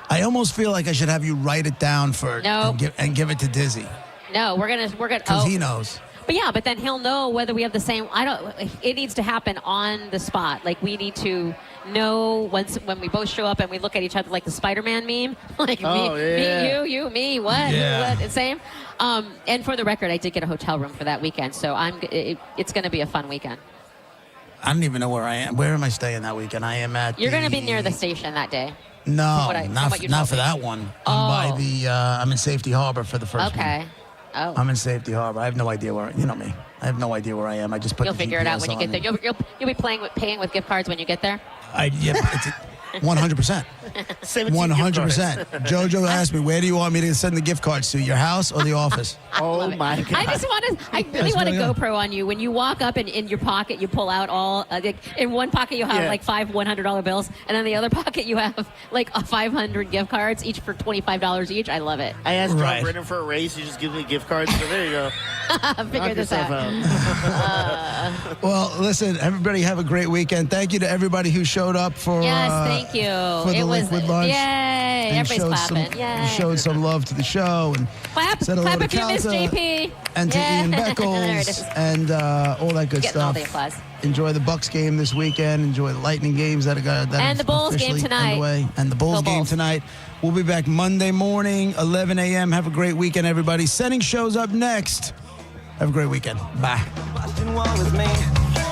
I almost feel like I should have you write it down for Nope. and give it to Dizzy No, we're gonna. because he knows. But then he'll know whether we have the same. It needs to happen on the spot. Like we need to know when we both show up and we look at each other like the Spider-Man meme. Like me, you, me. What? Yeah. What? Same. And for the record, I did get a hotel room for that weekend, so it's going to be a fun weekend. I don't even know where I am. Where am I staying that weekend? I am at. You're going to be near the station that day. No, from what you not told for me. that one. I'm by the. I'm in Safety Harbor for the first one. Okay. Oh. I'm in Safety Harbor. I have no idea where. You know me. I have no idea where I am. I just put. You'll the figure it out when you GPS get there. on You'll be paying with gift cards when you get there. It's 100%. 100%. Jojo asked me, where do you want me to send the gift cards to? Your house or the office? Oh my God. I really want a GoPro on you. When you walk up and in your pocket, you pull out all, in one pocket you have like 5 $100 bills, and in the other pocket you have like 500 gift cards, each for $25 each. I love it. I asked John Brennan for a raise. He just gives me gift cards. So there you go. Figure this out. Well, listen, everybody have a great weekend. Thank you to everybody who showed up for Thank you. for the It was liquid lunch. Yay! And Everybody's showed clapping. Yay! showed some love to the show and Clap said hello if to you missed Calza JP. and to Ian There it Beckles is. and all that good Getting all stuff. the applause. Enjoy the Bucks game this weekend. Enjoy the Lightning games that are And the Bulls game officially tonight. underway. And the Bulls Go game Bulls. tonight. We'll be back Monday morning, 11 a.m. Have a great weekend, everybody. Sending shows up next. Have a great weekend. Bye. With me,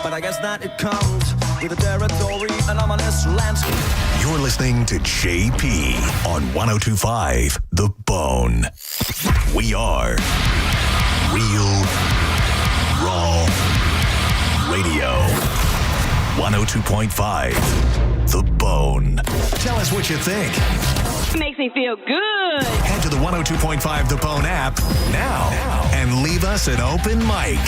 but I guess that it comes with a territory, an ominous landscape. You're listening to JP on 102.5 The Bone. We are Real Raw Radio. 102.5 The Bone. Tell us what you think. Makes me feel good. Head to the 102.5 The Bone app now and leave us an open mic.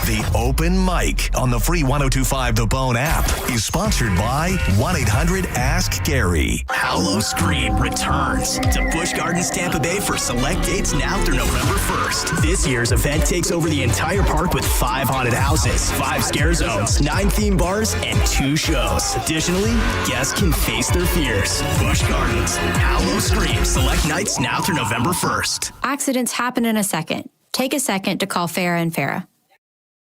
The Open Mic on the free 102.5 The Bone app is sponsored by 1-800-ASK-GARY. Hallow Scream returns to Busch Gardens, Tampa Bay for select dates now through November 1st. This year's event takes over the entire park with 5 haunted houses, 5 scare zones, 9 theme bars, and 2 shows. Additionally, guests can face their fears. Busch Gardens, Hallow Scream, select nights now through November 1st. Accidents happen in a second. Take a second to call Farah and Farah.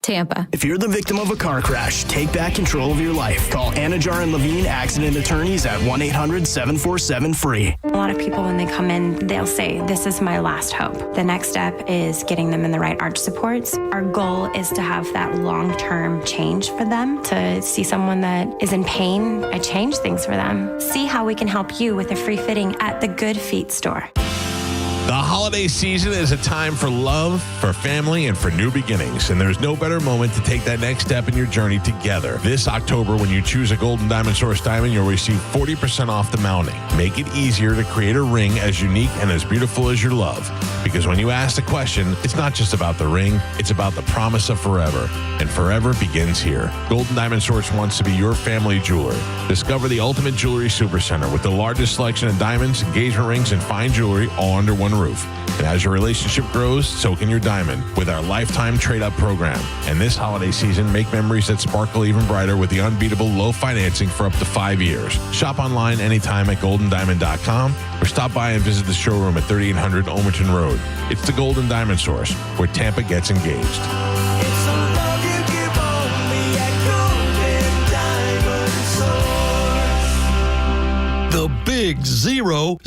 Tampa. If you're the victim of a car crash, take back control of your life. Call Anajar and Levine Accident Attorneys at 1-800-747-FREE. A lot of people, when they come in, they'll say, this is my last hope. The next step is getting them in the right arch supports. Our goal is to have that long-term change for them, to see someone that is in pain. I change things for them. See how we can help you with a free fitting at the Good Feet store. The holiday season is a time for love, for family, and for new beginnings. And there's no better moment to take that next step in your journey together. This October, when you choose a Golden Diamond Source diamond, you'll receive 40% off the mounting. Make it easier to create a ring as unique and as beautiful as your love. Because when you ask the question, it's not just about the ring, it's about the promise of forever. And forever begins here. Golden Diamond Source wants to be your family jeweler. Discover the Ultimate Jewelry Supercenter with the largest selection of diamonds, engagement rings, and fine jewelry all under one roof. And as your relationship grows, so can your diamond with our lifetime trade-up program. And this holiday season, make memories that sparkle even brighter with the unbeatable low financing for up to 5 years. Shop online anytime at goldendiamond.com or stop by and visit the showroom at 3800 Omerton Road. It's the Golden Diamond Source, where Tampa gets engaged. The big 000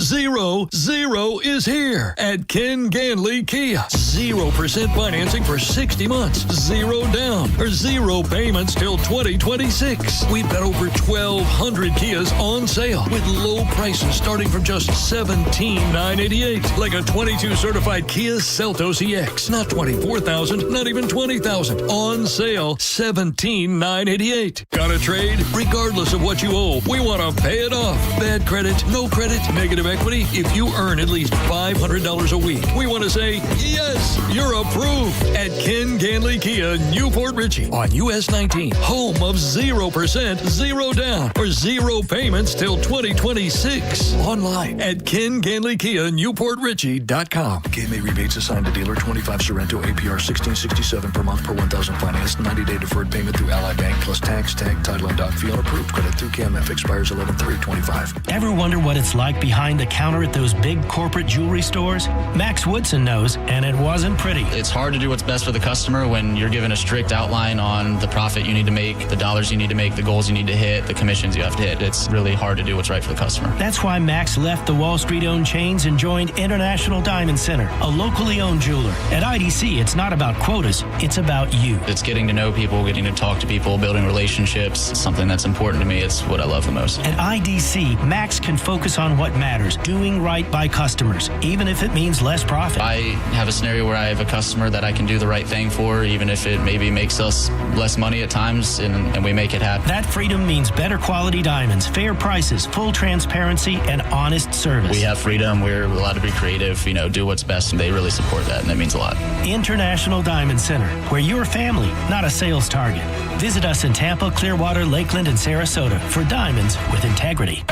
is here at Ken Ganley Kia. 0% financing for 60 months, 0 down, or 0 payments till 2026. We've got over 1,200 Kias on sale with low prices starting from just $17,988. Like a 22 certified Kia Seltos EX. Not $24,000, not even $20,000. On sale, $17,988. Got a trade? Regardless of what you owe, we want to pay it off. Bad credit, no credit, negative equity. If you earn at least $500 a week, we want to say, yes, you're approved at Ken Ganley Kia, Newport Richey on US 19. Home of 0%, 0 down, or 0 payments till 2026. Online at KenGanleyKia, NewportRichey.com. KMA rebates assigned to dealer 25 Sorrento APR 1667 per month per 1,000 financed. 90-day deferred payment through Ally Bank plus tax, tag, title, and doc fee on approved credit through KMF expires 11/3/25. Ever wonder what it's like behind the counter at those big corporate jewelry stores? Max Woodson knows, and it wasn't pretty. It's hard to do what's best for the customer when you're given a strict outline on the profit you need to make, the dollars you need to make, the goals you need to hit, the commissions you have to hit. It's really hard to do what's right for the customer. That's why Max left the Wall Street-owned chains and joined International Diamond Center, a locally owned jeweler. At IDC, it's not about quotas, it's about you. It's getting to know people, getting to talk to people, building relationships. It's something that's important to me. It's what I love the most. At IDC, Max can focus on what matters, doing right by customers, even if it means less profit. I have a scenario where I have a customer that I can do the right thing for, even if it maybe makes us less money at times, and we make it happen. That freedom means better quality diamonds, fair prices, full transparency, and honest service. We have freedom. We're allowed to be creative, do what's best, and they really support that, and that means a lot. International Diamond Center, where you're family, not a sales target. Visit us in Tampa, Clearwater, Lakeland, and Sarasota for diamonds with integrity.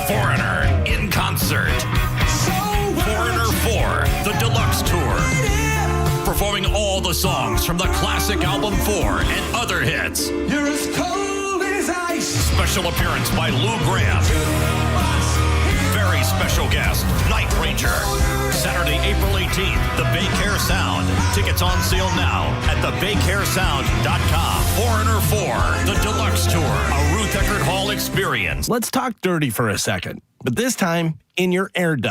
Foreigner in concert. Foreigner 4, the deluxe tour. Performing all the songs from the classic album 4 and other hits. You're as cold as ice. Special appearance by Lou Graham. Very special guest, Night Ranger. Saturday, April 18th, the Bay Care Sound. Tickets on sale now at thebaycaresound.com. Foreigner 4, the deluxe tour, a Ruth Eckerd Hall experience. Let's talk dirty for a second, but this time in your air duct.